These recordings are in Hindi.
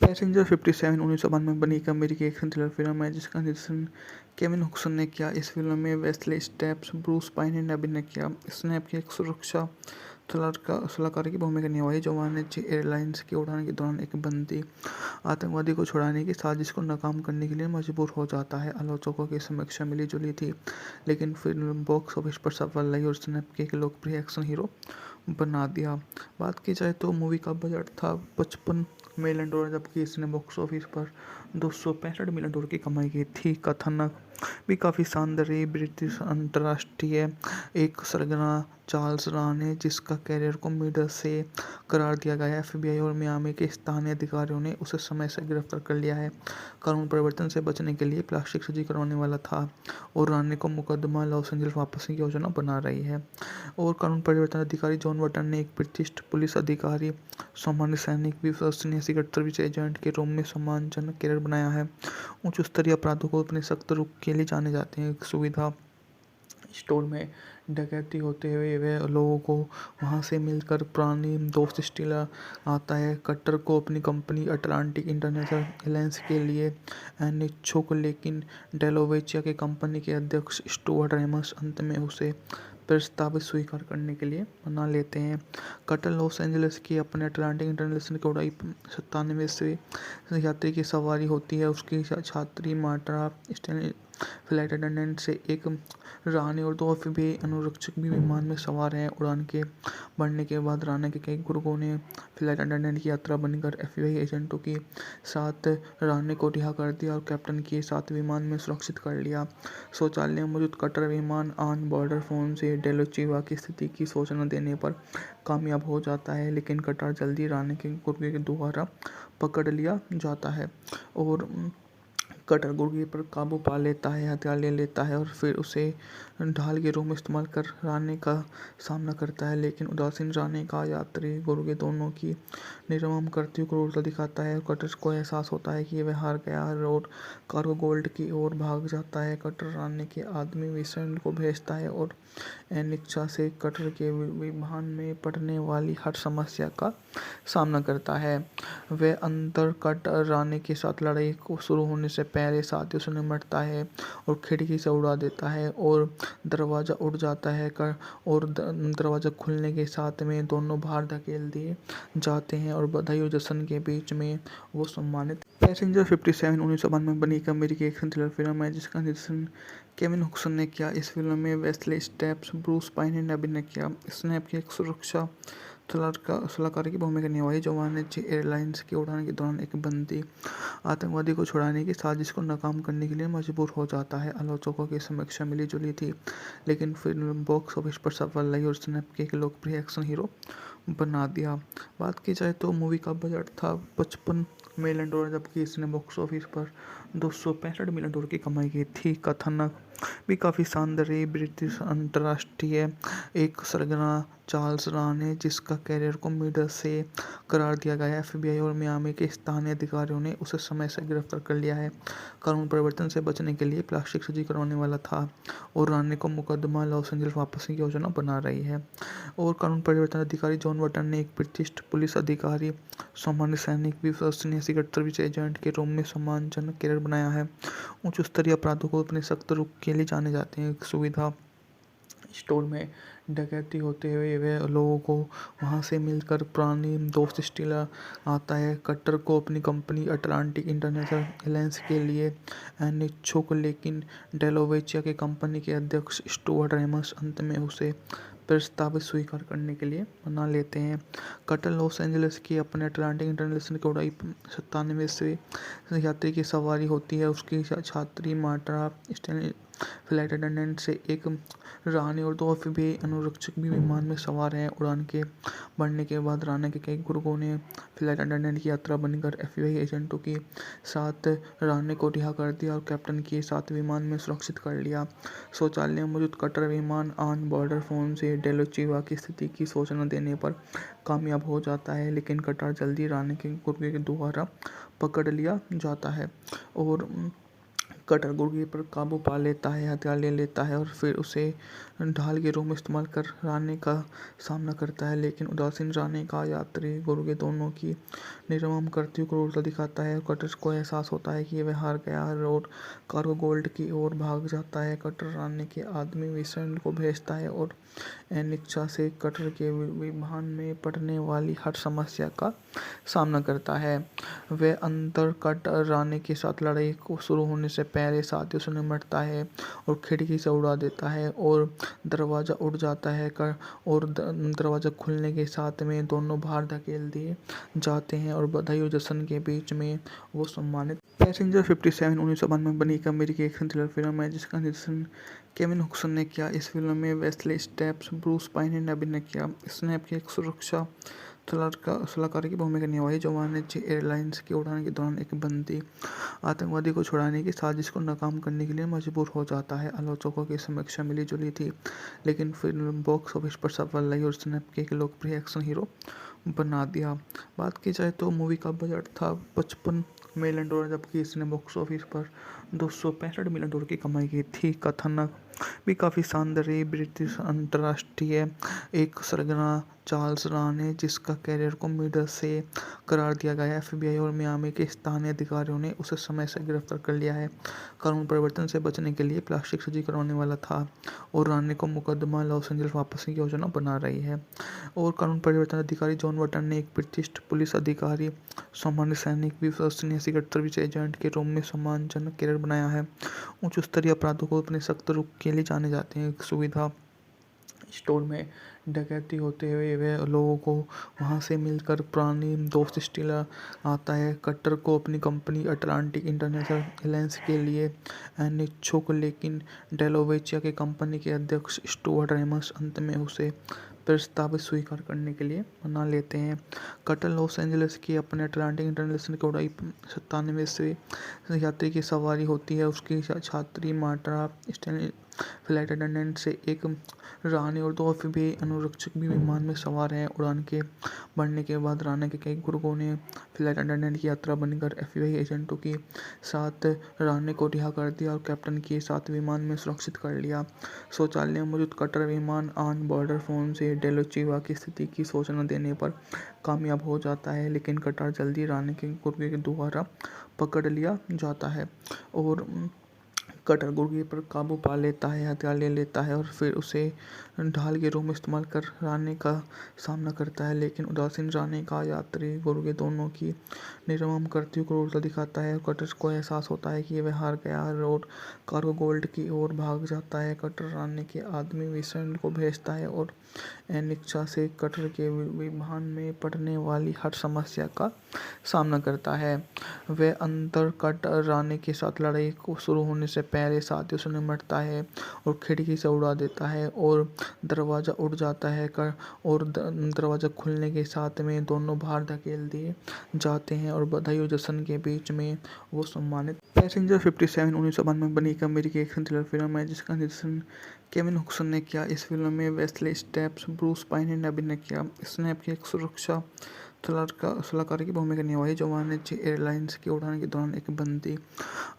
पैसेंजर 57 1992 में बनी एक अमेरिकी एक्शन थ्रिलर फिल्म है जिसका निर्देशन केविन हुक्सन ने किया। इस फिल्म में वेस्ले स्नेप्स, ब्रूस पाइन ने अभिनय किया। स्नेप की एक सुरक्षा सलाहकार की भूमिका निभाई जो वाणिज्यिक एयरलाइंस की उड़ान के दौरान एक बंदी आतंकवादी को छुड़ाने की साजिश को नाकाम करने के लिए मजबूर हो जाता है। आलोचकों की समीक्षा मिली-जुली थी, लेकिन फिल्म बॉक्स ऑफिस पर सफल रही और स्नेप को एक लोकप्रिय एक्शन हीरो बना दिया। बात की जाए तो मूवी का बजट था $55 मिलियन, जबकि इसने बॉक्स ऑफिस पर $265 मिलियन की कमाई की थी। कथानक भी काफ़ी शानदार रही। ब्रिटिश अंतर्राष्ट्रीय एक सरगना चार्ल्स राने, जिसका कैरियर को मिडर से करार दिया गया है। एफबीआई और मियामी के स्थानीय अधिकारियों ने उसे समय से गिरफ्तार कर लिया है। कानून परिवर्तन से बचने के लिए प्लास्टिक सर्जरी करवाने वाला था और राने को मुकदमा लॉस एंजल्स वापस की योजना बना रही है। और कानून परिवर्तन अधिकारी जॉन बटन ने एक ब्रिटिश पुलिस अधिकारी, सामान्य सैनिक, विश्वसनीय सीक्रेट सर्विस एजेंट के रूप में सम्मानजनक कैरियर बनाया है। उच्च स्तरीय अपराधों को अपने सख्त रुख के लिए जाने जाते हैं। एक सुविधा स्टोर में डकैती होते हुए वे लोगों को वहां से मिलकर पुरानी दोस्त स्टीलर आता है। कटर को अपनी कंपनी अटलांटिक इंटरनेशनल एलायंस के लिए अनिच्छुक, लेकिन डेलोवेचिया के कंपनी के अध्यक्ष स्टुअर्ट रेमस अंत में उसे प्रस्ताव स्वीकार करने के लिए मना लेते हैं। कटर लॉस एंजल्स की अपने अटलांटिक इंटरनेशनल की उड़ाई 97 यात्री की सवारी होती है। उसकी छात्री मार्टा स्टेनली फ्लाइट अटेंडेंट से एक रानी और 2 एफबीआई अनुरक्षक भी विमान में सवार हैं। उड़ान के बढ़ने के बाद राना के कई गुर्गों ने फ्लाइट अटेंडेंट की यात्रा बनकर एफबीआई एजेंटों के साथ राने को रिहा कर दिया और कैप्टन के साथ विमान में सुरक्षित कर लिया। शौचालय में मौजूद कटर विमान ऑन बॉर्डर फोन से डेलोचिवा की स्थिति की सूचना देने पर कामयाब हो जाता है, लेकिन कटर जल्दी राने के गुर्गे के द्वारा पकड़ लिया जाता है और कटर गुर्गे पर काबू पा लेता है, हथियार ले लेता है और फिर उसे ढाल के रूप में इस्तेमाल कर राने का सामना करता है। लेकिन उदासीन राने का यात्री गुर्गे दोनों की निर्मम करती हुई क्रूरता दिखाता है और कटर को एहसास होता है कि वह हार गया है और कार्गो गोल्ड की ओर भाग जाता है। कटर राने के आदमी विसेंट को भेजता है और अनिच्छा से कटर के विमान में पड़ने वाली हर समस्या का सामना करता है। वह अंतर कटर राने के साथ लड़ाई को शुरू होने से पहले साथियों से निपटता है और खिड़की से उड़ा देता है और दरवाज़ा उड़ जाता है और दरवाज़ा खुलने के साथ में दोनों बाहर धकेल दिए जाते हैं और बधाई और जश्न के बीच में वो सम्मानित। पैसेंजर 57 1992 में बनी एक अमेरिकी एक्शन थ्रिलर फिल्म है जिसका निर्देशन केविन हुक्सन ने किया। इस फिल्म में वेस्ले स्नेप्स, ब्रूस पाइन ने अभिनय किया। स्नेप की एक सुरक्षा सलाहकार की भूमिका निभाई जो वाणिज्यिक एयरलाइंस की उड़ान के दौरान एक बंदी आतंकवादी को छुड़ाने की साजिश को नाकाम करने के लिए मजबूर हो जाता है। आलोचकों की समीक्षा मिली-जुली थी, लेकिन फिल्म बॉक्स ऑफिस पर सफल रही और स्नेप को एक लोकप्रिय एक्शन हीरो बना दिया। बात की जाए तो मूवी का बजट था $55 मिलियन, जबकि इसने बॉक्स ऑफिस पर $265 मिलियन की कमाई की थी। कथानक भी काफ़ी शानदार रही। ब्रिटिश अंतर्राष्ट्रीय एक सरगना चार्ल्स राने, जिसका कैरियर को मिडर से करार दिया गया है। एफबीआई और मियामी के स्थानीय अधिकारियों ने उसे समय से गिरफ्तार कर लिया है। कानून परिवर्तन से बचने के लिए प्लास्टिक सर्जरी करवाने वाला था और राने को मुकदमा लॉस एंजल्स वापस की योजना बना रही है। और कानून परिवर्तन अधिकारी जॉन बटन ने एक ब्रिटिश पुलिस अधिकारी, सामान्य सैनिक, विश्वसनीय सीक्रेट सर्विस एजेंट के रूप में सम्मानजनक कैरियर बनाया है। उच्च स्तरीय अपराधों को अपने सख्त रुख के लिए जाने जाते हैं। एक सुविधा स्टोर में डकैती होते हुए वे लोगों को वहां से मिलकर पुरानी दोस्त स्टीलर आता है। कटर को अपनी कंपनी अटलांटिक इंटरनेशनल एलायंस के लिए अनिच्छुक, लेकिन डेलोवेचिया के कंपनी के अध्यक्ष स्टुअर्ट रेमस अंत में उसे प्रस्ताव स्वीकार करने के लिए मना लेते हैं। कटर लॉस एंजल्स की अपने अटलांटिक इंटरनेशनल की उड़ाई 97 यात्री की सवारी होती है। उसकी छात्री मार्टा स्टेनली फ्लाइट अटेंडेंट से एक रानी और 2 एफबीआई अनुरक्षक भी विमान में सवार हैं। उड़ान के बढ़ने के बाद राना के कई गुर्गों ने फ्लाइट अटेंडेंट की यात्रा बनकर एफबीआई एजेंटों के साथ राने को रिहा कर दिया और कैप्टन के साथ विमान में सुरक्षित कर लिया। शौचालय में मौजूद कटर विमान ऑन बॉर्डर फोन से डेलोचिवा की स्थिति की सूचना देने पर कामयाब हो जाता है, लेकिन कटर जल्दी राने के गुर्गे के द्वारा पकड़ लिया जाता है और कटर गुर्गे पर काबू पा लेता है, हथियार ले लेता है और फिर उसे ढाल के रूप में इस्तेमाल कर रानी का सामना करता है। लेकिन उदासीन रानी का यात्री गुर्गे दोनों की निर्मम करती हुई क्रूरता दिखाता है। कटर को एहसास होता है कि वह हार गया है और कार्गो गोल्ड की ओर भाग जाता है। कटर रानी के आदमी विषण को भेजता है और अनिच्छा से कटर के विमान में पड़ने वाली हर समस्या का सामना करता है। वह अंतर कटर रानी के साथ लड़ाई को शुरू होने से पहले साथियों से निपटता है और खिड़की से उड़ा देता है और दरवाज़ा उड़ जाता है और दरवाज़ा खुलने के साथ में दोनों बाहर धकेल दिए जाते हैं और बधाई और जश्न के बीच में वो सम्मानित। पैसेंजर 57 1992 में बनी एक अमेरिकी एक्शन थ्रिलर फिल्म है जिसका निर्देशन केविन हुक्सन ने किया। इस फिल्म में वेस्ले स्टेप्स, ब्रूस पाइन ने अभिनय किया। स्नैप की एक सुरक्षा सलाहकार की भूमिका निभाई जो वाणिज्य एयरलाइंस की उड़ान के दौरान एक बंदी आतंकवादी को छुड़ाने की साजिश को नाकाम करने के लिए मजबूर हो जाता है। आलोचकों की समीक्षा मिली जुली थी, लेकिन फिल्म बॉक्स ऑफिस पर सफल रही और स्नैप के एक लोकप्रिय एक्शन हीरो बना दिया। बात की जाए तो मूवी का बजट था $55 मिलियन, जबकि इसने बॉक्स ऑफिस पर $265 मिलियन की कमाई की थी। कथानक भी काफ़ी शानदार रही। ब्रिटिश अंतर्राष्ट्रीय एक सरगना चार्ल्स राने, जिसका कैरियर को मिडर से करार दिया गया। एफबीआई और मियामी के स्थानीय अधिकारियों ने उसे समय से गिरफ्तार कर लिया है। कानून परिवर्तन से बचने के लिए प्लास्टिक सर्जरी करवाने वाला था और रानी को मुकदमा लॉस एंजल्स वापस की योजना बना रही है। और कानून परिवर्तन अधिकारी जॉन बटन ने एक प्रतिष्ठित पुलिस अधिकारी, सामान्य सैनिक, विश्वसनीय सीक्रेट सर्विस एजेंट के रूप में सम्मानजनक कैरियर बनाया है। उच्च स्तरीय अपराधों को अपने सख्त रुख के लिए जाने जाते हैं। एक सुविधा स्टोर में डकैती होते हुए वह लोगों को वहां से मिलकर पुरानी दोस्त स्टीलर आता है। कटर को अपनी कंपनी अटलांटिक इंटरनेशनल एलायंस के लिए अनिच्छुक, लेकिन डेलोवेचिया के कंपनी के अध्यक्ष स्टुअर्ट रेमस अंत में उसे प्रस्ताव स्वीकार करने के लिए मना लेते हैं। कटर लॉस एंजलिस की अपने अटलांटिक इंटरनेशनल की उड़ाई 97 यात्री की सवारी होती है। उसकी छात्री मार्टा स्टैनली फ्लाइट अटेंडेंट से एक रानी और 2 एफबीआई अनुरक्षक भी विमान में सवार हैं। उड़ान के बढ़ने के बाद रानी के कई गुर्गों ने फ्लाइट अटेंडेंट की यात्रा बनकर एफबीआई एजेंटों के साथ रानी को रिहा कर दिया और कैप्टन के साथ विमान में सुरक्षित कर लिया। शौचालय में मौजूद कटर विमान ऑन बॉर्डर फोन से डेलोचिवा की स्थिति की सूचना देने पर कामयाब हो जाता है, लेकिन कटर जल्दी रानी के गुर्गे के द्वारा पकड़ लिया जाता है और कटर गुर्गे पर काबू पा लेता है, हथियार ले लेता है और फिर उसे ढाल के रूप में इस्तेमाल कर रानी का सामना करता है। लेकिन उदासीन रानी का यात्री गुर्गे दोनों की निर्मम करती हुई क्रूरता दिखाता है। कटर को एहसास होता है कि वह हार गया है और कार्गो गोल्ड की ओर भाग जाता है। कटर रानी के आदमी विषण को भेजता है और अनिच्छा से कटर के विमान में पड़ने वाली हर समस्या का सामना करता है। वह अंतर कटर रानी के साथ लड़ाई को शुरू होने से पहले साथियों से निपटता है और खिड़की से उड़ा देता है और दरवाज़ा उड़ जाता है और दरवाज़ा खुलने के साथ में दोनों बाहर धकेल दिए जाते हैं और बधाई और जश्न के बीच में वो सम्मानित। पैसेंजर 57 1992 में बनी एक अमेरिकी एक्शन थ्रिलर फिल्म है जिसका निर्देशन केविन हुक्सन ने किया। इस फिल्म में वेस्ले स्टेप्स, ब्रूस पाइन ने अभिनय किया। स्नैप की एक सुरक्षा सलाहकार की भूमिका निभाई जो वाणिज्य एयरलाइंस की उड़ान के दौरान एक बंदी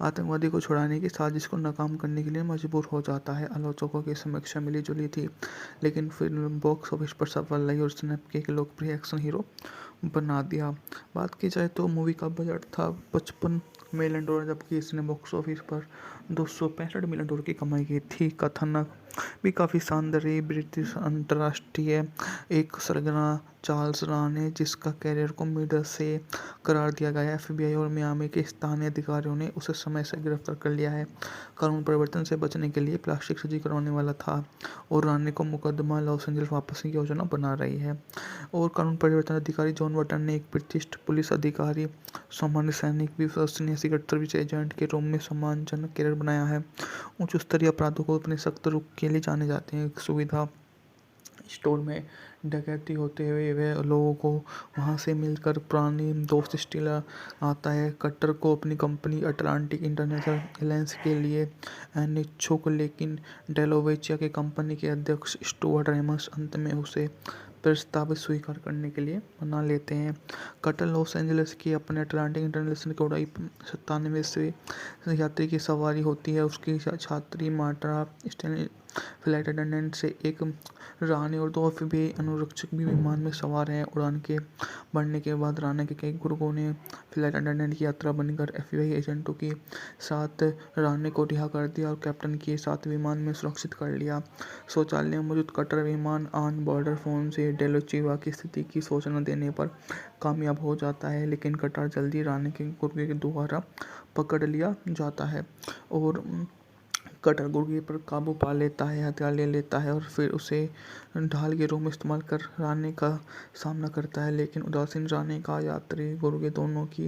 आतंकवादी को छुड़ाने की साजिश को नाकाम करने के लिए मजबूर हो जाता है। आलोचकों की समीक्षा मिली जुली थी, लेकिन फिल्म बॉक्स ऑफिस पर सफल रही और स्नैप के एक लोकप्रिय एक्शन हीरो बना दिया। बात की जाए तो मूवी का बजट था $55 मिलियन, जबकि इसने बॉक्स ऑफिस पर $265 मिलियन की कमाई की थी। कथानक भी काफ़ी शानदार रही। ब्रिटिश अंतर्राष्ट्रीय एक सरगना चार्ल्स राने, जिसका कैरियर को मिडर से करार दिया गया। एफबीआई और मियामी के स्थानीय अधिकारियों ने उसे समय से गिरफ्तार कर लिया है। कानून परिवर्तन से बचने के लिए प्लास्टिक सर्जरी करवाने वाला था और रानी को मुकदमा लॉस एंजल्स वापस की योजना बना रही है। और कानून परिवर्तन अधिकारी जॉन बटन ने एक प्रतिष्ठित पुलिस अधिकारी, सामान्य सैनिक, विश्वसनीय सीक्रेट सर्विस एजेंट के रूप में सम्मानजनक कैरियर बनाया है। उच्च स्तरीय अपराधों को अपने सख्त रुख के लिए जाने जाते हैं। एक सुविधा स्टोर में डकैती होते हुए वह लोगों को वहां से मिलकर पुरानी दोस्त स्टीलर आता है। कटर को अपनी कंपनी अटलांटिक इंटरनेशनल एलायंस के लिए अनिच्छुक, लेकिन डेलोवेचिया के कंपनी के अध्यक्ष स्टुअर्ट रेमस अंत में उसे प्रस्ताव स्वीकार करने के लिए मना लेते हैं। कटर लॉस एंजलिस की अपने अटलांटिक इंटरनेशनल की उड़ाई 97 से यात्री की सवारी होती है। उसकी छात्री मार्टा स्टैनली फ्लाइट अटेंडेंट से एक रानी और 2 एफबीआई अनुरक्षक भी विमान में सवार हैं। उड़ान के बढ़ने के बाद राना के कई गुर्गों ने फ्लाइट अटेंडेंट की यात्रा बनकर एफबीआई एजेंटों के साथ राने को रिहा कर दिया और कैप्टन के साथ विमान में सुरक्षित कर लिया। शौचालय में मौजूद कटर विमान ऑन बॉर्डर फोन से डेलोचिवा की स्थिति की सूचना देने पर कामयाब हो जाता है, लेकिन कटर जल्दी राने के गुर्गे के द्वारा पकड़ लिया जाता है और कटर गुर्गे पर काबू पा लेता है, हथियार ले लेता है और फिर उसे ढाल के रूप में इस्तेमाल कर राने का सामना करता है। लेकिन उदासीन राने का यात्री गुर्गे दोनों की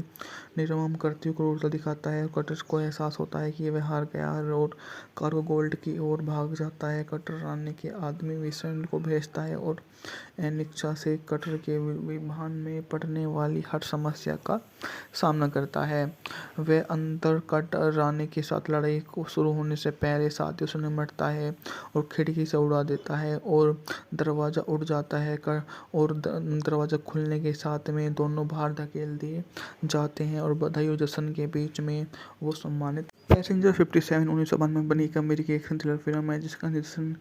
निर्मम करती हुई क्रूरता दिखाता है और कटर को एहसास होता है कि वह हार गया है और कार्गो गोल्ड की ओर भाग जाता है। कटर राने के आदमी विंसेंट को भेजता है और अनिच्छा से कटर के विमान में पड़ने वाली हर समस्या का सामना करता है। वह अंतर कटर राने के साथ लड़ाई को शुरू होने से पहले साथियों से निपटता है और खिड़की से उड़ा देता है और दरवाज़ा उड़ जाता है और दरवाज़ा खुलने के साथ में दोनों बाहर धकेल दिए जाते हैं और बधाई और जश्न के बीच में वो सम्मानित। पैसेंजर 57 1992 में बनी एक अमेरिकी एक्शन थ्रिलर फिल्म है जिसका निर्देशन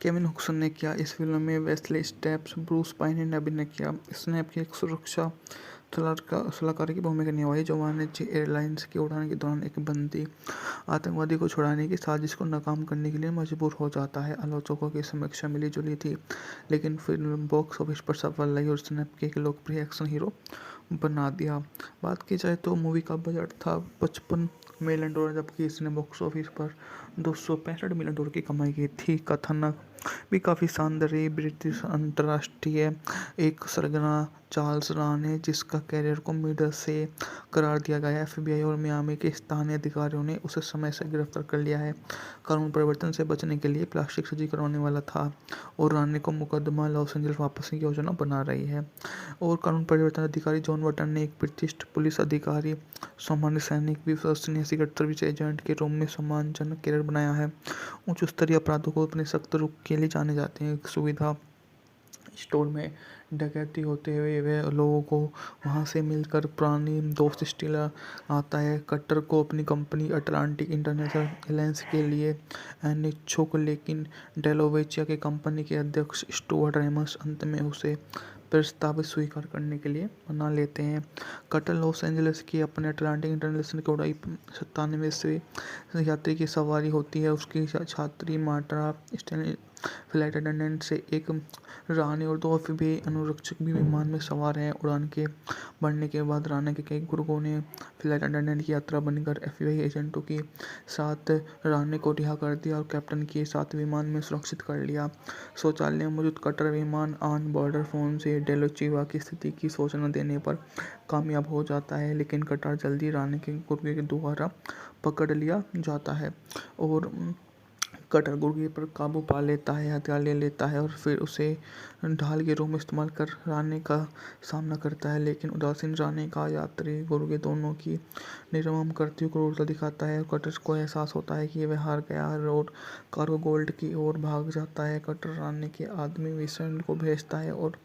केविन हुक्सन ने किया। इस फिल्म में वेस्ले स्टेप्स, ब्रूस पाइन ने अभिनय किया। इसने अपनी एक सुरक्षा सलाहकार की भूमिका निभाई जो वाणिज्य एयरलाइंस की उड़ान के दौरान एक बंदी आतंकवादी को छुड़ाने की साजिश को नाकाम करने के लिए मजबूर हो जाता है। आलोचकों की समीक्षा मिली जुली थी, लेकिन फिल्म बॉक्स ऑफिस पर सफल रही और उसने एक लोकप्रिय एक्शन हीरो बना दिया। बात की जाए तो मूवी का बजट था $55 मिलियन, जबकि इसने बॉक्स ऑफिस पर $265 मिलियन की कमाई की थी। कथानक भी काफ़ी शानदार रही। ब्रिटिश अंतर्राष्ट्रीय एक सरगना चार्ल्स राने, जिसका कैरियर को मीडिया से करार दिया गया है। एफबीआई और मियामी के स्थानीय अधिकारियों ने उसे समय से गिरफ्तार कर लिया है। कानून परिवर्तन से बचने के लिए प्लास्टिक सर्जरी करवाने वाला था और राने को मुकदमा लॉस एंजल्स वापस की योजना बना रही है। और कानून परिवर्तन अधिकारी जॉन बटन ने एक प्रतिष्ठित पुलिस अधिकारी, सामान्य सैनिक, विश्वसनीय सीक्रेट सर्विस एजेंट के रूप में सम्मानजनक कैरियर बनाया है। उच्च स्तरीय अपराधों को अपने सख्त रुख के लिए जाने जाते हैं। सुविधा स्टोर में डकैती होते हुए वह लोगों को वहां से मिलकर पुरानी दोस्त स्टील आता है। कटर को अपनी कंपनी अटलांटिक इंटरनेशनल एयरलाइंस के लिए अनिच्छुक, लेकिन डेलोवेचिया के कंपनी के अध्यक्ष स्टुअर्ट रेमस अंत में उसे प्रस्ताव स्वीकार करने के लिए मना लेते हैं। कटर लॉस एंजलिस की अपने अटलांटिक इंटरनेशनल की उड़ाई 97 से यात्री की सवारी होती है। उसकी छात्री मार्टा स्टैनली फ्लाइट अटेंडेंट से एक रानी और 2 एफबीआई अनुरक्षक भी विमान में सवार हैं। उड़ान के बढ़ने के बाद राना के कई गुर्गों ने फ्लाइट अटेंडेंट की यात्रा बनकर एफबीआई एजेंटों के साथ राने को रिहा कर दिया और कैप्टन के साथ विमान में सुरक्षित कर लिया। शौचालय में मौजूद कटर विमान ऑन बॉर्डर फोन से डेलोचिवा की स्थिति की सूचना देने पर कामयाब हो जाता है, लेकिन कटर जल्दी राने के गुर्गे के द्वारा पकड़ लिया जाता है और कटर गुर्गे पर काबू पा लेता है, हथियार ले लेता है और फिर उसे ढाल के रूप में इस्तेमाल कर राने का सामना करता है। लेकिन उदासीन राने का यात्री गुर्गे दोनों की निर्मम करती हुई क्रूरता दिखाता है और कटर को एहसास होता है कि वह हार गया है और कार्गो गोल्ड की ओर भाग जाता है। कटर राने के आदमी विंसेंट को भेजता है और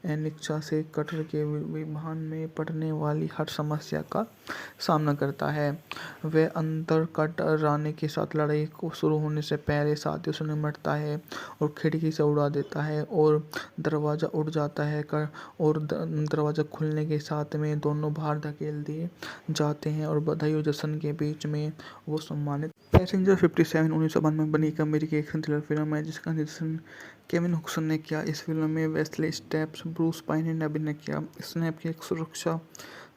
अनिच्छा से कटर के विमान में पड़ने वाली हर समस्या का सामना करता है। वह अंतर कटर राने के साथ लड़ाई को शुरू होने से पहले साथियों से निपटता है और खिड़की से उड़ा देता है और दरवाज़ा उड़ जाता है और दरवाज़ा खुलने के साथ में दोनों बाहर धकेल दिए जाते हैं और बधाई और जश्न के बीच में वो सम्मानित। पैसेंजर 57 1992 में बनी एक अमेरिकी एक्शन थ्रिलर फिल्म है जिसका निर्देशन केविन हुक्सन ने किया। इस फिल्म में वेस्ले स्टेप्स, ब्रूस पाइन ने अभिनय किया। इसने अपनी एक सुरक्षा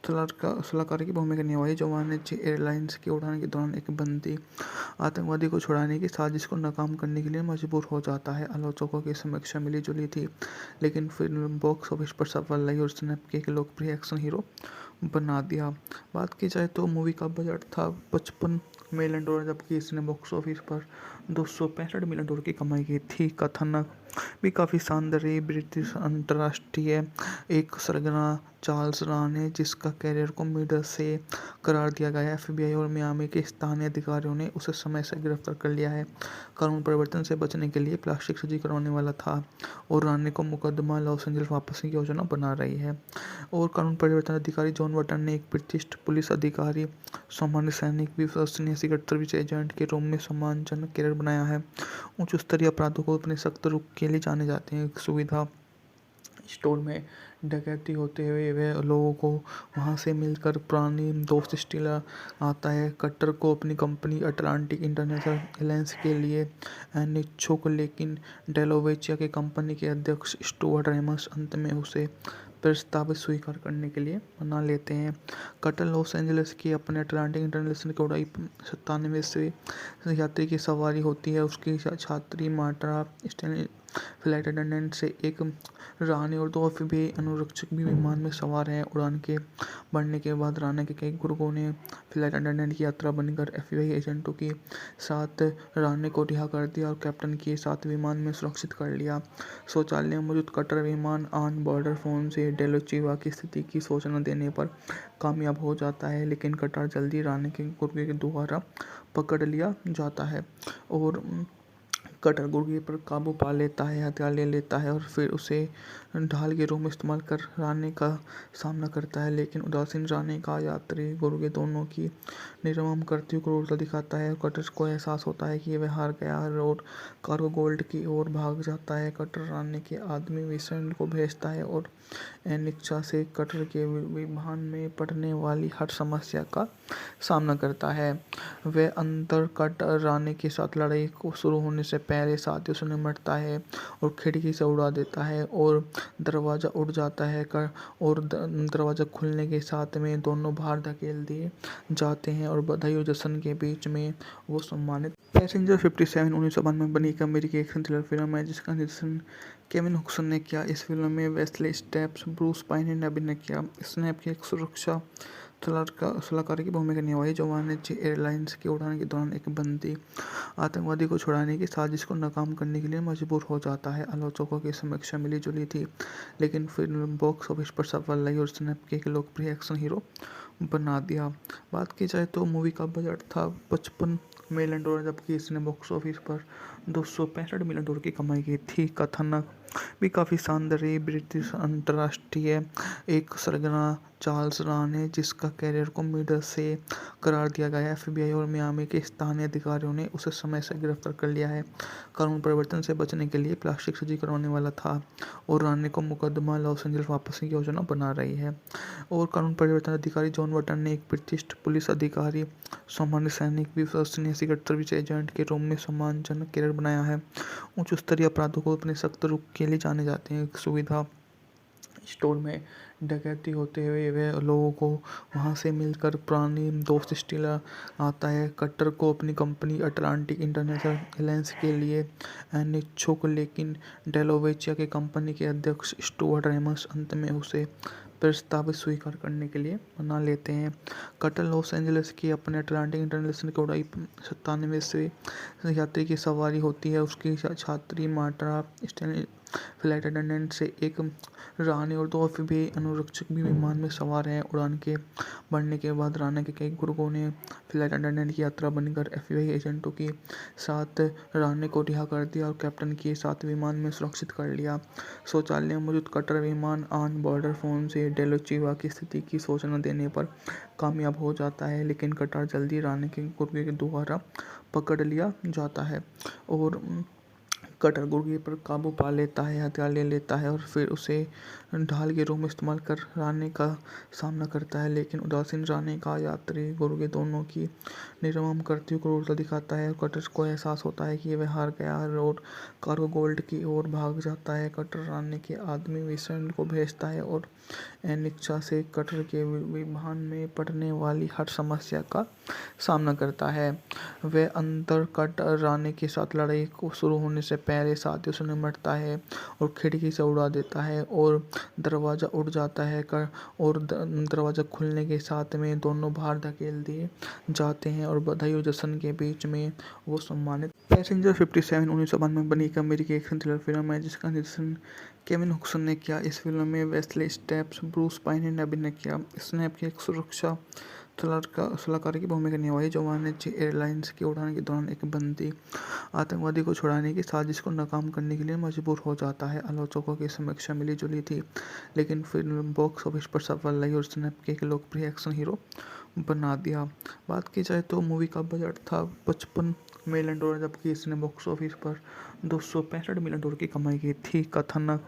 सलाहकार की भूमिका निभाई जो वाणिज्य एयरलाइंस की उड़ान के दौरान एक बंदी आतंकवादी को छुड़ाने की साजिश को नाकाम करने के लिए मजबूर हो जाता है। आलोचकों की समीक्षा मिली जुली थी, लेकिन फिल्म बॉक्स ऑफिस पर सफल रही और उसने एक लोकप्रिय एक्शन हीरो बना दिया। बात की जाए तो मूवी का बजट था $55 मिलियन, जबकि इसने बॉक्स ऑफिस पर $265 मिलियन की कमाई की थी। कथानक भी काफ़ी शानदार रही। ब्रिटिश अंतर्राष्ट्रीय एक सरगना चार्ल्स राने, जिसका कैरियर को मिडल से करार दिया गया है। एफबीआई और मियामी के स्थानीय अधिकारियों ने उसे समय से गिरफ्तार कर लिया है। कानून परिवर्तन से बचने के लिए प्लास्टिक सर्जरी करवाने वाला था और राने को मुकदमा लॉस एंजल्स वापस की योजना बना रही है। और कानून परिवर्तन अधिकारी जॉन बटन ने एक प्रतिष्ठित पुलिस अधिकारी, सामान्य सैनिक, विश्वसनीय सीक्रेट सर्विस एजेंट के रूप में सम्मानजनक कैरियर बनाया है। उच्च स्तरीय अपराधों को अपने सख्त रुख के लिए जाने जाते हैं। एक सुविधा स्टोर में डकैती होते हुए वे लोगों को वहां से मिलकर पुरानी दोस्त स्टीलर आता है। कटर को अपनी कंपनी अटलांटिक इंटरनेशनल एलायंस के लिए अनिच्छुक, लेकिन डेलोवेचिया के कंपनी के अध्यक्ष स्टुअर्ट रेमस अंत में उसे प्रस्ताव स्वीकार करने के लिए मना लेते हैं। कटर लॉस एंजल्स की अपने अटलांटिक इंटरनेशनल की उड़ाई 97 से यात्री की सवारी होती है। उसकी छात्री मार्टा स्टेनली फ्लाइट अटेंडेंट से एक रानी और दो एफबीआई अनुरक्षक भी विमान में सवार हैं। उड़ान के बढ़ने के बाद राना के कई गुर्गों ने फ्लाइट अटेंडेंट की यात्रा बनकर एफबीआई एजेंटों के साथ राने को रिहा कर दिया और कैप्टन के साथ विमान में सुरक्षित कर लिया। शौचालय में मौजूद कटर विमान ऑन बॉर्डर फोन से डेलोचिवा की स्थिति की सूचना देने पर कामयाब हो जाता है, लेकिन कटर जल्दी राने के गुर्गे के द्वारा पकड़ लिया जाता है और कटर गुर्गे पर काबू पा लेता है, हथियार ले लेता है और फिर उसे ढाल के रूप में इस्तेमाल कर राने का सामना करता है। लेकिन उदासीन राने का यात्री गुर्गे दोनों की निर्मम करती हुई क्रूरता दिखाता है और कटर को एहसास होता है कि वह हार गया है और कार्गो गोल्ड की ओर भाग जाता है। कटर राने के आदमी विंसेंट को भेजता है और अनिच्छा से कटर के विमान में पड़ने वाली हर समस्या का सामना करता है। वह अंतर कटर राने के साथ लड़ाई को शुरू होने से पहले साथियों से निपटता है और खिड़की से उड़ा देता है और दरवाज़ा उड़ जाता है और दरवाज़ा खुलने के साथ में दोनों बाहर धकेल दिए जाते हैं और बधाई और जश्न के बीच में वो सम्मानित। पैसेंजर 57 1992 में बनी एक अमेरिकी एक्शन थ्रिलर फिल्म है जिसका निर्देशन केविन हुक्सन ने किया। इस फिल्म में वेस्ले स्टेप्स, ब्रूस पाइन ने अभिनय किया। इसने आपकी एक सुरक्षा सलाहकार की भूमिका निभाई जो वाणिज्य एयरलाइंस की उड़ान के दौरान एक बंदी आतंकवादी को छुड़ाने की साजिश को नाकाम करने के लिए मजबूर हो जाता है। आलोचकों की समीक्षा मिली जुली थी, लेकिन फिल्म बॉक्स ऑफिस पर सफल रही और इसने एक लोकप्रिय एक्शन हीरो बना दिया। बात की जाए तो मूवी का बजट था $55 मिलियन, जबकि इसने बॉक्स ऑफिस पर $265 मिलियन की कमाई की थी। कथानक भी काफ़ी शानदार रही। ब्रिटिश अंतर्राष्ट्रीय एक सरगना चार्ल्स राने, जिसका कैरियर को मिडल से करार दिया गया है। एफबीआई और मियामी के स्थानीय अधिकारियों ने उसे समय से गिरफ्तार कर लिया है। कानून परिवर्तन से बचने के लिए प्लास्टिक सर्जरी करवाने वाला था और राने को मुकदमा लॉस एंजल्स वापस की योजना बना रही है। और कानून परिवर्तन अधिकारी जॉन बटन ने एक प्रतिष्ठित पुलिस अधिकारी, सामान्य सैनिक, विश्वसनीय सीक्रेट सर्विस एजेंट के रूप में सम्मानजनक कैरियर बनाया है। उच्च स्तरीय अपराधों को अपने सख्त रुख के लिए जाने जाते हैं। एक सुविधा स्टोर में डकैती होते हुए वे लोगों को वहां से मिलकर पुरानी दोस्त स्टीलर आता है। कटर को अपनी कंपनी अटलांटिक इंटरनेशनल एलायंस के लिए अनिच्छुक, लेकिन डेलोवेचिया के कंपनी के अध्यक्ष स्टुअर्ट रेमस अंत में उसे प्रस्ताव स्वीकार करने के लिए मना लेते हैं। कटर लॉस एंजल्स की अपने अटलांटिक इंटरनेशनल की उड़ाई 97 से यात्री की सवारी होती है। उसकी छात्री मार्टा स्टेनली फ्लाइट अटेंडेंट से एक रानी और दो एफबीआई अनुरक्षक भी विमान में सवार हैं। उड़ान के बढ़ने के बाद राना के कई गुर्गों ने फ्लाइट अटेंडेंट की यात्रा बनकर एफबीआई एजेंटों के साथ राने को रिहा कर दिया और कैप्टन के साथ विमान में सुरक्षित कर लिया। शौचालय में मौजूद कटर विमान ऑन बॉर्डर फोन से डेलोचिवा की स्थिति की सूचना देने पर कामयाब हो जाता है, लेकिन कटर जल्दी राने के गुर्गे के द्वारा पकड़ लिया जाता है और कटर गुर्गे पर काबू पा लेता है, हथियार ले लेता है और फिर उसे ढाल के रूप में इस्तेमाल कर राने का सामना करता है। लेकिन उदासीन राने का यात्री गुर्गे दोनों की निर्मम करती हुई क्रूरता दिखाता है और कटर को एहसास होता है कि वह हार गया है और कार्गो गोल्ड की ओर भाग जाता है। कटर राने के आदमी विंसेंट को भेजता है और अनिच्छा से कटर के विमान में पड़ने वाली हर समस्या का सामना करता है। वह अंतर कटर राने के साथ लड़ाई को शुरू होने से पहले साथियों से निमटता है और खिड़की से उड़ा देता है और दरवाज़ा उड़ जाता है और दरवाज़ा खुलने के साथ में दोनों बाहर धकेल दिए जाते हैं और बधाई और जश्न के बीच में वो सम्मानित। पैसेंजर 57 1992 में बनी एक अमेरिकी एक्शन थ्रिलर फिल्म है जिसका निर्देशन केविन हुक्सन ने किया। इस फिल्म में वेस्ले स्टेप्स, ब्रूस पाइन ने अभिनय किया। इसने आपकी एक सुरक्षा सलाहकार की भूमिका निभाई जो वाणिज्य एयरलाइंस की उड़ान के दौरान एक बंदी आतंकवादी को छुड़ाने की साजिश को नाकाम करने के लिए मजबूर हो जाता है। आलोचकों की समीक्षा मिली जुली थी, लेकिन फिल्म बॉक्स ऑफिस पर सफल रही और उसने आपके एक लोकप्रिय एक्शन हीरो बना दिया। बात की जाए तो मूवी का बजट था $55 मिलियन, जबकि इसने बॉक्स ऑफिस पर $265 मिलियन की कमाई की थी। कथानक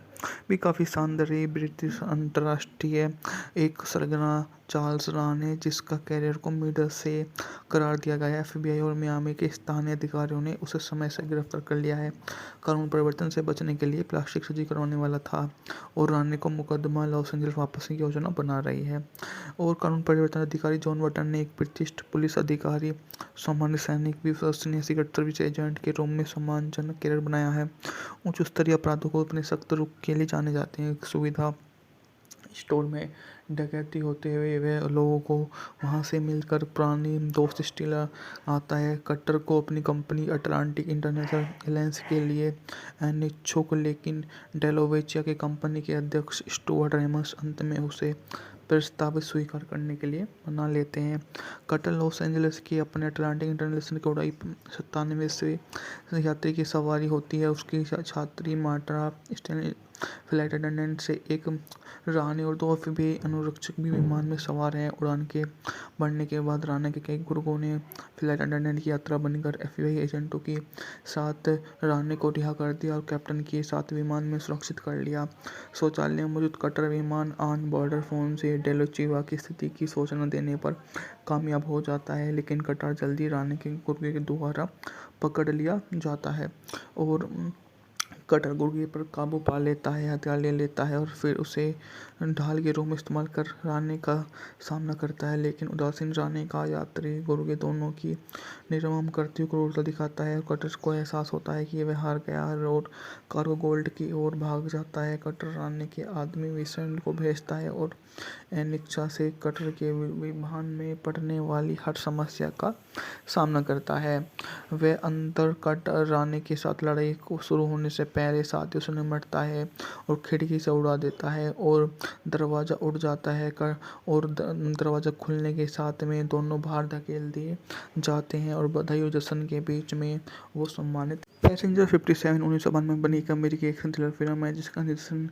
भी काफ़ी शानदार रही। ब्रिटिश अंतर्राष्ट्रीय एक सरगना चार्ल्स राने, जिसका कैरियर को मिडल से करार दिया गया। एफबीआई और मियामी के स्थानीय अधिकारियों ने उसे समय से गिरफ्तार कर लिया है। कानून परिवर्तन से बचने के लिए प्लास्टिक सर्जरी करवाने वाला था और राने को मुकदमा लॉस एंजल्स वापस की योजना बना रही है। और कानून परिवर्तन अधिकारी जॉन बटन ने एक प्रतिष्ठित पुलिस अधिकारी, सामान्य सैनिक, विश्वसनीय सीक्रेट सर्विस एजेंट के रूप में सम्मानजनक कैरियर बनाया है। उच्च स्तरीय अपराधों को अपने सख्त रुख के लिए जाने जाते हैं। एक सुविधा स्टोर में डकैती होते हुए वह लोगों को वहां से मिलकर पुरानी दोस्त स्टीलर आता है। कटर को अपनी कंपनी अटलांटिक इंटरनेशनल एलायंस के लिए अनिच्छुक, लेकिन डेलोवेचिया की कंपनी के अध्यक्ष स्टुअर्ट रेमस अंत में उसे प्रस्ताव स्वीकार करने के लिए मना लेते हैं। कटर लॉस एंजलिस की अपने अटलांटिक इंटरनेशनल की उड़ाई 97 यात्री की सवारी होती है। उसकी छात्री मार्टा स्टेनली फ्लाइट अटेंडेंट से एक रानी और 2 एफबीआई अनुरक्षक भी विमान में सवार हैं। उड़ान के बढ़ने के बाद राना के कई गुर्गों ने फ्लाइट अटेंडेंट की यात्रा बनकर एफबीआई एजेंटों के साथ राने को रिहा कर दिया और कैप्टन के साथ विमान में सुरक्षित कर लिया। शौचालय में मौजूद कटर विमान ऑन बॉर्डर फोन से डेलोचिवा की स्थिति की सूचना देने पर कामयाब हो जाता है, लेकिन कटर जल्दी राने के गुर्गे के द्वारा पकड़ लिया जाता है और कटर गुर्गे पर काबू पा लेता है, हथियार ले लेता है और फिर उसे ढाल के रूप में इस्तेमाल कर राने का सामना करता है। लेकिन उदासीन राने का यात्री गुर्गे दोनों की निर्मम करती हुई क्रूरता दिखाता है। कटर को एहसास होता है कि वह हार गया है और कार्गो गोल्ड की ओर भाग जाता है। कटर राने के आदमी विसेंट को भेजता है और अनिच्छा से कटर के विमान में पड़ने वाली हर समस्या का सामना करता है। वह अंतर कटर राने के साथ लड़ाई को शुरू होने से पहले साथियों से निमटता है और खिड़की से उड़ा देता है और दरवाज़ा उड़ जाता है और दरवाज़ा खुलने के साथ में दोनों बाहर धकेल दिए जाते हैं और बधाई और जश्न के बीच में वो सम्मानित। पैसेंजर 57 1992 में बनी एक अमेरिकी एक्शन थ्रिलर फिल्म है जिसका निर्देशन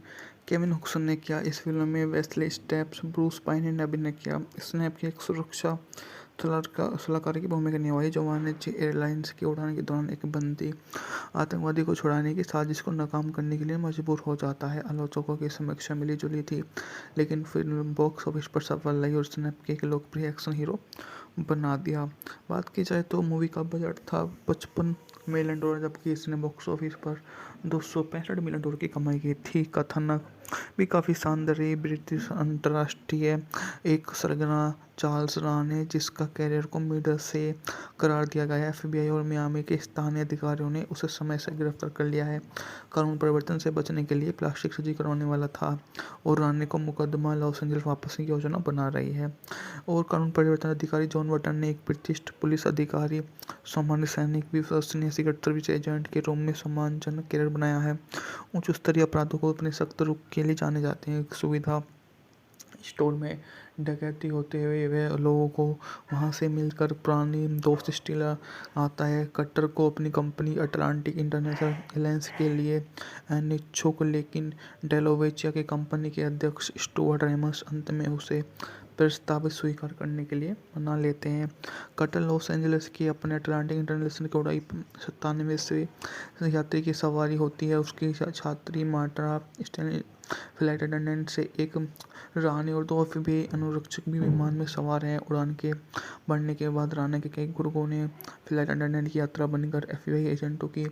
केविन हुक्सन ने किया। इस फिल्म में वेस्ले स्टेप्स, ब्रूस पाइन ने अभिनय किया। इसने आपकी एक सुरक्षा सलाहकार की भूमिका निभाई जो वाणिज्य एयरलाइंस की उड़ान के दौरान एक बंदी आतंकवादी को छुड़ाने की साजिश को नाकाम करने के लिए मजबूर हो जाता है। आलोचकों की समीक्षा मिली जुली थी, लेकिन फिल्म बॉक्स ऑफिस पर सफल रही और उसने आपके एक लोकप्रिय एक्शन हीरो बना दिया। बात की जाए तो मूवी का बजट था $55 मिलियन, जबकि इसने बॉक्स ऑफिस पर $265 मिलियन की कमाई की थी। कथानक भी काफ़ी शानदार रही। ब्रिटिश अंतर्राष्ट्रीय एक सरगना चार्ल्स राने, जिसका कैरियर को मिडल से करार दिया गया। एफबीआई और मियामी के स्थानीय अधिकारियों ने उसे समय से गिरफ्तार कर लिया है। कानून परिवर्तन से बचने के लिए प्लास्टिक सर्जरी करवाने वाला था और राने को मुकदमा लॉस एंजल्स वापस की योजना बना रही है। और कानून परिवर्तन अधिकारी जॉन बटन ने एक प्रतिष्ठित पुलिस अधिकारी, सामान्य सैनिक, विश्वसनीय सीक्रेट सर्विस एजेंट के रूप में सम्मानजनक कैरियर बनाया है। उच्च स्तरीय अपराधों को अपने सख्त रुख के लिए जाने जाते हैं। एक सुविधा स्टोर में डकैती होते हुए वह लोगों को वहां से मिलकर पुरानी दोस्त स्टीलर आता है। कटर को अपनी कंपनी अटलांटिक इंटरनेशनल एलायंस के लिए अनिच्छुक, लेकिन डेलोवेचिया की कंपनी के अध्यक्ष स्टुअर्ट रेमस अंत में उसे प्रस्ताव स्वीकार करने के लिए मना लेते हैं। कटर लॉस एंजलिस की अपने अटलांटिक इंटरनेशनल की उड़ाई 97 यात्री की सवारी होती है। उसकी छात्री मार्टा स्टेनली फ्लाइट अटेंडेंट से एक रानी और 2 एफबीआई अनुरक्षक भी विमान में सवार हैं। उड़ान के बढ़ने के बाद राना के कई गुर्गों ने फ्लाइट अटेंडेंट की यात्रा बनकर एफबीआई एजेंटों के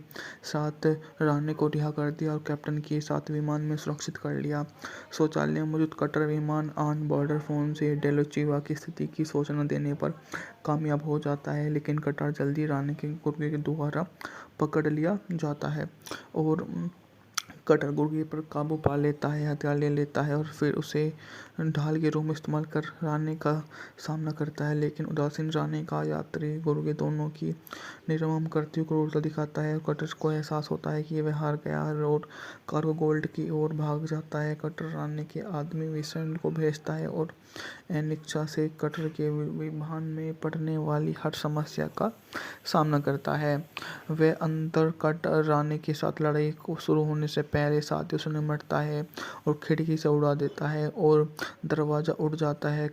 साथ राने को रिहा कर दिया और कैप्टन के साथ विमान में सुरक्षित कर लिया। शौचालय में मौजूद कटर विमान ऑन बॉर्डर फोन से डेलोचिवा की स्थिति की सूचना देने पर कामयाब हो जाता है, लेकिन कटर जल्दी राने के गुर्गे के द्वारा पकड़ लिया जाता है और कटर गुर्गे पर काबू पा लेता है, हथियार ले लेता है और फिर उसे ढाल के रूप में इस्तेमाल कर राने का सामना करता है। लेकिन उदासीन राने का यात्री गुर्गे दोनों की निर्मम करती हुई क्रूरता दिखाता है और कटर को एहसास होता है कि वह हार गया है और कार्गो गोल्ड की ओर भाग जाता है। कटर राने के आदमी विसेंट को भेजता है और अनिच्छा से कटर के विमान में पड़ने वाली हर समस्या का सामना करता है। वह अंतर कटर राने के साथ लड़ाई को शुरू होने से पहले साथियों से निपटता है और खिड़की से उड़ा देता है और दरवाज़ा उड़ जाता है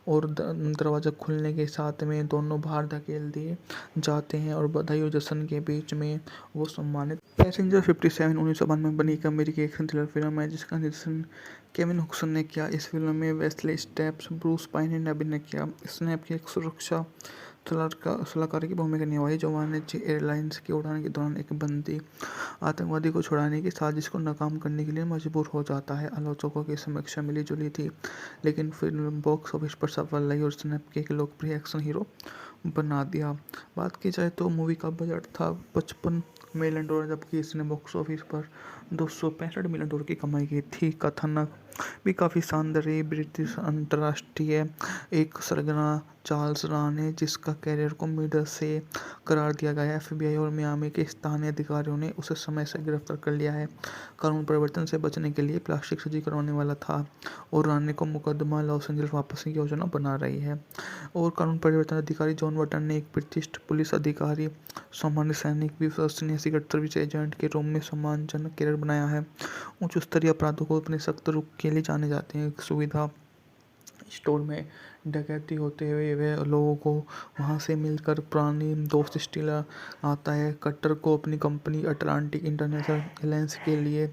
और दरवाज़ा खुलने के साथ में दोनों बाहर धकेल दिए जाते हैं और बधाई और जश्न के बीच में वो सम्मानित। पैसेंजर 57 1992 में बनी एक अमेरिकी एक्शन थ्रिलर फिल्म है जिसका निर्देशन केविन हुक्सन ने किया। इस फिल्म में वेस्ले स्टेप्स, ब्रूस पाइन ने अभिनय किया। इसने अपनी एक सुरक्षा सलाहकार की भूमिका निभाई जो वाणिज्य एयरलाइंस की उड़ान के दौरान एक बंदी आतंकवादी को छुड़ाने की साजिश को नाकाम करने के लिए मजबूर हो जाता है। आलोचकों की समीक्षा मिली जुली थी, लेकिन फिल्म बॉक्स ऑफिस पर सफल रही और उसने एक लोकप्रिय एक्शन हीरो बना दिया। बात की जाए तो मूवी का बजट था $55 मिलियन, जबकि इसने बॉक्स ऑफिस पर $265 मिलियन की कमाई की थी। कथानक भी काफ़ी शानदार रही। ब्रिटिश अंतर्राष्ट्रीय एक सरगना चार्ल्स राने, जिसका कैरियर को मिडल से करार दिया गया है। एफबीआई और मियामी के स्थानीय अधिकारियों ने उसे समय से गिरफ्तार कर लिया है। कानून परिवर्तन से बचने के लिए प्लास्टिक सर्जरी करवाने वाला था और राने को मुकदमा लॉस एंजल्स वापस की योजना बना रही है। और कानून परिवर्तन अधिकारी जॉन बटन ने एक प्रतिष्ठित पुलिस अधिकारी, सामान्य सैनिक, विश्वसनीय सीक्रेट सर्विस एजेंट के रूप में सम्मानजनक कैरियर बनाया है। उच्च स्तरीय अपराधों को अपने सख्त रुख के लिए जाने जाते हैं। सुविधा स्टोर में डकैती होते हुए वह लोगों को वहां से मिलकर पुरानी दोस्त स्टीलर आता है। कटर को अपनी कंपनी अटलांटिक इंटरनेशनल एयरलाइंस के लिए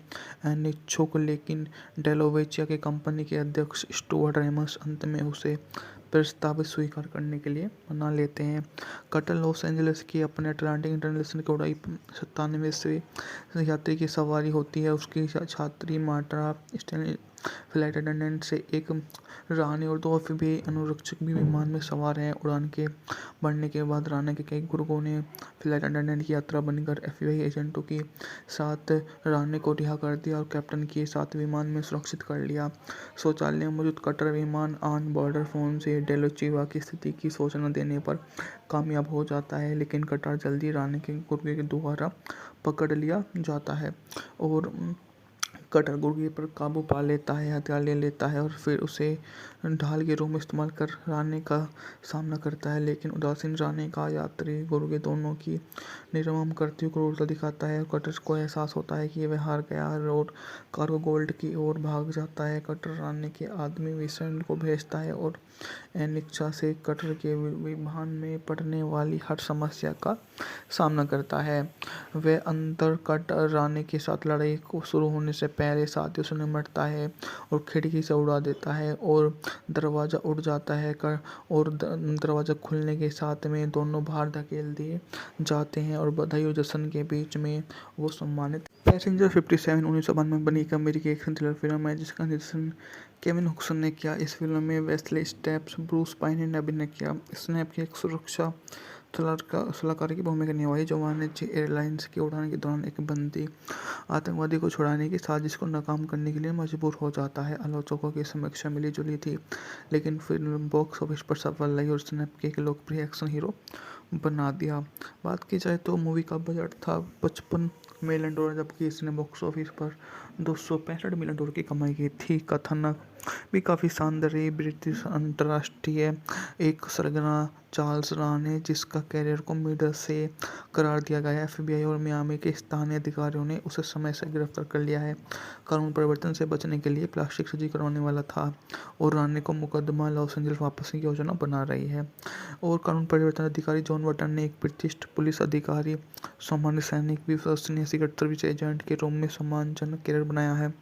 अनिच्छुक, लेकिन डेलोवेचिया के कंपनी के अध्यक्ष स्टुअर्ट रेमस अंत में उसे प्रस्ताव स्वीकार करने के लिए मना लेते हैं। कटर लॉस एंजल्स की अपने अटलांटिक इंटरनेशनल की उड़ाई 97 से यात्री की सवारी होती है। उसकी छात्री मार्टा स्टेनली फ्लाइट अटेंडेंट से एक रानी और 2 एफबीआई अनुरक्षक भी विमान में सवार हैं। उड़ान के बढ़ने के बाद राना के कई गुर्गों ने फ्लाइट अटेंडेंट की यात्रा बनकर एफबीआई एजेंटों के साथ राने को रिहा कर दिया और कैप्टन के साथ विमान में सुरक्षित कर लिया। शौचालय में मौजूद कटर विमान ऑन बॉर्डर फोन से डेलोचिवा की स्थिति की सूचना देने पर कामयाब हो जाता है, लेकिन कटर जल्दी राने के गुर्गे के द्वारा पकड़ लिया जाता है और कटर गुर्गे पर काबू पा लेता है, हथियार ले लेता है और फिर उसे ढाल के रूप में इस्तेमाल कर राने का सामना करता है। लेकिन उदासीन राने का यात्री गुर्गे दोनों की निर्मम करती हुई क्रूरता दिखाता है और कटर को एहसास होता है कि वह हार गया है और कार्गो गोल्ड की ओर भाग जाता है। कटर राने के आदमी विसेंट को भेजता है और अनिच्छा से कटर के विमान में पड़ने वाली हर समस्या का सामना करता है। वह अंतर कटर राने के साथ लड़ाई को शुरू होने से पहले साथियों से निपटता है और खिड़की से उड़ा देता है और दरवाज़ा उड़ जाता है और दरवाज़ा खुलने के साथ में दोनों बाहर धकेल दिए जाते हैं और बधाई और जश्न के बीच में वो सम्मानित। पैसेंजर 57 1992 में बनी एक अमेरिकी एक्शन थ्रिलर फिल्म है जिसका निर्देशन केविन हुक्सन ने किया। इस फिल्म में वेस्ले स्टेप्स, ब्रूस पाइन ने अभिनय किया। इसने अपनी एक सुरक्षा सलाहकार की भूमिका निभाई जो वाणिज्य एयरलाइंस की उड़ान के दौरान एक बंदी आतंकवादी को छुड़ाने की साजिश को नाकाम करने के लिए मजबूर हो जाता है। आलोचकों की समीक्षा मिली जुली थी, लेकिन फिल्म बॉक्स ऑफिस पर सफल रही और उसने एक लोकप्रिय एक्शन हीरो बना दिया। बात की जाए तो मूवी का बजट था $55 मिलियन, जबकि इसने बॉक्स ऑफिस पर $265 मिलियन की कमाई की थी। कथानक भी काफ़ी शानदार रही। ब्रिटिश अंतर्राष्ट्रीय एक सरगना चार्ल्स रान है, जिसका कैरियर को मिडल से करार दिया गया है। एफबीआई और मियामी के स्थानीय अधिकारियों ने उसे समय से गिरफ्तार कर लिया है। कानून परिवर्तन से बचने के लिए प्लास्टिक सर्जरी करवाने वाला था और रानी को मुकदमा लॉस एंजल्स वापस की योजना बना रही है। और कानून परिवर्तन अधिकारी जॉन बटन ने एक प्रतिष्ठित पुलिस अधिकारी, सामान्य सैनिक, विश्वसनीय सीक्रेट सर्विस एजेंट के रूप में सम्मानजनक कैरियर बनाया है।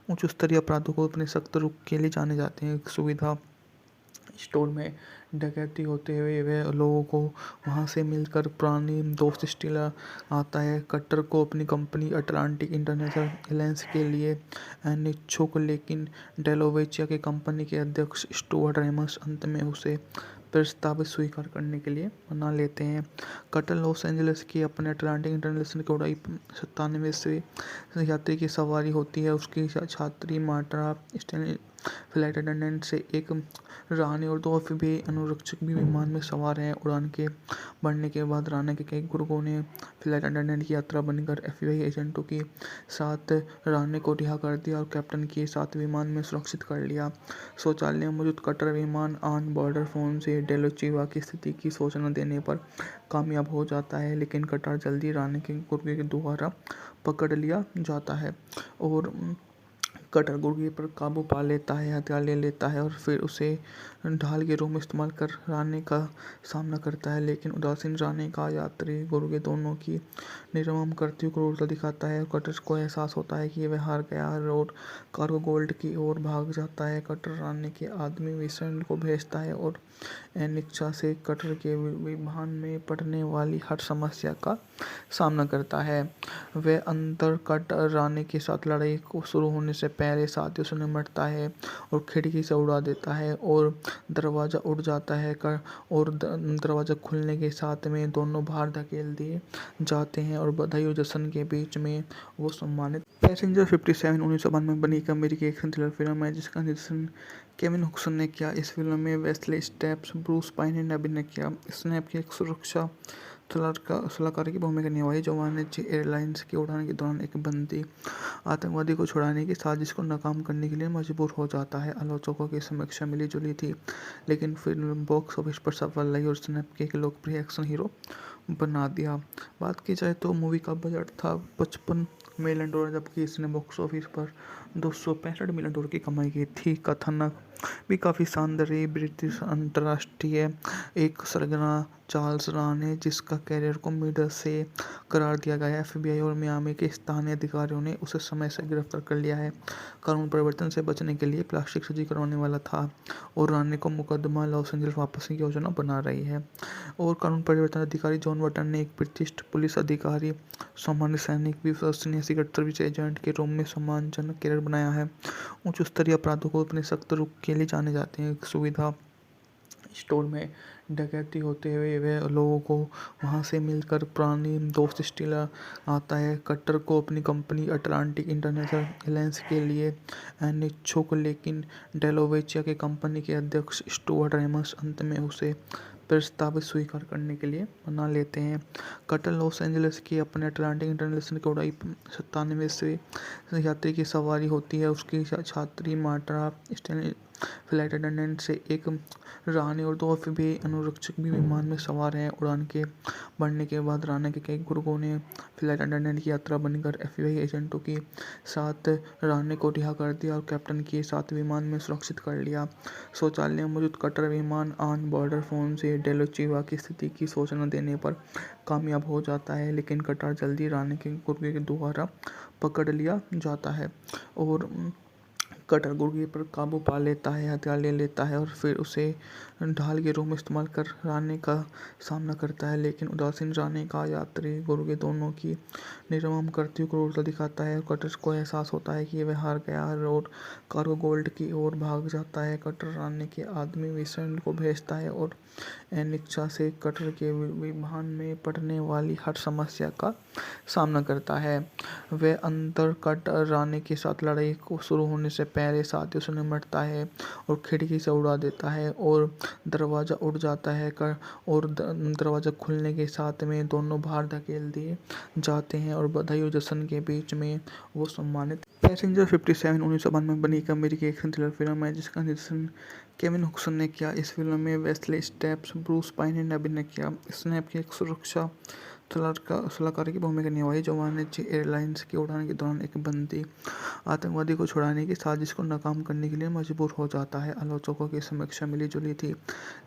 उच्च स्तरीय अपराधों को अपने सख्त रुख के लिए जाने जाते हैं। एक सुविधा स्टोर में डकैती होते हुए वे लोगों को वहां से मिलकर पुरानी दोस्त स्टील आता है। कटर को अपनी कंपनी अटलांटिक इंटरनेशनल एलायंस के लिए अनिच्छुक, लेकिन डेलोवेचिया की कंपनी के अध्यक्ष स्टुअर्ट रेमस अंत में उसे प्रस्ताव स्वीकार करने के लिए मना लेते हैं। कटर लॉस एंजलिस की अपने अटलांटिक इंटरनेशनल की उड़ाई 97वें यात्री की सवारी होती है। उसकी छात्री मार्टा स्टेनली फ्लाइट अटेंडेंट से एक रानी और 2 एफबीआई अनुरक्षक भी विमान में सवार हैं। उड़ान के बढ़ने के बाद राना के कई गुर्गों ने फ्लाइट अटेंडेंट की यात्रा बनकर एफबीआई एजेंटों के साथ राने को रिहा कर दिया और कैप्टन के साथ विमान में सुरक्षित कर लिया। शौचालय में मौजूद कटर विमान ऑन बॉर्डर फोन से डेलोचिवा की स्थिति की सूचना देने पर कामयाब हो जाता है, लेकिन कटर जल्दी राने के गुर्गे के द्वारा पकड़ लिया जाता है और कटर गुर्गे पर काबू पा लेता है, हथियार ले लेता है और फिर उसे ढाल के रूप में इस्तेमाल कर राने का सामना करता है। लेकिन उदासीन राने का यात्री गुर्गे दोनों की निर्मम करती हुई क्रूरता दिखाता है और कटर को एहसास होता है कि वह हार गया है और कार्गो गोल्ड की ओर भाग जाता है। कटर राने के आदमी विंसेंट को भेजता है और अनिच्छा से कटर के विमान में पड़ने वाली हर समस्या का सामना करता है। वह अंतर कटर राने के साथ लड़ाई को शुरू होने से पहले साथियों से निपटता है और खिड़की से उड़ा देता है और दरवाज़ा उड़ जाता है और दरवाज़ा खुलने के साथ में दोनों बाहर धकेल दिए जाते हैं और बधाई और जश्न के बीच में वो सम्मानित। पैसेंजर 57 1992 में बनी एक अमेरिकी एक्शन थ्रिलर फिल्म है, जिसका निर्देशन केविन हुक्सन ने किया। इस फिल्म में वेस्ले स्टेप्स, ब्रूस पाइन ने अभिनय किया। इसने आपकी एक सुरक्षा सलाहकार की भूमिका निभाई जो वाणिज्य एयरलाइंस की उड़ान के दौरान एक बंदी आतंकवादी को छुड़ाने की साजिश को नाकाम करने के लिए मजबूर हो जाता है। आलोचकों की समीक्षा मिली जुली थी, लेकिन फिल्म बॉक्स ऑफिस पर सफल रही और इसने एक लोकप्रिय एक्शन हीरो बना दिया। बात की जाए तो मूवी का बजट था $55 मिलियन, जबकि इसने बॉक्स ऑफिस पर $265 मिलियन की कमाई की थी। कथानक भी काफ़ी शानदार रही। ब्रिटिश अंतर्राष्ट्रीय एक सरगना चार्ल्स रान है, जिसका कैरियर को मिडल से करार दिया गया है। एफबीआई और मियामी के स्थानीय अधिकारियों ने उसे समय से गिरफ्तार कर लिया है। कानून परिवर्तन से बचने के लिए प्लास्टिक सर्जरी करवाने वाला था और रानी को मुकदमा लॉस एंजल्स वापस की योजना बना रही है। और कानून परिवर्तन अधिकारी जॉन बटन ने एक प्रतिष्ठित पुलिस अधिकारी, सामान्य सैनिक, विश्वसनीय सीक्रेट सर्विस एजेंट के रूप में सम्मानजनक कैरियर बनाया है। उच्च स्तरीय अपराधों को अपने सख्त रुख के लिए जाने जाते हैं। एक सुविधा स्टोर में डकैती होते हुए वे लोगों को वहां से मिलकर पुरानी दोस्त स्टील आता है। कटर को अपनी कंपनी अटलांटिक इंटरनेशनल एलायंस के लिए अनिच्छुक, लेकिन डेलोवेचिया की कंपनी के अध्यक्ष स्टुअर्ट रेमस अंत में उसे प्रस्ताव स्वीकार करने के लिए मना लेते हैं। कटर लॉस एंजलिस की अपने अटलांटिक इंटरनेशनल की उड़ाई 97वें यात्री की सवारी होती है। उसकी छात्री मार्टा स्टेनली फ्लाइट अटेंडेंट से एक रानी और 2 एफबीआई अनुरक्षक भी विमान में सवार हैं। उड़ान के बढ़ने के बाद राना के कई गुर्गों ने फ्लाइट अटेंडेंट की यात्रा बनकर एफबीआई एजेंटों के साथ राने को रिहा कर दिया और कैप्टन के साथ विमान में सुरक्षित कर लिया। शौचालय में मौजूद कटर विमान ऑन बॉर्डर फोन से डेलोचिवा की स्थिति की सूचना देने पर कामयाब हो जाता है, लेकिन कटर जल्दी राने के गुर्गे के द्वारा पकड़ लिया जाता है और कटर गुर्गे पर काबू पा लेता है, हथियार ले लेता है और फिर उसे ढाल के रूप में इस्तेमाल कर राने का सामना करता है। लेकिन उदासीन राने का यात्री गुर्गे दोनों की निर्मम करती हुई क्रूरता दिखाता है और कटर को एहसास होता है कि वह हार गया है और कार्गो गोल्ड की ओर भाग जाता है। कटर राने के आदमी विंसेंट को भेजता है और अनिच्छा से कटर के विमान में पड़ने वाली हर समस्या का सामना करता है। वह अंतर कटर राने के साथ लड़ाई को शुरू होने से पहले साथियों से निपटता है और खिड़की से उड़ा देता है और दरवाज़ा उड़ जाता है और दरवाज़ा खुलने के साथ में दोनों बाहर धकेल दिए जाते हैं और बधाई और जश्न के बीच में वो सम्मानित पैसेंजर 57 1992 में बनी एक अमेरिकी एक्शन थ्रिलर फिल्म है जिसका निर्देशन केविन हुक्सन ने किया। इस फिल्म में वेस्ले स्टेप्स, ब्रूस पाइन ने अभिनय किया। इसने आपकी एक सुरक्षा सलाहकार की भूमिका निभाई जो वाणिज्य एयरलाइंस की उड़ान के दौरान एक बंदी आतंकवादी को छुड़ाने की साजिश को नाकाम करने के लिए मजबूर हो जाता है। आलोचकों की समीक्षा मिली जुली थी,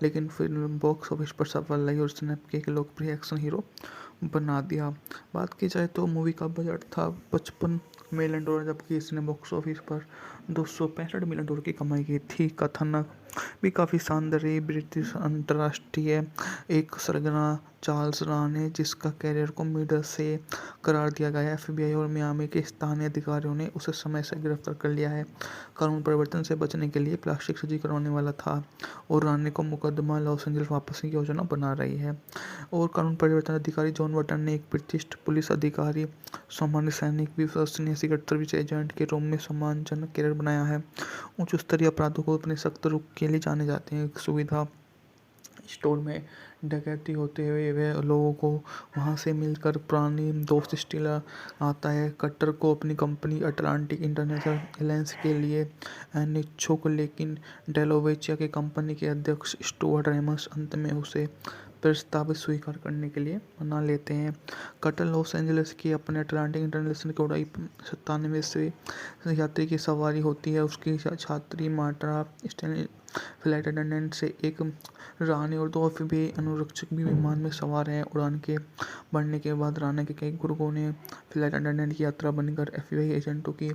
लेकिन फिल्म बॉक्स ऑफिस पर सफल रही और इसने आपके एक लोकप्रिय एक्शन हीरो बना दिया। बात की जाए तो मूवी का बजट था $55 मिलियन, जबकि इसने बॉक्स ऑफिस पर $265 मिलियन की कमाई की थी। कथानक भी काफ़ी शानदार रही। ब्रिटिश अंतर्राष्ट्रीय एक सरगना चार्ल्स राने, जिसका कैरियर को मिडल से करार दिया गया है। एफबीआई और मियामी के स्थानीय अधिकारियों ने उसे समय से गिरफ्तार कर लिया है। कानून परिवर्तन से बचने के लिए प्लास्टिक सर्जरी करवाने वाला था और राने को मुकदमा लॉस एंजल्स वापस की योजना बना रही है। और कानून परिवर्तन अधिकारी जॉन बटन ने एक प्रतिष्ठित पुलिस अधिकारी, सामान्य सैनिक, विश्वसनीय सीक्रेट सर्विस एजेंट के रूप में सम्मानजनक कैरियर बनाया है। उच्च स्तरीय अपराधों को अपने सख्त रुख के लिए जाने जाते हैं। एक सुविधा स्टोर में डकैती होते हुए वह लोगों को वहां से मिलकर पुरानी दोस्त स्टीलर आता है। कटर को अपनी कंपनी अटलांटिक इंटरनेशनल एलायंस के लिए अनिच्छुक, लेकिन डेलोवेचिया के कंपनी के अध्यक्ष स्टुअर्ट रेमस अंत में उसे प्रस्ताव स्वीकार करने के लिए मना लेते हैं। कटर लॉस एंजलिस की अपने अटलांटिक इंटरनेशनल की उड़ाई 97 से यात्री की सवारी होती है। उसकी छात्री मार्टा स्टेनली फ्लाइट अटेंडेंट से एक रानी और 2 एफबीआई अनुरक्षक भी विमान में सवार हैं। उड़ान के बढ़ने के बाद राना के कई गुर्गों ने फ्लाइट अटेंडेंट की यात्रा बनकर एफबीआई एजेंटों के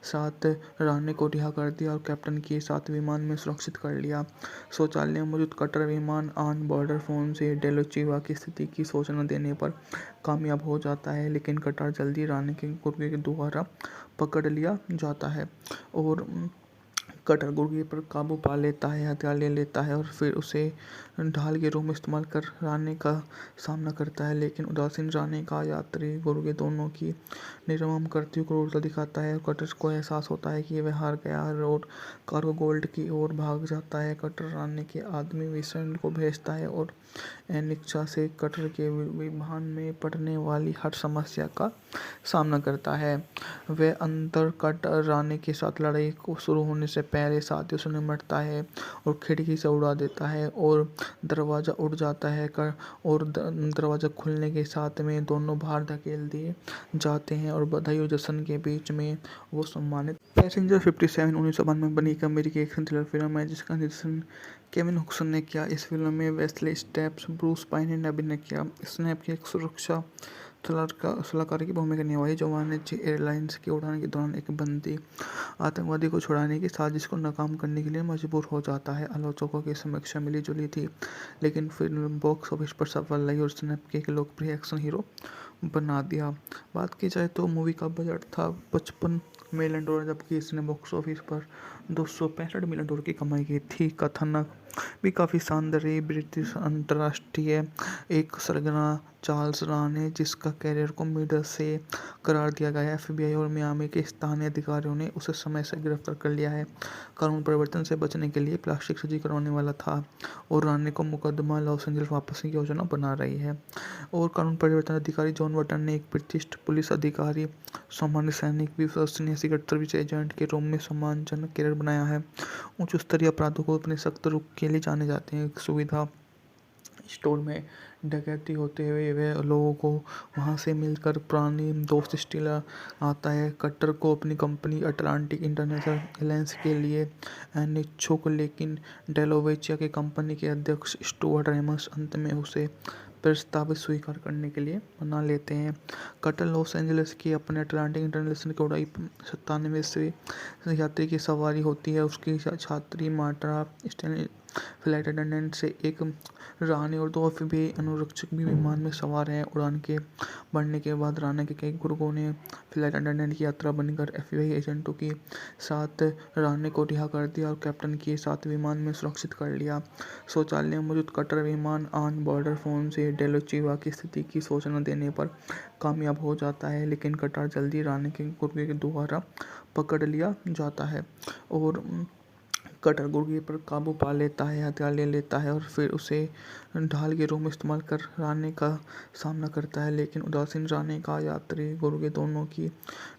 साथ राने को रिहा कर दिया और कैप्टन के साथ विमान में सुरक्षित कर लिया। शौचालय में मौजूद कटर विमान ऑन बॉर्डर फोन से डेलोचिवा की स्थिति की सूचना देने पर कामयाब हो जाता है, लेकिन कटर जल्दी राने के गुर्गे के द्वारा पकड़ लिया जाता है और कटर गुर्गे पर काबू पा लेता है, हथियार ले लेता है और फिर उसे ढाल के रूप में इस्तेमाल कर राने का सामना करता है। लेकिन उदासीन राने का यात्री गुर्गे दोनों की निर्मम करती हुई क्रूरता दिखाता है और कटर को एहसास होता है कि वह हार गया और कार्गो गोल्ड की ओर भाग जाता है। कटर राने के आदमी विंसेंट को भेजता है और अनिच्छा से कटर के विमान में पड़ने वाली हर समस्या का सामना करता है। वह अंतर कटर राने के साथ लड़ाई को शुरू होने से पहले साथियों से निपटता है और खिड़की से उड़ा देता है और दरवाज़ा उड़ जाता है और दरवाज़ा खुलने के साथ में दोनों बाहर धकेल दिए जाते हैं और बधाई और जश्न के बीच में वो सम्मानित। पैसेंजर 57 1992 में बनी एक अमेरिकी एक्शन थ्रिलर फिल्म है जिसका निर्देशन केविन हुक्सन ने किया। इस फिल्म में वेस्ले स्टेप्स, ब्रूस पाइन ने अभिनय किया। इसने आपकी एक सुरक्षा सलाहकार की भूमिका निभाई जो वाणिज्य एयरलाइंस की उड़ान के दौरान एक बंदी आतंकवादी को छुड़ाने की साजिश को नाकाम करने के लिए मजबूर हो जाता है। आलोचकों की समीक्षा मिली जुली थी, लेकिन फिल्म बॉक्स ऑफिस पर सफल रही और इसने आपके एक लोकप्रिय एक्शन हीरो बना दिया। बात की जाए तो मूवी का बजट था $55 मिलियन, जबकि इसने बॉक्स ऑफिस पर $265 मिलियन की कमाई की थी। कथानक भी काफ़ी शानदार रही। ब्रिटिश अंतर्राष्ट्रीय एक सरगना चार्ल्स राने, जिसका कैरियर को मिडल से करार दिया गया है। एफबीआई और मियामी के स्थानीय अधिकारियों ने उसे समय से गिरफ्तार कर लिया है। कानून परिवर्तन से बचने के लिए प्लास्टिक सर्जरी करवाने वाला था और राने को मुकदमा लॉस एंजल्स वापस की योजना बना रही है। और कानून परिवर्तन अधिकारी जॉन बटन ने एक प्रतिष्ठित पुलिस अधिकारी, सामान्य सैनिक, विश्वसनीय सीक्रेट सर्विस एजेंट के रूप में सम्मानजनक कैरियर बनाया है। उच्च स्तरीय अपराधों को अपने सख्त रुख के लिए जाने जाते हैं। एक सुविधा स्टोर में डकैती होते हुए वह लोगों को वहां से मिलकर पुरानी दोस्त स्टीलर आता है। कटर को अपनी कंपनी अटलांटिक इंटरनेशनल एलायंस के लिए अनिच्छुक, लेकिन डेलोवेचिया के कंपनी के अध्यक्ष स्टुअर्ट रेमस अंत में उसे प्रस्ताव स्वीकार करने के लिए मना लेते हैं। कटर लॉस एंजलिस की अपने अटलांटिक इंटरनेशनल की उड़ाई 97 से यात्री की सवारी होती है। उसकी छात्री मार्टा स्टेनली फ्लाइट अटेंडेंट से एक रानी और 2 एफबीआई अनुरक्षक भी विमान में सवार हैं। उड़ान के बढ़ने के बाद राना के कई गुर्गों ने फ्लाइट अटेंडेंट की यात्रा बनकर एफबीआई एजेंटों के साथ राने को रिहा कर दिया और कैप्टन के साथ विमान में सुरक्षित कर लिया। शौचालय में मौजूद कटर विमान ऑन बॉर्डर फोन से डेलोचिवा की स्थिति की सूचना देने पर कामयाब हो जाता है, लेकिन कटर जल्दी राने के गुर्गे के द्वारा पकड़ लिया जाता है और कटर गुर्गे पर काबू पा लेता है, हथियार ले लेता है और फिर उसे ढाल के रूप में इस्तेमाल कर रानी का सामना करता है। लेकिन उदासीन रानी का यात्री गुर्गे दोनों की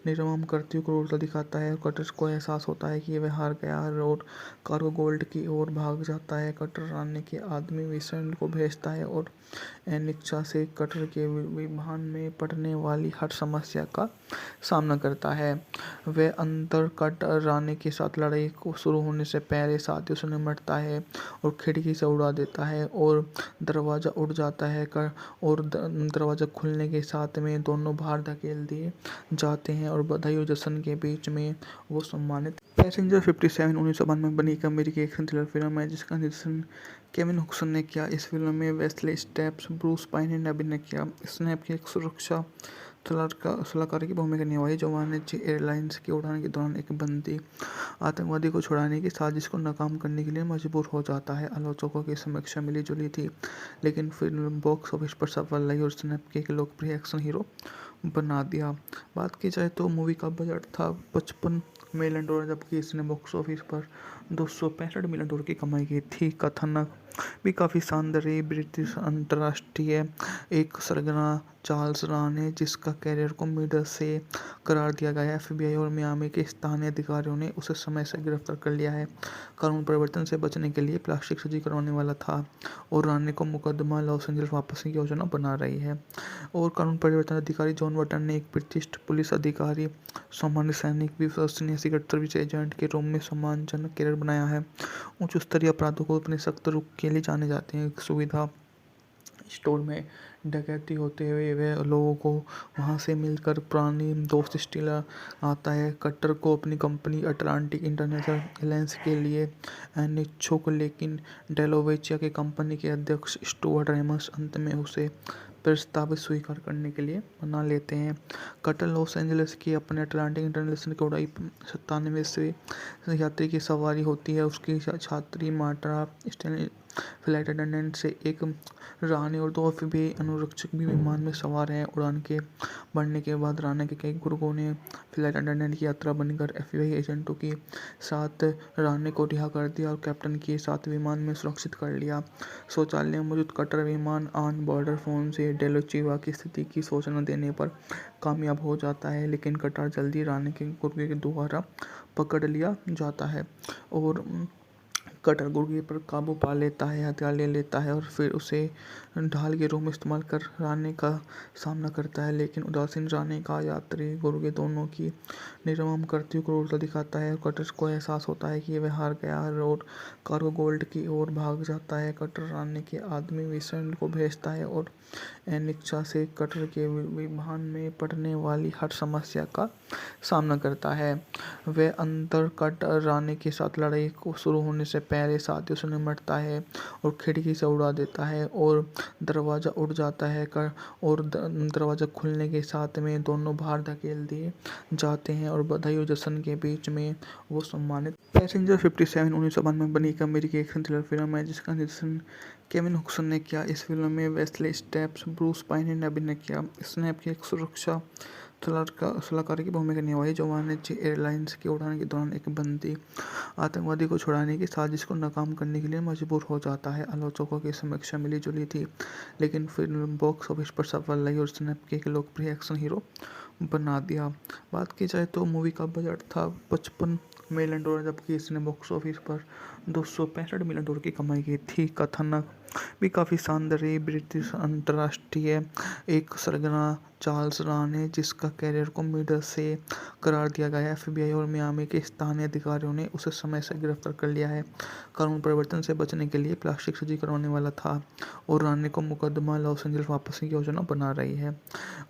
निर्मम करती हुई क्रूरता दिखाता है। कटर को एहसास होता है कि वह हार गया है और कार्गो गोल्ड की ओर भाग जाता है। कटर रानी के आदमी विषण को भेजता है और अनिच्छा से कटर के विमान में पड़ने वाली हर समस्या का सामना करता है। वह अंतर कटर रानी के साथ लड़ाई को शुरू होने से पहले साथियों से निपटता है और खिड़की से उड़ा देता है और दरवाज़ा उड़ जाता है और दरवाज़ा खुलने के साथ में दोनों बाहर धकेल दिए जाते हैं और बधाई और जश्न के बीच में वो सम्मानित। पैसेंजर 57 1992 में बनी एक अमेरिकी एक्शन थ्रिलर फिल्म है जिसका निर्देशन केविन हुक्सन ने किया। इस फिल्म में वेस्ले स्टेप्स, ब्रूस पाइन ने अभिनय किया। स्नैप की एक सुरक्षा सलाहकार की भूमिका निभाई जो वाणिज्य एयरलाइंस की उड़ान के दौरान एक बंदी आतंकवादी को छुड़ाने की साजिश को नाकाम करने के लिए मजबूर हो जाता है। आलोचकों की समीक्षा मिली जुली थी, लेकिन फिल्म बॉक्स ऑफिस पर सफल रही और स्नैप के एक लोकप्रिय एक्शन हीरो बना दिया। बात की जाए तो मूवी का बजट था $55 मिलियन, जबकि इसने बॉक्स ऑफिस पर $265 मिलियन की कमाई की थी। कथानक भी काफ़ी शानदार रही। ब्रिटिश अंतर्राष्ट्रीय एक सरगना चार्ल्स राने, जिसका कैरियर को मिडर से करार दिया गया है। FBI और मियामी के स्थानीय अधिकारियों ने उसे समय से गिरफ्तार कर लिया है। कानून परिवर्तन से बचने के लिए प्लास्टिक सर्जरी करवाने वाला था और रानी को मुकदमा लॉस एंजल्स वापस की योजना बना रही है। और कानून परिवर्तन अधिकारी जॉन बटन ने एक प्रतिष्ठित पुलिस अधिकारी, सामान्य सैनिक, विश्वसनीय सीक्रेट सर्विस एजेंट के रूप में सम्मानजनक कैरियर बनाया है। उच्च स्तरीय अपराधों को अपने सख्त रुख के लिए जाने जाते हैं। सुविधा स्टोर में डकैती होते हुए वह लोगों को वहां से मिलकर पुरानी दोस्त स्टीलर आता है। कटर को अपनी कंपनी अटलांटिक इंटरनेशनल एलायंस के लिए अनिच्छुक, लेकिन डेलोवेचिया के कंपनी के अध्यक्ष स्टुअर्ट रेमस अंत में उसे प्रस्ताव स्वीकार करने के लिए मना लेते हैं। कटर लॉस एंजल्स की अपने अटलांटिक इंटरनेशनल की उड़ाई 97वें यात्री की सवारी होती है। उसकी छात्री मार्टा स्टेनली फ्लाइट अटेंडेंट से एक रानी और 2 FBI अनुरक्षक भी विमान में सवार हैं। उड़ान के बढ़ने के बाद रानी के कई गुर्गों ने फ्लाइट अटेंडेंट की यात्रा बनकर FBI एजेंटों के साथ रानी को रिहा कर दिया और कैप्टन के साथ विमान में सुरक्षित कर लिया। शौचालय में मौजूद कटर विमान ऑन बॉर्डर फोन से डेलोचिवा की स्थिति की सूचना देने पर कामयाब हो जाता है, लेकिन कटर जल्दी रानी के गुर्गे के द्वारा पकड़ लिया जाता है और कटर गुर्गे पर काबू पा लेता है, हथियार ले लेता है और फिर उसे ढाल के रूप में इस्तेमाल कर रानी का सामना करता है। लेकिन उदासीन रानी का यात्री गुर्गे दोनों की निर्मम करती हुई क्रूरता दिखाता है। कटर को एहसास होता है कि वह हार गया है और कार्गो गोल्ड की ओर भाग जाता है। कटर रानी के आदमी विषण को भेजता है और अनिच्छा से कटर के विमान में पड़ने वाली हर समस्या का सामना करता है। वह अंतर कटर रानी के साथ लड़ाई को शुरू होने से पहले साथियों से निपटता है और खिड़की से उड़ा देता है और दरवाज़ा उड़ जाता है और दरवाज़ा खुलने के साथ में दोनों बाहर धकेल दिए जाते हैं और बधाई और जश्न के बीच में वो सम्मानित। पैसेंजर 57 1992 में बनी एक अमेरिकी एक्शन थ्रिलर फिल्म है जिसका निर्देशन केविन हुक्सन ने किया। इस फिल्म में वेस्ले स्टेप्स, ब्रूस पाइन ने अभिनय किया। स्नैप की एक सुरक्षा सलाहकार की भूमिका निभाई जो वाणिज्य एयरलाइंस की उड़ान के दौरान एक बंदी आतंकवादी को छुड़ाने की साजिश को नाकाम करने के लिए मजबूर हो जाता है। आलोचकों की समीक्षा मिली जुली थी, लेकिन फिल्म बॉक्स ऑफिस पर सफल रही और स्नैप के एक लोकप्रिय एक्शन हीरो बना दिया। बात की जाए तो मूवी का बजट था $55 मिलियन, जबकि इसने बॉक्स ऑफिस पर $265 मिलियन की कमाई की थी। कथानक भी काफ़ी शानदार रही। ब्रिटिश अंतर्राष्ट्रीय एक सरगना चार्ल्स राने, जिसका कैरियर को मिडर से करार दिया गया है। FBI और मियामी के स्थानीय अधिकारियों ने उसे समय से गिरफ्तार कर लिया है। कानून परिवर्तन से बचने के लिए प्लास्टिक सर्जरी करवाने वाला था और रानी को मुकदमा लॉस एंजल्स वापस की योजना बना रही है।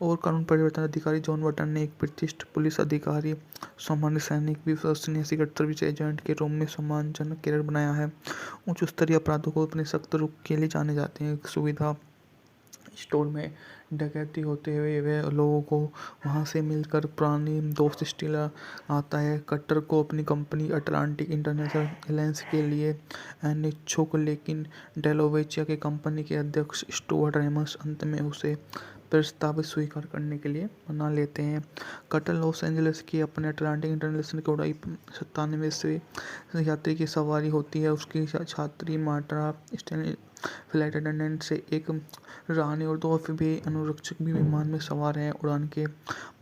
और कानून परिवर्तन अधिकारी जॉन बटन ने एक प्रतिष्ठित पुलिस अधिकारी, सामान्य सैनिक, विश्वसनीय सीक्रेट सर्विस एजेंट के रूप में सम्मानजनक कैरियर बनाया है। उच्च स्तरीय अपराधों को अपने सख्त रुख के लिए जाने जाते हैं। सुविधा स्टोर में डकैती होते हुए वह लोगों को वहां से मिलकर पुरानी दोस्त स्टीलर आता है। कटर को अपनी कंपनी अटलांटिक इंटरनेशनल एलायंस के लिए अनिच्छुक, लेकिन डेलोवेचिया के कंपनी के अध्यक्ष स्टुअर्ट रेमस अंत में उसे प्रस्ताव स्वीकार करने के लिए मना लेते हैं। कटर लॉस एंजलिस की अपने अटलांटिक इंटरनेशनल की उड़ाई 97 से यात्री की सवारी होती है। उसकी छात्री मार्टा स्टैनली फ्लाइट अटेंडेंट से एक रानी और 2 एफबीआई अनुरक्षक भी विमान में सवार हैं। उड़ान के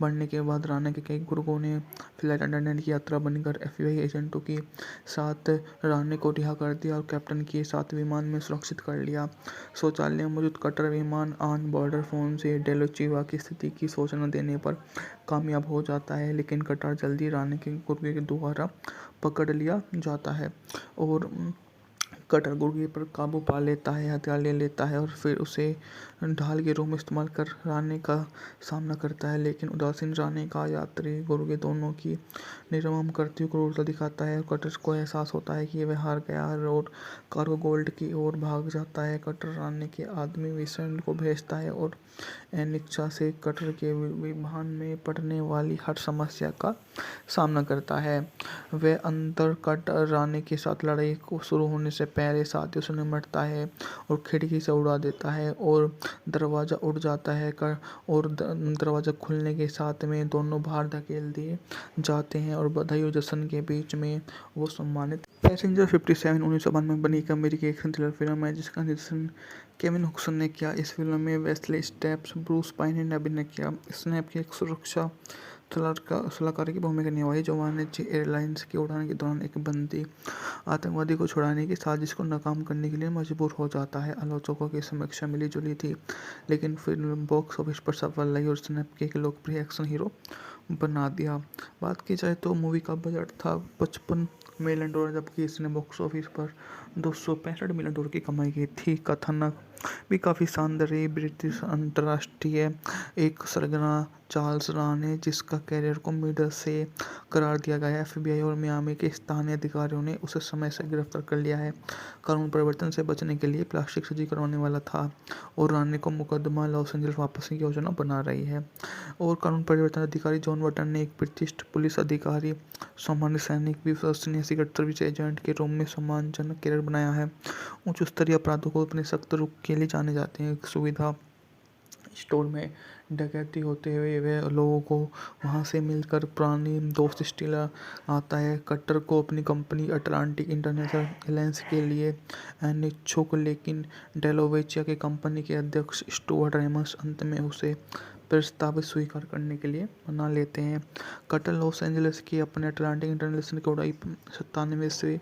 बढ़ने के बाद राना के कई गुर्गों ने फ्लाइट अटेंडेंट की यात्रा बनकर एफबीआई एजेंटों के साथ रानी को रिहा कर दिया और कैप्टन के साथ विमान में सुरक्षित कर लिया। शौचालय में मौजूद कटर विमान ऑन बॉर्डर फोन से डेलोचिवा की स्थिति की सूचना देने पर कामयाब हो जाता है, लेकिन कटर जल्दी रानी के गुर्गे के द्वारा पकड़ लिया जाता है और कटर गुर्गे पर काबू पा लेता है, हथियार ले लेता है और फिर उसे ढाल के रूप में इस्तेमाल कर रानी का सामना करता है। लेकिन उदासीन रानी का यात्री गुर्गे दोनों की निर्मम करती हुई क्रूरता दिखाता है। कटर को एहसास होता है कि वह हार गया है और कार्गो गोल्ड की ओर भाग जाता है। कटर रानी के आदमी विसेंट को भेजता है और अनिच्छा से कटर के विमान में पड़ने वाली हर समस्या का सामना करता है। वह अंतर कटर रानी के साथ लड़ाई को शुरू होने से पहले साथियों से निपटता है और खिड़की से उड़ा देता है और दरवाज़ा उड़ जाता है और दरवाज़ा खुलने के साथ में दोनों बाहर धकेल दिए जाते हैं और बधाई और जश्न के बीच में वो सम्मानित। पैसेंजर 57 1992 में बनी एक अमेरिकी एक्शन थ्रिलर फिल्म है जिसका निर्देशन केविन हुक्सन ने किया। इस फिल्म में वेस्ले स्टेप्स, ब्रूस पाइन ने अभिनय किया। इसने अपनी एक सुरक्षा सलाहकार की भूमिका निभाई जो वाणिज्य एयरलाइंस की उड़ान के दौरान एक बंदी आतंकवादी को छुड़ाने की साजिश को नाकाम करने के लिए मजबूर हो जाता है। आलोचकों की समीक्षा मिली जुली थी, लेकिन फिल्म बॉक्स ऑफिस पर सफल रही और उसने एक लोकप्रिय एक्शन हीरो बना दिया। बात की जाए तो मूवी का बजट था $55 मिलियन, जबकि इसने बॉक्स ऑफिस पर $265 मिलियन की कमाई की थी। कथानक भी काफ़ी शानदार रही। ब्रिटिश अंतर्राष्ट्रीय एक सरगना चार्ल्स राने, जिसका कैरियर को मिडल से करार दिया गया है। एफबीआई और मियामी के स्थानीय अधिकारियों ने उसे समय से गिरफ्तार कर लिया है। कानून परिवर्तन से बचने के लिए प्लास्टिक सर्जरी करवाने वाला था और रानी को मुकदमा लॉस एंजल्स वापस की योजना बना रही है। और कानून परिवर्तन अधिकारी जॉन बटन ने एक प्रतिष्ठित पुलिस अधिकारी, सामान्य सैनिक, विश्वसनीय सीक्रेट सर्विस एजेंट के रूप में सम्मानजनक कैरियर बनाया है। उच्च स्तरीय अपराधों को अपने सख्त रुख के लिए जाने जाते हैं। सुविधा स्टोर में डकैती होते हुए वह लोगों को वहां से मिलकर पुरानी दोस्त स्टील आता है। कटर को अपनी कंपनी अटलांटिक इंटरनेशनल एयरलाइंस के लिए अनिच्छुक, लेकिन डेलोवेचिया के कंपनी के अध्यक्ष स्टुअर्ट रेमस अंत में उसे प्रस्ताव स्वीकार करने के लिए मना लेते हैं। कटर लॉस एंजलिस की अपने अटलांटिक इंटरनेशनल की उड़ाई 97 से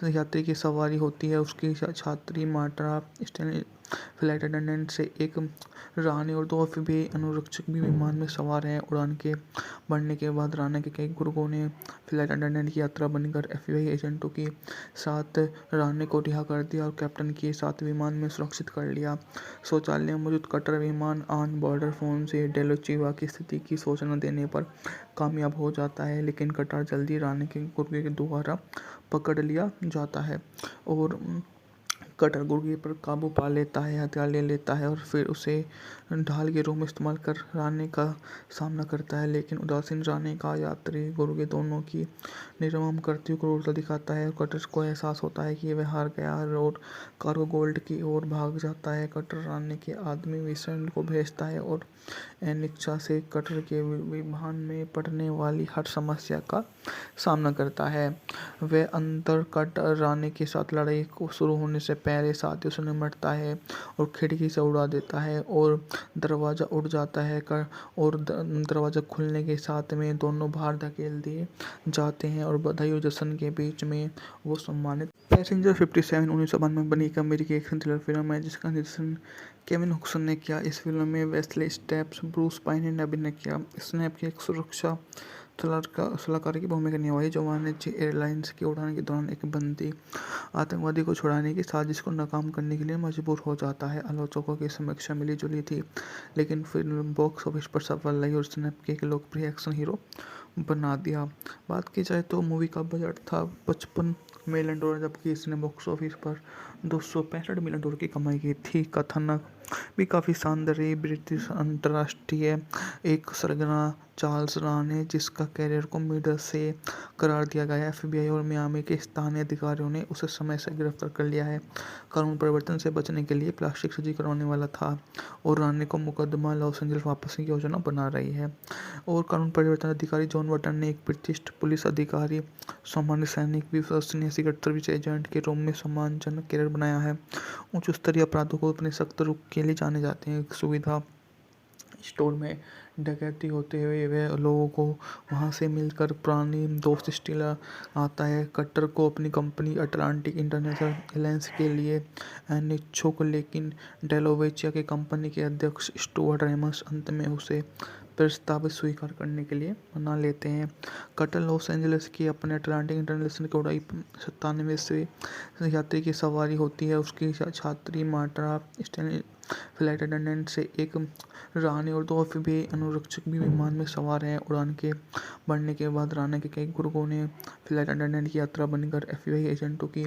यात्री की सवारी होती है। उसकी छात्री मार्टा स्टैनली फ्लाइट अटेंडेंट से एक रानी और 2 एफबीआई अनुरक्षक भी विमान में सवार हैं। उड़ान के बढ़ने के बाद राना के कई गुर्गों ने फ्लाइट अटेंडेंट की यात्रा बनकर एफबीआई एजेंटों के साथ रानी को रिहा कर दिया और कैप्टन के साथ विमान में सुरक्षित कर लिया। शौचालय में मौजूद कटर विमान ऑन बॉर्डर फोन से डेलोचिवा की स्थिति की सूचना देने पर कामयाब हो जाता है, लेकिन कटर जल्दी रानी के गुर्गे के द्वारा पकड़ लिया जाता है और कटर गुर्गे पर काबू पा लेता है, हथियार ले लेता है और फिर उसे ढाल के रूप में इस्तेमाल कर रानी का सामना करता है। लेकिन उदासीन रानी का यात्री गुर्गे दोनों की निर्मम करती हुई क्रूरता दिखाता है। कटर को एहसास होता है कि वह हार गया है और कार्गो गोल्ड की ओर भाग जाता है। कटर रानी के आदमी विसेंट को भेजता है और अनिच्छा से कटर के विमान में पड़ने वाली हर समस्या का सामना करता है। वह अंतर कटर रानी के साथ लड़ाई को शुरू होने से पहले साथियों से निपटता है और खिड़की से उड़ा देता है और दरवाज़ा उड़ जाता है और दरवाज़ा खुलने के साथ में दोनों बाहर धकेल दिए जाते हैं और बधाई और जश्न के बीच में वो सम्मानित। पैसेंजर 57 1992 में बनी एक अमेरिकी एक्शन थ्रिलर फिल्म है जिसका निर्देशन केविन हुक्सन ने किया। इस फिल्म में वेस्ले स्टेप्स, ब्रूस पाइन ने अभिनय किया। इसने अपनी एक सुरक्षा सलाहकार की भूमिका निभाई जो वाणिज्य एयरलाइंस की उड़ान के दौरान एक बंदी आतंकवादी को छुड़ाने की साजिश को नाकाम करने के लिए मजबूर हो जाता है। आलोचकों की समीक्षा मिली जुली थी, लेकिन फिल्म बॉक्स ऑफिस पर सफल रही और उसने एक लोकप्रिय एक्शन हीरो बना दिया। बात की जाए तो मूवी का बजट था $55 मिलियन, जबकि इसने बॉक्स ऑफिस पर $265 मिलियन की कमाई की थी। कथानक भी काफ़ी शानदार रही। ब्रिटिश अंतर्राष्ट्रीय एक सरगना चार्ल्स रान है, जिसका कैरियर को मिडल से करार दिया गया है। एफबीआई और मियामी के स्थानीय अधिकारियों ने उसे समय से गिरफ्तार कर लिया है। कानून परिवर्तन से बचने के लिए प्लास्टिक सर्जरी करवाने वाला था और रानी को मुकदमा लॉस एंजल्स वापस की योजना बना रही है। और कानून परिवर्तन अधिकारी जॉन बटन ने एक प्रतिष्ठित पुलिस अधिकारी, सामान्य सैनिक, विश्वसनीय सीक्रेट सर्विस एजेंट के रूप में सम्मानजनक कैरियर बनाया है। उच्च स्तरीय अपराधों को अपने सख्त रुख के लिए जाने जाते हैं। एक सुविधा स्टोर में डकैती होते हुए वे लोगों को वहां से मिलकर पुरानी दोस्त स्टीलर आता है। कटर को अपनी कंपनी अटलांटिक इंटरनेशनल एलायंस के लिए अनिच्छुक, लेकिन डेलोवेचिया के कंपनी के अध्यक्ष स्टुअर्ट रेमस अंत में उसे प्रस्ताव स्वीकार करने के लिए मना लेते हैं। कटर लॉस एंजलिस की अपने अटलांटिक इंटरनेशनल की उड़ाई 97 से यात्री की सवारी होती है। उसकी छात्री मार्टा स्टैनली फ्लाइट अटेंडेंट से एक रानी और दो एफबीआई अनुरक्षक भी विमान में सवार हैं। उड़ान के बढ़ने के बाद राना के कई गुर्गों ने फ्लाइट अटेंडेंट की यात्रा बनकर एफबीआई एजेंटों के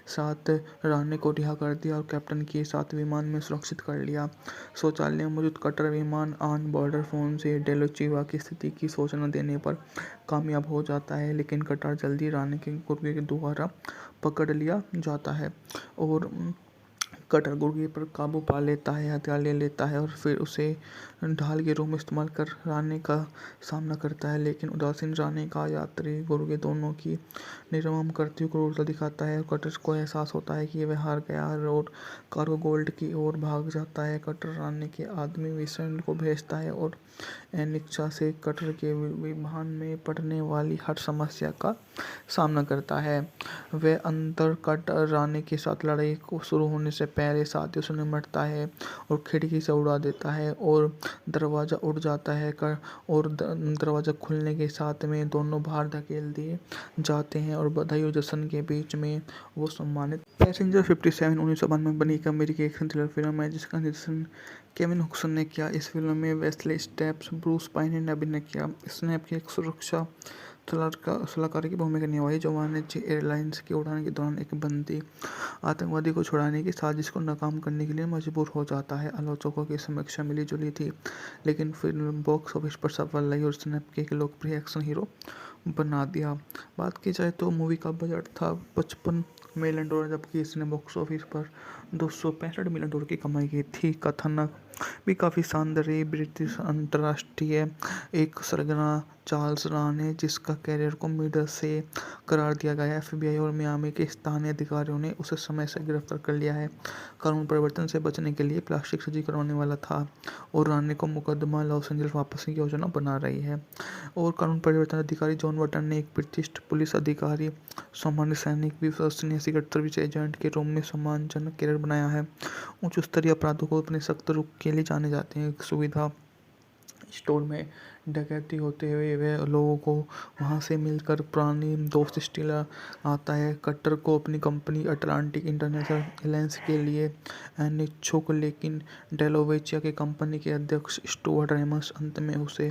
साथ राने को रिहा कर दिया और कैप्टन के साथ विमान में सुरक्षित कर लिया। शौचालय में मौजूद कटर विमान ऑन बॉर्डर फोन से डेलोचिवा की स्थिति की सूचना देने पर कामयाब हो जाता है, लेकिन कटर जल्दी राने के गुर्गे के द्वारा पकड़ लिया जाता है और कटर गुर्गे पर काबू पा लेता है, हथियार ले लेता है और फिर उसे ढाल के रूप में इस्तेमाल कर राने का सामना करता है। लेकिन उदासीन राने का यात्री गुर्गे दोनों की निर्मम करती हुई क्रूरता दिखाता है और कटर को एहसास होता है कि वह हार गया और कार्गो गोल्ड की ओर भाग जाता है। कटर राने के आदमी विसेंट को भेजता है और अनिच्छा से कटर के विमान में पड़ने वाली हर समस्या का सामना करता है। वह अंतर कटर राने के साथ लड़ाई को शुरू होने से पहले साथियों से निपटता है और खिड़की से उड़ा देता है और दरवाज़ा उड़ जाता है और दरवाज़ा खुलने के साथ में दोनों बाहर धकेल दिए जाते हैं और बधाई और जश्न के बीच में वो सम्मानित। पैसेंजर 57 1992 में बनी एक अमेरिकी एक्शन थ्रिलर फिल्म है, जिसका निर्देशन केविन हुक्सन ने किया। इस फिल्म में वेस्ले स्टेप्स, ब्रूस पाइन ने अभिनय किया। इसने आपकी एक सुरक्षा सलाहकार की भूमिका निभाई जो वाणिज्य एयरलाइंस की उड़ान के दौरान एक बंदी आतंकवादी को छुड़ाने की साजिश को नाकाम करने के लिए मजबूर हो जाता है। आलोचकों की समीक्षा मिली जुली थी, लेकिन फिल्म बॉक्स ऑफिस पर सफल रही और इसने एक लोकप्रिय एक्शन हीरो बना दिया। बात की जाए तो मूवी का बजट था $55 मिलियन, जबकि इसने बॉक्स ऑफिस पर $265 मिलियन की कमाई की थी। कथानक भी काफ़ी शानदार रही। ब्रिटिश अंतर्राष्ट्रीय एक सरगना चार्ल्स रान है, जिसका कैरियर को मिडल से करार दिया गया है। एफबीआई और मियामी के स्थानीय अधिकारियों ने उसे समय से गिरफ्तार कर लिया है। कानून परिवर्तन से बचने के लिए प्लास्टिक सर्जरी करवाने वाला था और रानी को मुकदमा लॉस एंजल्स वापस की योजना बना रही है। और कानून परिवर्तन अधिकारी जॉन बटन ने एक प्रतिष्ठित पुलिस अधिकारी, सामान्य सैनिक, विश्वसनीय सीक्रेट सर्विस एजेंट के रूप में सम्मानजनक कैरियर बनाया है। उच्च स्तरीय अपराधों को अपने सख्त रुख के लिए जाने जाते हैं। एक सुविधा स्टोर में डकैती होते हुए वे लोगों को वहां से मिलकर पुरानी दोस्त स्टीलर आता है। कटर को अपनी कंपनी अटलांटिक इंटरनेशनल एलायंस के लिए अनिच्छुक, लेकिन डेलोवेचिया के कंपनी के अध्यक्ष स्टुअर्ट रेमस अंत में उसे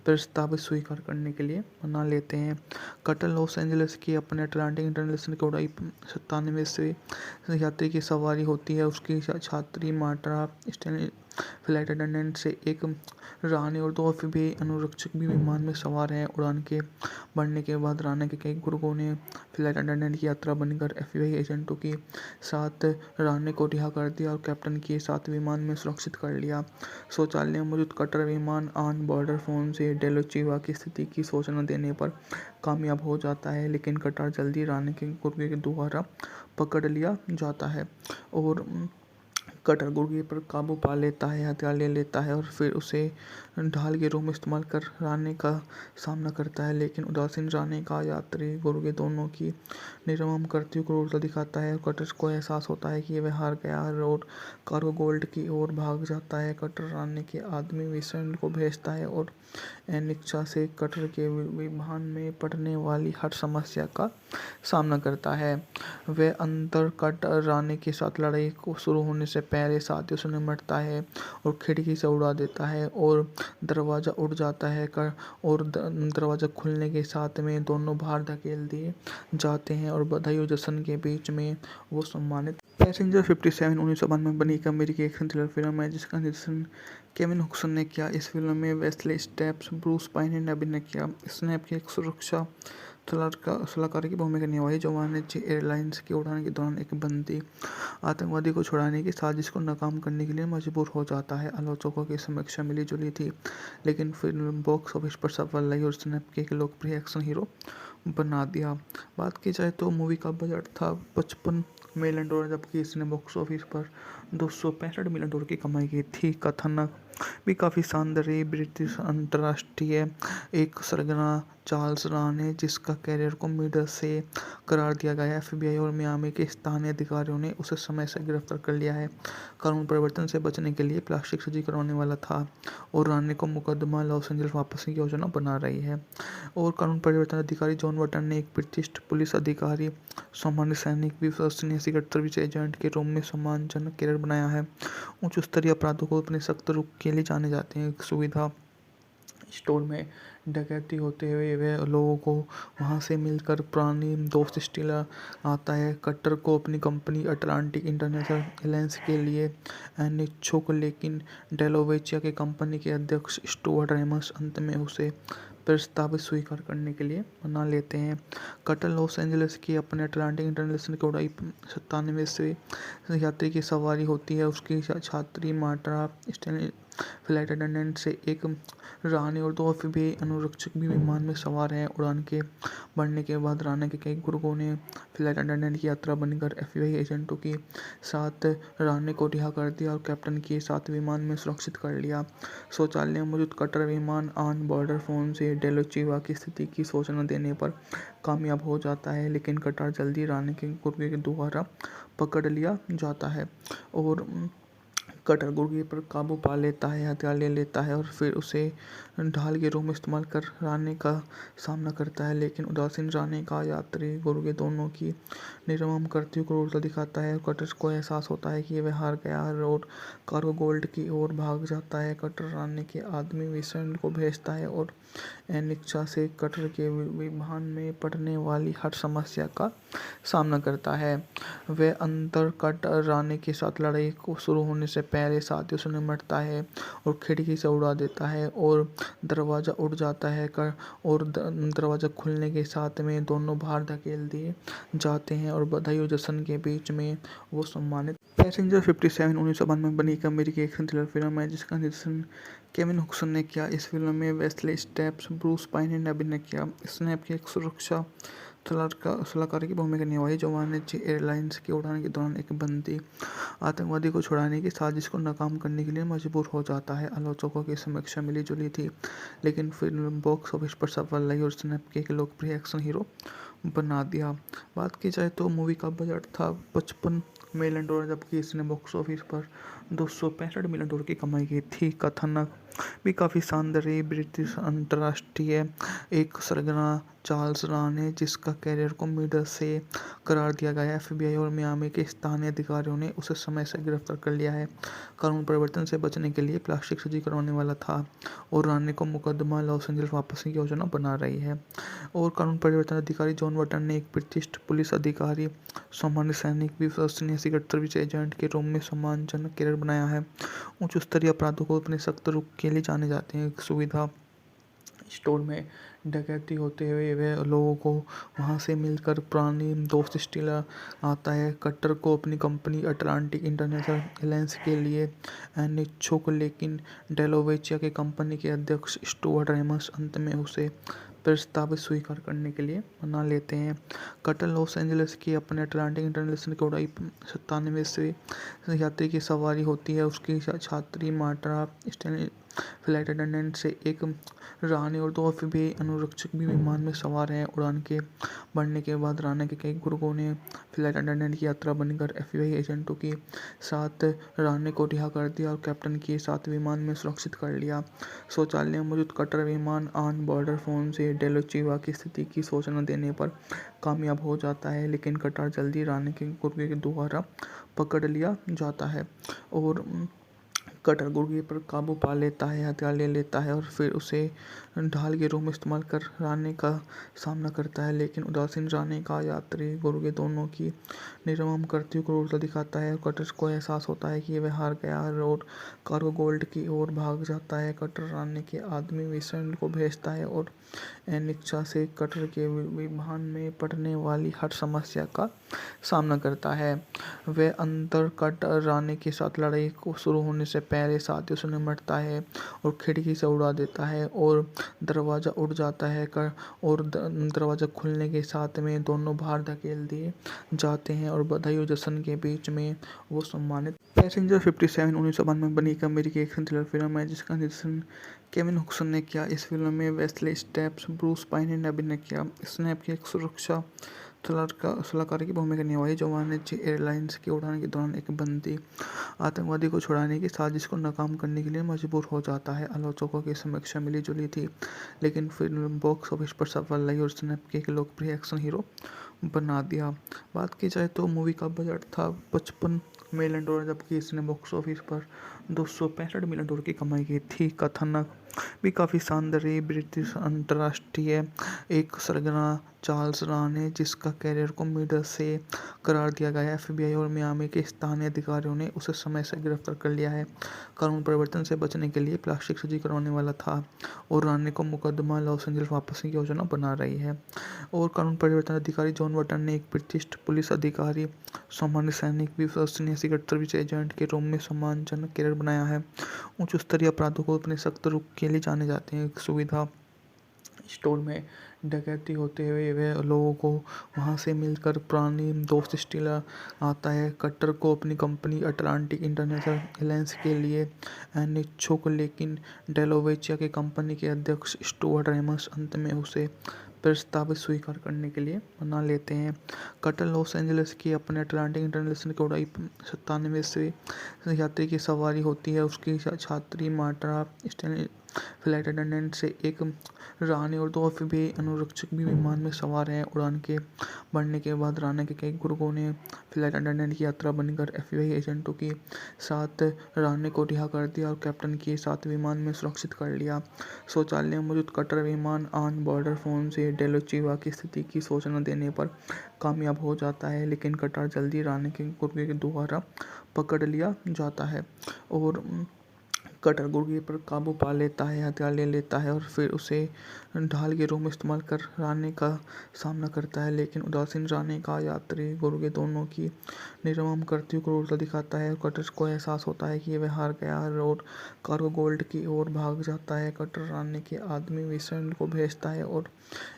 प्रस्ताव स्वीकार करने के लिए मना लेते हैं। कटर लॉस एंजलिस की अपने अटलांटिक इंटरनेशनल की उड़ाई 97 से यात्री की सवारी होती है। उसकी छात्री मार्टा स्टैनली फ्लाइट अटेंडेंट से एक रानी और दो एफबीआई अनुरक्षक भी विमान में सवार हैं। उड़ान के बढ़ने के बाद राना के कई गुर्गों ने फ्लाइट अटेंडेंट की यात्रा बनकर एफबीआई एजेंटों के साथ राने को रिहा कर दिया और कैप्टन के साथ विमान में सुरक्षित कर लिया। शौचालय में मौजूद कटर विमान ऑन बॉर्डर फोन से डेलोचिवा की स्थिति की सूचना देने पर कामयाब हो जाता है, लेकिन कटर जल्दी राने के गुर्गे के द्वारा पकड़ लिया जाता है और कटर गुर्गे पर काबू पा लेता है, हथियार ले लेता है और फिर उसे ढाल के रूप में इस्तेमाल कर राने का सामना करता है। लेकिन उदासीन राने का यात्री गुर्गे दोनों की निर्मम करती हुई क्रूरता दिखाता है और कटर को एहसास होता है कि वह हार गया और कार्गो गोल्ड की ओर भाग जाता है। कटर राने के आदमी विसेंट को भेजता है और अनिच्छा से कटर के विमान में पड़ने वाली हर समस्या का सामना करता है। वह अंतर कटर राने के साथ लड़ाई को शुरू होने से पहले साथियों से निमटता है और खिड़की से उड़ा देता है और दरवाज़ा उड़ जाता है और दरवाज़ा खुलने के साथ में दोनों बाहर धकेल दिए जाते हैं और बधाई और जश्न के बीच में वो सम्मानित। पैसेंजर 57 1992 में बनी एक अमेरिकी एक्शन थ्रिलर फिल्म है जिसका निर्देशन केविन हुक्सन ने किया। इस फिल्म में वेस्ले स्टेप्स, ब्रूस पाइन ने अभिनय किया। इसने आपकी एक सुरक्षा सलाहकार की भूमिका निभाई जो वाणिज्य एयरलाइंस की उड़ान के दौरान एक बंदी आतंकवादी को छुड़ाने की साजिश को नाकाम करने के लिए मजबूर हो जाता है। आलोचकों की समीक्षा मिली-जुली थी, लेकिन फिल्म बॉक्स ऑफिस पर सफल रही और इसने एक लोकप्रिय एक्शन हीरो बना दिया। बात की जाए तो मूवी का बजट था $55 मिलियन, जबकि इसने बॉक्स ऑफिस पर $265 मिलियन की कमाई की थी। कथानक भी काफ़ी शानदार रही। ब्रिटिश अंतर्राष्ट्रीय एक सरगना चार्ल्स राने, जिसका कैरियर को मिडल से करार दिया गया है। एफबीआई और मियामी के स्थानीय अधिकारियों ने उसे समय से गिरफ्तार कर लिया है। कानून परिवर्तन से बचने के लिए प्लास्टिक सर्जरी करवाने वाला था और राने को मुकदमा लॉस एंजल्स वापस की योजना बना रही है। और कानून परिवर्तन अधिकारी जॉन बटन ने एक ब्रिटिश पुलिस अधिकारी, सामान्य सैनिक, विश्वसनीय सीक्रेट सर्विस एजेंट के रूप में सम्मानजनक कैरियर बनाया है। उच्च स्तरीय अपराधों को अपने सख्त रुख के लिए जाने जाते हैं। एक सुविधा स्टोर में डकैती होते हुए वे लोगों को वहां से मिलकर पुरानी दोस्त स्टीलर आता है। कटर को अपनी कंपनी अटलांटिक इंटरनेशनल एलायंस के लिए अनिच्छुक, लेकिन डेलोवेचिया के कंपनी के अध्यक्ष स्टुअर्ट रेमस अंत में उसे प्रस्ताव स्वीकार करने के लिए मना लेते हैं। कटर लॉस एंजलिस की अपने अटलांटिक इंटरनेशनल की उड़ाई 97 से यात्री की सवारी होती है। उसकी छात्री मार्टा स्टेनली फ्लाइट अटेंडेंट से एक रानी और 2 एफबीआई अनुरक्षक भी विमान में सवार हैं। उड़ान के बढ़ने के बाद राना के कई गुर्गों ने फ्लाइट अटेंडेंट की यात्रा बनकर एफबीआई एजेंटों के साथ राने को रिहा कर दिया और कैप्टन के साथ विमान में सुरक्षित कर लिया। शौचालय में मौजूद कटर विमान ऑन बॉर्डर फोन से डेलोचिवा की स्थिति की सूचना देने पर कामयाब हो जाता है, लेकिन कटर जल्दी राने के गुर्गे के द्वारा पकड़ लिया जाता है और कटर गुर्गे पर काबू पा लेता है, हथियार ले लेता है और फिर उसे ढाल के रूप में इस्तेमाल कर राने का सामना करता है। लेकिन उदासीन राने का यात्री गुर्गे दोनों की निर्मम करती हुई क्रूरता दिखाता है। कटर को एहसास होता है कि वह हार गया और कार्गो गोल्ड की ओर भाग जाता है। कटर राने के आदमी विंसेंट को भेजता है और अनिच्छा से कटर के विमान में पड़ने वाली हर समस्या का सामना करता है। वह अंतर कटर राने के साथ लड़ाई को शुरू होने से पहले साथियों से निमटता है और खिड़की से उड़ा देता है और दरवाज़ा उड़ जाता है और दरवाज़ा खुलने के साथ में दोनों बाहर धकेल दिए जाते हैं और बधाई और जश्न के बीच में वो सम्मानित। पैसेंजर 57 1992 में बनी एक अमेरिकी एक्शन थ्रिलर फिल्म है जिसका निर्देशन केविन हुक्सन ने किया। इस फिल्म में वेस्ले स्टेप्स, ब्रूस पाइन ने अभिनय किया। इसने आपकी एक सुरक्षा सलाहकार की भूमिका निभाई जो वाणिज्य एयरलाइंस की उड़ान के दौरान एक बंदी आतंकवादी को छुड़ाने की साजिश को नाकाम करने के लिए मजबूर हो जाता है। आलोचकों की समीक्षा मिली-जुली थी, लेकिन फिल्म बॉक्स ऑफिस पर सफल रही और इसने एक लोकप्रिय एक्शन हीरो बना दिया। बात की जाए तो मूवी का बजट था $55 मिलियन, जबकि इसने बॉक्स ऑफिस पर $265 मिलियन की कमाई की थी। कथानक भी काफ़ी शानदार रही। ब्रिटिश अंतर्राष्ट्रीय एक सरगना चार्ल्स राने, जिसका कैरियर को मिडल से करार दिया गया है। एफबीआई और मियामी के स्थानीय अधिकारियों ने उसे समय से गिरफ्तार कर लिया है। कानून परिवर्तन से बचने के लिए प्लास्टिक सर्जरी करवाने वाला था और राने को मुकदमा लॉस एंजल्स वापस की योजना बना रही है। और कानून परिवर्तन अधिकारी जॉन बटन ने एक ब्रिटिश पुलिस अधिकारी, सामान्य सैनिक, विश्वसनीय सीक्रेट सर्विस एजेंट के रूप में सम्मानजनक कैरियर बनाया है। उच्च स्तरीय अपराधों को अपने सख्त रुख के लिए जाने जाते हैं। एक सुविधा स्टोर में डकैती होते हुए वे लोगों को वहां से मिलकर पुरानी दोस्त स्टीलर आता है। कटर को अपनी कंपनी अटलांटिक इंटरनेशनल एलायंस के लिए अनिच्छुक, लेकिन डेलोवेचिया के कंपनी के अध्यक्ष स्टुअर्ट रेमस अंत में उसे प्रस्ताव स्वीकार करने के लिए मना लेते हैं। कटर लॉस एंजलिस की अपने अटलांटिक इंटरनेशनल की उड़ाई 97 से यात्री की सवारी होती है। उसकी छात्री मार्टा स्टेनली फ्लाइट अटेंडेंट से एक रानी और 2 एफबीआई अनुरक्षक भी विमान में सवार हैं। उड़ान के बढ़ने के बाद राना के कई गुर्गों ने फ्लाइट अटेंडेंट की यात्रा बनकर एफबीआई एजेंटों के साथ राने को रिहा कर दिया और कैप्टन के साथ विमान में सुरक्षित कर लिया। शौचालय में मौजूद कटर विमान ऑन बॉर्डर फोन से डेलोचिवा की स्थिति की सूचना देने पर कामयाब हो जाता है, लेकिन कटार जल्दी रानी के गुर्गे के द्वारा पकड़ लिया जाता है और कटर गुर्गे पर काबू पा लेता है, हथियार ले लेता है और फिर उसे ढाल के रूप में इस्तेमाल कर रानी का सामना करता है। लेकिन उदासीन रानी का यात्री गुर्गे दोनों की निर्मम करती हुई क्रूरता दिखाता है और कटर को एहसास होता है कि वह हार गया है और कार्गो गोल्ड की ओर भाग जाता है। कटर रानी के आदमी विषण को भेजता है और अनिच्छा से कटर के विमान में पड़ने वाली हर समस्या का सामना करता है। वह अंतर कटर रानी के साथ लड़ाई को शुरू होने से पहले साथियों से निपटता है और खिड़की से उड़ा देता है और दरवाज़ा उड़ जाता है और दरवाज़ा खुलने के साथ में दोनों बाहर धकेल दिए जाते हैं और बधाई और जश्न के बीच में वो सम्मानित। पैसेंजर 57 1992 में बनी एक अमेरिकी एक्शन थ्रिलर फिल्म है जिसका निर्देशन केविन हुक्सन ने किया। इस फिल्म में वेस्ले स्टेप्स, ब्रूस पाइन ने अभिनय किया। स्नैप की एक सुरक्षा सलाहकार की भूमिका निभाई जो वाणिज्य एयरलाइंस की उड़ान के दौरान एक बंदी आतंकवादी को छुड़ाने की साजिश को नाकाम करने के लिए मजबूर हो जाता है। आलोचकों की समीक्षा मिली जुली थी, लेकिन फिल्म बॉक्स ऑफिस पर सफल रही और स्नैप के एक लोकप्रिय एक्शन हीरो बना दिया। बात की जाए तो मूवी का बजट था $55 मिलियन, जबकि इसने बॉक्स ऑफिस पर $265 मिलियन की कमाई की थी। कथानक भी काफ़ी शानदार रही। ब्रिटिश अंतर्राष्ट्रीय एक सरगना चार्ल्स राने, जिसका कैरियर को मिडल से करार दिया गया है। एफबीआई और मियामी के स्थानीय अधिकारियों ने उसे समय से गिरफ्तार कर लिया है। कानून परिवर्तन से बचने के लिए प्लास्टिक सर्जरी करवाने वाला था और रानी को मुकदमा लॉस एंजल्स वापस की योजना बना रही है। और कानून परिवर्तन अधिकारी जॉन बटन ने एक प्रतिष्ठित पुलिस अधिकारी, सामान्य सैनिक, विश्वसनीय सीक्रेट सर्विस एजेंट के रूप में सम्मानजनक कैरियर बनाया है। उच्च स्तरीय अपराधों को अपने सख्त रुख के लिए जाने जाते हैं। एक सुविधा स्टोर में डकैती होते हुए वह लोगों को वहां से मिलकर पुरानी दोस्त स्टील आता है। कटर को अपनी कंपनी अटलांटिक इंटरनेशनल एलायंस के लिए अनिच्छुक, लेकिन डेलोवेचिया की कंपनी के अध्यक्ष स्टुअर्ट रेमस अंत में उसे प्रस्ताव स्वीकार करने के लिए मना लेते हैं। कटर लॉस एंजलिस की अपने अटलांटिक इंटरनेशनल की उड़ाई 97 यात्री की सवारी होती है। उसकी छात्री मार्टा स्टैनली फ्लाइट अटेंडेंट से एक रानी और 2 एफबीआई अनुरक्षक भी विमान में सवार हैं। उड़ान के बढ़ने के बाद रानी के कई गुर्गों ने फ्लाइट अटेंडेंट की यात्रा बनकर एफबीआई एजेंटों के साथ रानी को रिहा कर दिया और कैप्टन के साथ विमान में सुरक्षित कर लिया। शौचालय में मौजूद कटर विमान ऑन बॉर्डर फोन से डेलोचिवा की स्थिति की सूचना देने पर कामयाब हो जाता है, लेकिन कटर जल्दी रानी के गुर्गे के द्वारा पकड़ लिया जाता है और कटर गुर्गे पर काबू पा लेता है, हथियार ले लेता है और फिर उसे ढाल के रूप में इस्तेमाल कर रानी का सामना करता है। लेकिन उदासीन रानी का यात्री गुर्गे दोनों की निर्मम करती हुई क्रूरता दिखाता है और कटर को एहसास होता है कि वह हार गया है और कार्गो गोल्ड की ओर भाग जाता है। कटर रानी के आदमी विषण को भेजता है और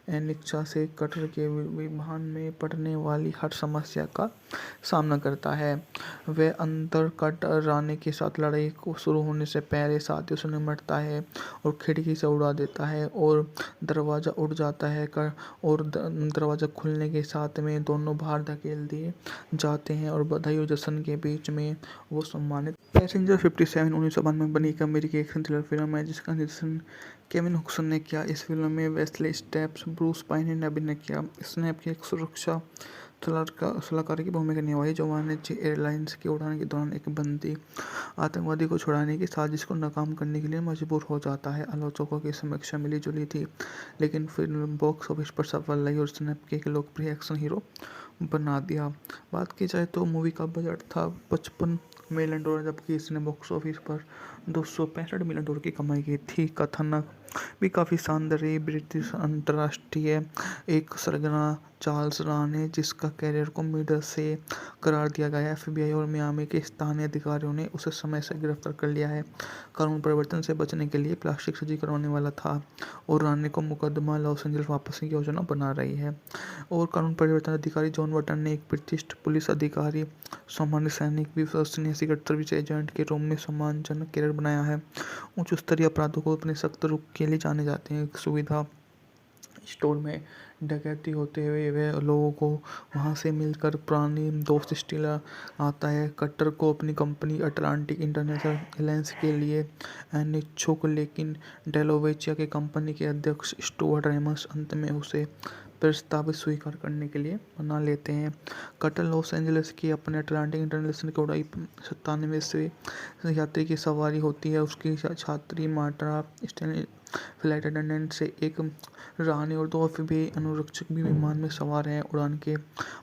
अनिच्छा से कटर के विमान में पड़ने वाली हर समस्या का सामना करता है। वह अंतर कटर रानी के साथ लड़ाई को शुरू होने से पहले साथियों से निपटता है और खिड़की से उड़ा देता है और दरवाज़ा उड़ जाता है और दरवाज़ा खुलने के साथ में दोनों बाहर धकेल दिए जाते हैं और बधाई और जश्न के बीच में वो सम्मानित। पैसेंजर 57 1992 में बनी एक अमेरिकी एक्शन थ्रिलर फिल्म है जिसका निर्देशन केविन हुक्सन ने किया। इस फिल्म में वेस्ले स्टेप्स, ब्रूस पाइन ने अभिनय किया। स्नैप की एक सुरक्षा सलाहकार की भूमिका निभाई जो वाणिज्य एयरलाइंस की उड़ान के दौरान एक बंदी आतंकवादी को छुड़ाने की साजिश को नाकाम करने के लिए मजबूर हो जाता है। आलोचकों की समीक्षा मिली जुली थी, लेकिन फिल्म बॉक्स ऑफिस पर सफल रही और स्नैप के एक लोकप्रिय एक्शन हीरो बना दिया। बात की जाए तो मूवी का बजट था $55 मिलियन, जबकि इसने बॉक्स ऑफिस पर $265 मिलियन की कमाई की थी। कथानक भी काफ़ी शानदार रही। ब्रिटिश अंतर्राष्ट्रीय एक सरगना चार्ल्स राने, जिसका कैरियर को मिडल से करार दिया गया है। एफबीआई और मियामी के स्थानीय अधिकारियों ने उसे समय से गिरफ्तार कर लिया है। कानून परिवर्तन से बचने के लिए प्लास्टिक सर्जरी करवाने वाला था और रानी को मुकदमा लॉस एंजल्स वापस की योजना बना रही है। और कानून परिवर्तन अधिकारी जॉन बटन ने एक प्रतिष्ठित पुलिस अधिकारी, सामान्य सैनिक, विश्वसनीय सीक्रेट सर्विस एजेंट के रूप में सम्मानजनक कैरियर बनाया है। उच्च स्तरीय अपराधों को अपने सख्त रुख के लिए जाने जाते हैं। एक सुविधा स्टोर में डकैती होते हुए वह लोगों को वहां से मिलकर पुरानी दोस्त स्टीलर आता है। कटर को अपनी कंपनी अटलांटिक इंटरनेशनल एलायंस के लिए अनिच्छुक, लेकिन डेलोवेचिया के कंपनी के अध्यक्ष स्टुअर्ट रेमस अंत में उसे प्रस्ताव स्वीकार करने के लिए मना लेते हैं। कटर लॉस एंजलिस की अपने अटलांटिक इंटरनेशनल की उड़ाई 97 से यात्री की सवारी होती है। उसकी छात्री मार्टा स्टेनली फ्लाइट अटेंडेंट से एक रानी और 2 एफबीआई अनुरक्षक भी विमान में सवार हैं। उड़ान के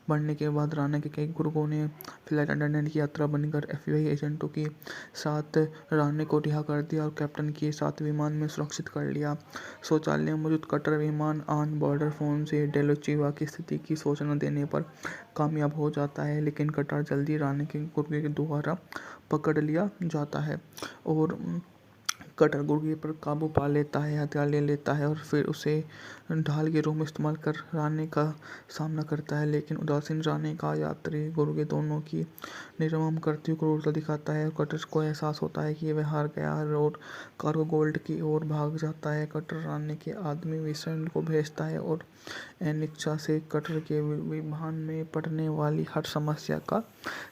बढ़ने के बाद राना के कई गुर्गों ने फ्लाइट अटेंडेंट की यात्रा बनकर एफबीआई एजेंटों के साथ राने को रिहा कर दिया और कैप्टन के साथ विमान में सुरक्षित कर लिया। शौचालय में मौजूद कटर विमान ऑन बॉर्डर फोन से डेलोचिवा की स्थिति की सूचना देने पर कामयाब हो जाता है, लेकिन कटर जल्दी राने के गुर्गे के द्वारा पकड़ लिया जाता है और कटर गुर्गे पर काबू पा लेता है, हथियार ले लेता है और फिर उसे ढाल के रूप में इस्तेमाल कर राने का सामना करता है। लेकिन उदासीन राने का यात्री गुर्गे दोनों की निर्मम करती हुई क्रूरता दिखाता है और कटर को एहसास होता है कि वह हार गया है और कार्गो गोल्ड की ओर भाग जाता है। कटर राने के आदमी विंसेंट को भेजता है और अनिच्छा से कटर के विमान में पड़ने वाली हर समस्या का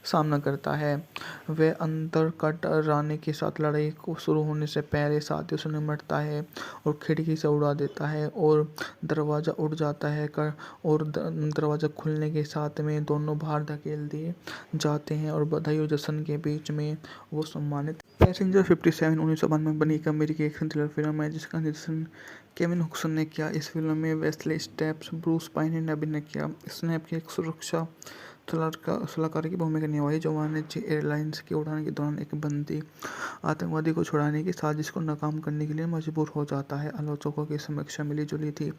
सामना करता है। वह अंतर कटर राने के साथ लड़ाई को शुरू होने से पहले साथियों से निपटता है और खिड़की से उड़ा देता है और दरवाज़ा उड़ जाता है और दरवाज़ा खुलने के साथ में दोनों बाहर धकेल दिए जाते हैं और बधाई और जश्न के बीच में वो सम्मानित। पैसेंजर 57 1992 में बनी एक अमेरिकी एक्शन थ्रिलर फिल्म है जिसका निर्देशन केविन हुक्सन ने किया। इस फिल्म में वेस्ले स्टेप्स, ब्रूस पाइन ने अभिनय किया। इसने अपनी एक सुरक्षा सलाहकार की भूमिका निभाई जो वाणिज्य एयरलाइंस की उड़ान के दौरान एक बंदी आतंकवादी को छुड़ाने की साजिश को नाकाम करने के लिए मजबूर हो जाता है। आलोचकों की समीक्षा मिली जुली थी,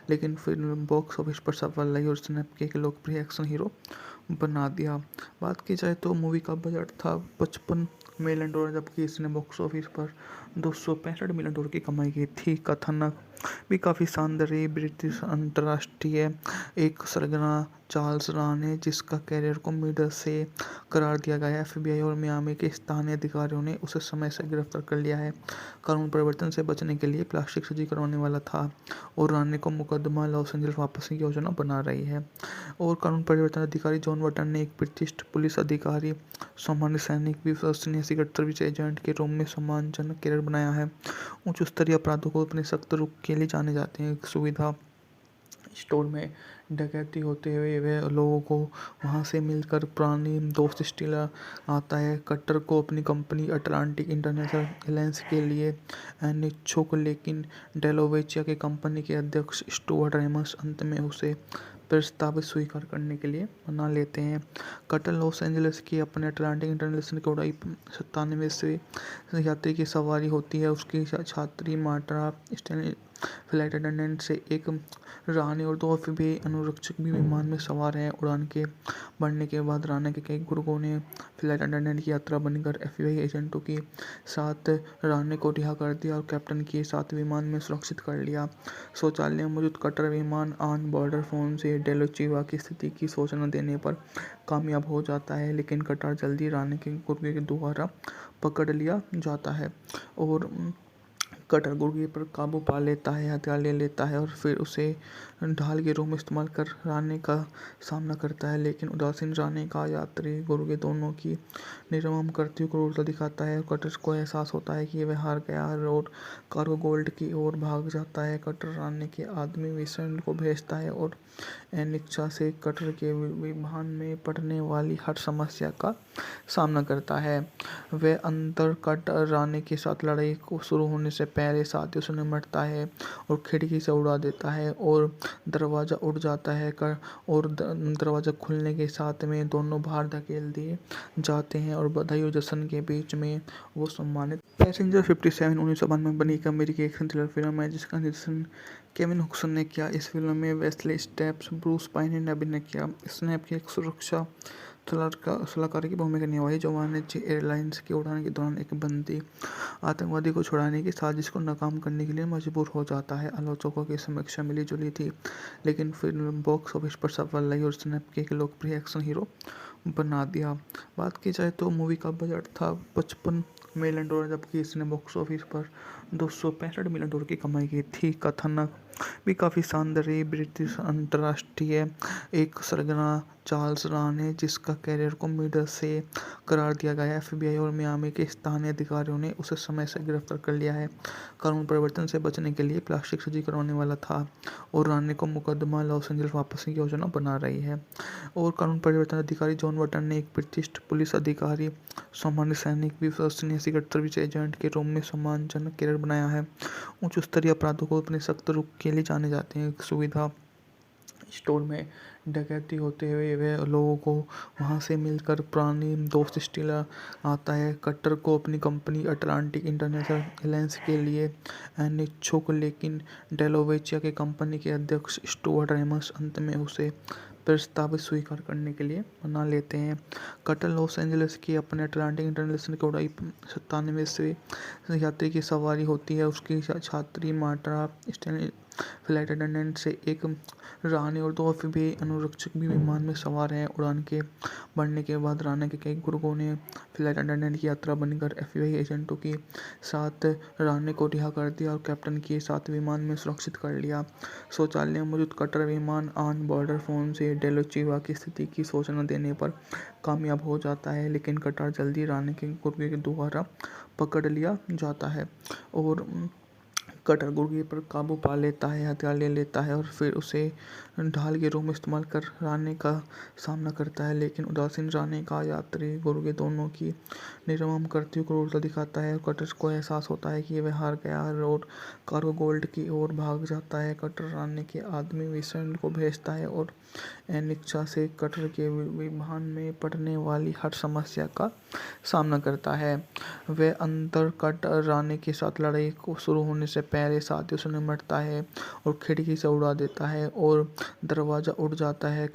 लेकिन फिल्म बॉक्स ऑफिस पर सफल रही और उसने एक लोकप्रिय एक्शन हीरो बना दिया। बात की जाए तो मूवी का बजट था $55 मिलियन, जबकि इसने बॉक्स ऑफिस पर $265 मिलियन की कमाई की थी। कथानक भी काफ़ी शानदार रही। ब्रिटिश अंतर्राष्ट्रीय एक सरगना चार्ल्स राने, जिसका कैरियर को मिडल से करार दिया गया है। एफबीआई और मियामी के स्थानीय अधिकारियों ने उसे समय से गिरफ्तार कर लिया है। कानून परिवर्तन से बचने के लिए प्लास्टिक सर्जरी करवाने वाला था और राने को मुकदमा लॉस एंजल्स वापस की योजना बना रही है। और कानून परिवर्तन अधिकारी जॉन बटन ने एक प्रतिष्ठित पुलिस अधिकारी, सामान्य सैनिक, विश्वसनीय सीक्रेट सर्विस एजेंट के रूप में सम्मानजनक कैरियर बनाया है। उच्च स्तरीय अपराधों को अपने सख्त रुख के लिए जाने जाते हैं। सुविधा स्टोर में डकैती होते हुए वह लोगों को वहां से मिलकर पुरानी दोस्त स्टीलर आता है। कटर को अपनी कंपनी अटलांटिक इंटरनेशनल एलायंस के लिए अनिच्छुक, लेकिन डेलोवेचिया के कंपनी के अध्यक्ष स्टुअर्ट रेमस अंत में उसे प्रस्ताव स्वीकार करने के लिए मना लेते हैं। कटर लॉस एंजलिस की अपने अटलांटिक इंटरनेशनल की उड़ाई 97 से यात्री की सवारी होती है। उसकी छात्री मार्टा स्टेनली फ्लाइट अटेंडेंट से एक रानी और 2 एफबीआई अनुरक्षक भी विमान में सवार हैं। उड़ान के बढ़ने के बाद राना के कई गुर्गों ने फ्लाइट अटेंडेंट की यात्रा बनकर एफबीआई एजेंटों के साथ राने को रिहा कर दिया और कैप्टन के साथ विमान में सुरक्षित कर लिया। शौचालय में मौजूद कटर विमान ऑन बॉर्डर फोन से डेलोचिवा की स्थिति की सूचना देने पर कामयाब हो जाता है, लेकिन कटर जल्दी राने के गुर्गे के द्वारा पकड़ लिया जाता है और कटर गुर्गे पर काबू पा लेता है, हथियार ले लेता है और फिर उसे ढाल के रूप में इस्तेमाल कर राने का सामना करता है। लेकिन उदासीन राने का यात्री गुर्गे दोनों की निर्मम करती हुई क्रूरता दिखाता है और कटर को एहसास होता है कि वह हार गया है और कार्गो गोल्ड की ओर भाग जाता है। कटर राने के आदमी विंसेंट को भेजता है और अनिच्छा से कटर के विमान में पड़ने वाली हर समस्या का सामना करता है। वह अंतर कटर राने के साथ लड़ाई को शुरू होने से पहले साथियों से निपटता है और खिड़की से उड़ा देता है और दरवाज़ा उड़ जाता है और दरवाज़ा खुलने के साथ में दोनों बाहर धकेल दिए जाते हैं और बधाई और जश्न के बीच में वो सम्मानित। पैसेंजर 57 1992 में बनी एक अमेरिकी एक्शन थ्रिलर फिल्म है जिसका निर्देशन केविन हुक्सन ने किया। इस फिल्म में वेस्ले स्टेप्स, ब्रूस पाइन ने अभिनय किया। इसने अपनी एक सुरक्षा सलाहकार की भूमिका निभाई जो वाणिज्य एयरलाइंस की उड़ान के दौरान एक बंदी आतंकवादी को छुड़ाने की साजिश को नाकाम करने के लिए मजबूर हो जाता है। आलोचकों की समीक्षा मिली जुली थी, लेकिन फिल्म बॉक्स ऑफिस पर सफल रही और उसने एक लोकप्रिय एक्शन हीरो बना दिया। बात की जाए तो मूवी का बजट था $55 मिलियन डॉलर, जबकि इसने बॉक्स ऑफिस पर $265 मिलियन की कमाई की थी। कथानक भी काफ़ी शानदार रही। ब्रिटिश अंतर्राष्ट्रीय एक सरगना चार्ल्स रॉन है, जिसका कैरियर को मिडल से करार दिया गया है। एफबीआई और मियामी के स्थानीय अधिकारियों ने उसे समय से गिरफ्तार कर लिया है। कानून परिवर्तन से बचने के लिए प्लास्टिक सर्जरी करवाने वाला था और रानी को मुकदमा लॉस एंजल्स वापस की योजना बना रही है। और कानून परिवर्तन अधिकारी जॉन बटन ने एक प्रतिष्ठित पुलिस अधिकारी, सामान्य सैनिक, विश्वसनीय सीक्रेट सर्विस एजेंट के रूप में सम्मानजनक कैरियर बनाया है। उच्च स्तरीय अपराधों को अपने सख्त रुख के लिए जाने जाते हैं। सुविधा स्टोर में डकैती होते हुए वे लोगों को वहां से मिलकर पुरानी दोस्त स्टीलर आता है। कटर को अपनी कंपनी अटलांटिक इंटरनेशनल एलायंस के लिए अनिच्छुक, लेकिन डेलोवेचिया के कंपनी के अध्यक्ष स्टुअर्ट रेमस अंत में उसे प्रस्ताव स्वीकार करने के लिए मना लेते हैं। कटर लॉस एंजल्स की अपने अटलांटिक इंटरनेशनल की उड़ाई 97 से यात्री की सवारी होती है। उसकी छात्री मार्टा स्टेनली फ्लाइट अटेंडेंट से एक रानी और 2 एफबीआई अनुरक्षक भी विमान में सवार हैं। उड़ान के बढ़ने के बाद रानी के कई गुर्गों ने फ्लाइट अटेंडेंट की यात्रा बनकर एफबीआई एजेंटों के साथ रानी को रिहा कर दिया और कैप्टन के साथ विमान में सुरक्षित कर लिया। शौचालय में मौजूद कटर विमान ऑन बॉर्डर फोन से डेलोचिवा की स्थिति की सूचना देने पर कामयाब हो जाता है, लेकिन कटर जल्दी रानी के गुर्गे के द्वारा पकड़ लिया जाता है और कटर गुर्गे पर काबू पा लेता है, हथियार ले लेता है और फिर उसे ढाल के रूप में इस्तेमाल कर रानी का सामना करता है। लेकिन उदासीन रानी का यात्री गुर्गे दोनों की निर्मम करती हुई क्रूरता दिखाता है और कटर को एहसास होता है कि वह हार गया और कार्गो गोल्ड की ओर भाग जाता है। कटर रानी के आदमी विंसेंट को भेजता है और अनिच्छा से कटर के विमान में पड़ने वाली हर समस्या का सामना करता है। वह अंतर कटर रानी के साथ लड़ाई को शुरू होने से पहले साथियों से निपटता है और खिड़की से उड़ा देता है और दरवाज़ा उड़ जाता है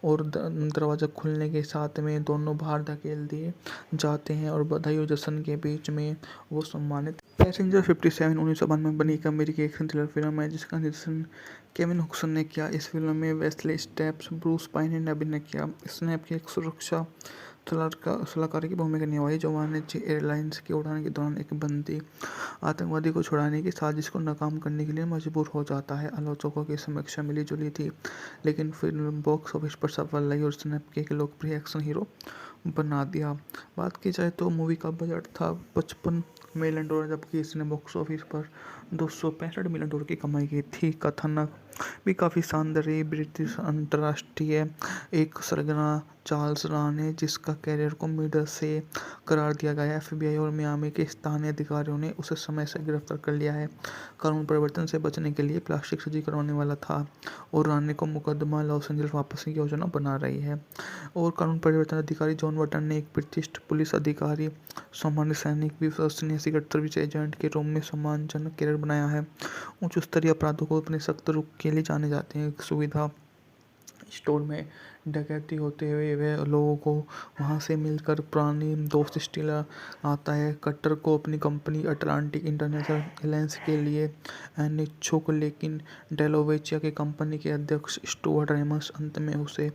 और दरवाज़ा खुलने के साथ में दोनों बाहर धकेल दिए जाते हैं और बधाई और जश्न के बीच में वो सम्मानित। पैसेंजर 57 1992 में बनी एक अमेरिकी एक्शन थ्रिलर फिल्म है, जिसका निर्देशन केविन हुक्सन ने किया। इस फिल्म में वेस्ले स्टेप्स, ब्रूस पाइन ने अभिनय किया। इसने आपकी एक सुरक्षा सलाहकार की भूमिका निभाई जो वाणिज्य एयरलाइंस की उड़ान के दौरान एक बंदी आतंकवादी को छुड़ाने की साजिश को नाकाम करने के लिए मजबूर हो जाता है। आलोचकों की समीक्षा मिली जुली थी, लेकिन फिल्म बॉक्स ऑफिस पर सफल रही और इसने एक लोकप्रिय एक्शन हीरो बना दिया। बात की जाए तो मूवी का बजट था $55 मिलियन, जबकि इसने बॉक्स ऑफिस पर $265 मिलियन की कमाई की थी। कथानक भी काफ़ी शानदार रही। ब्रिटिश अंतर्राष्ट्रीय एक सरगना चार्ल्स रॉन है, जिसका कैरियर को मिडल से करार दिया गया है। एफबीआई और मियामी के स्थानीय अधिकारियों ने उसे समय से गिरफ्तार कर लिया है। कानून परिवर्तन से बचने के लिए प्लास्टिक सर्जरी करवाने वाला था और रानी को मुकदमा लॉस एंजल्स वापस की योजना बना रही है। और कानून परिवर्तन अधिकारी जॉन बटन ने एक प्रतिष्ठित पुलिस अधिकारी, सामान्य सैनिक, विश्वसनीय सीक्रेट सर्विस एजेंट के रूप में सम्मानजनक कैरियर बनाया है। उच्च स्तरीय अपराधों को अपने सख्त रुख के लिए जाने जाते हैं। सुविधा स्टोर में डकैती होते हुए वे लोगों को वहां से मिलकर पुरानी दोस्त स्टीलर आता है। कटर को अपनी कंपनी अटलांटिक इंटरनेशनल एलायंस के लिए अनिच्छुक, लेकिन डेलोवेचिया के कंपनी के अध्यक्ष स्टुअर्ट रेमस अंत में उसे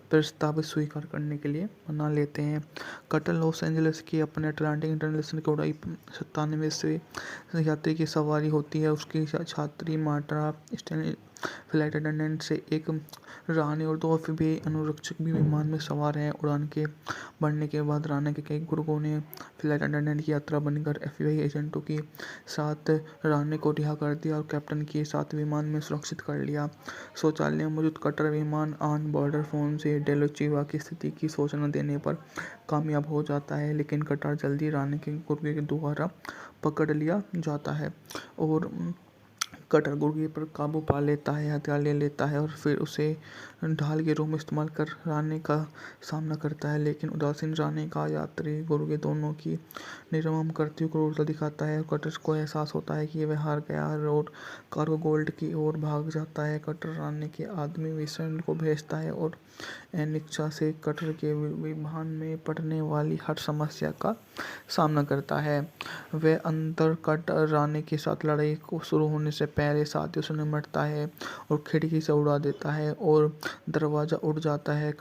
प्रस्ताव स्वीकार करने के लिए मना लेते हैं। कटर लॉस एंजल्स की अपने अटलांटिक इंटरनेशनल की उड़ाई 97 से यात्री की सवारी होती है। उसकी छात्री मार्टा स्टेनली फ्लाइट अटेंडेंट से एक रानी और 2 एफबीआई अनुरक्षक भी विमान में सवार हैं। उड़ान के बढ़ने के बाद रानी के कई गुर्गों ने फ्लाइट अटेंडेंट की यात्रा बनकर एफबीआई एजेंटों के साथ रानी को रिहा कर दिया और कैप्टन के साथ विमान में सुरक्षित कर लिया। शौचालय में मौजूद कटर विमान ऑन बॉर्डर फोन से डेलोचिवा की स्थिति की सूचना देने पर कामयाब हो जाता है, लेकिन कटर जल्दी रानी के गुर्गे के द्वारा पकड़ लिया जाता है और कटर गुर्गे पर काबू पा लेता है, हथियार ले लेता है और फिर उसे ढाल के रूप में इस्तेमाल कर रानी का सामना करता है। लेकिन उदासीन रानी का यात्री गुर्गे दोनों की निर्मम करती हुई क्रूरता दिखाता है और कटर को एहसास होता है कि वह हार गया और कार्गो गोल्ड की ओर भाग जाता है। कटर रानी के आदमी विंसेंट को भेजता है और अनिच्छा से कटर के विमान में पड़ने वाली हर समस्या का सामना करता है। वह अंतर कटर रानी के साथ लड़ाई को शुरू होने से पहले साथियों से निमटता है और खिड़की से उड़ा देता है और दरवाज़ा उड़ जाता है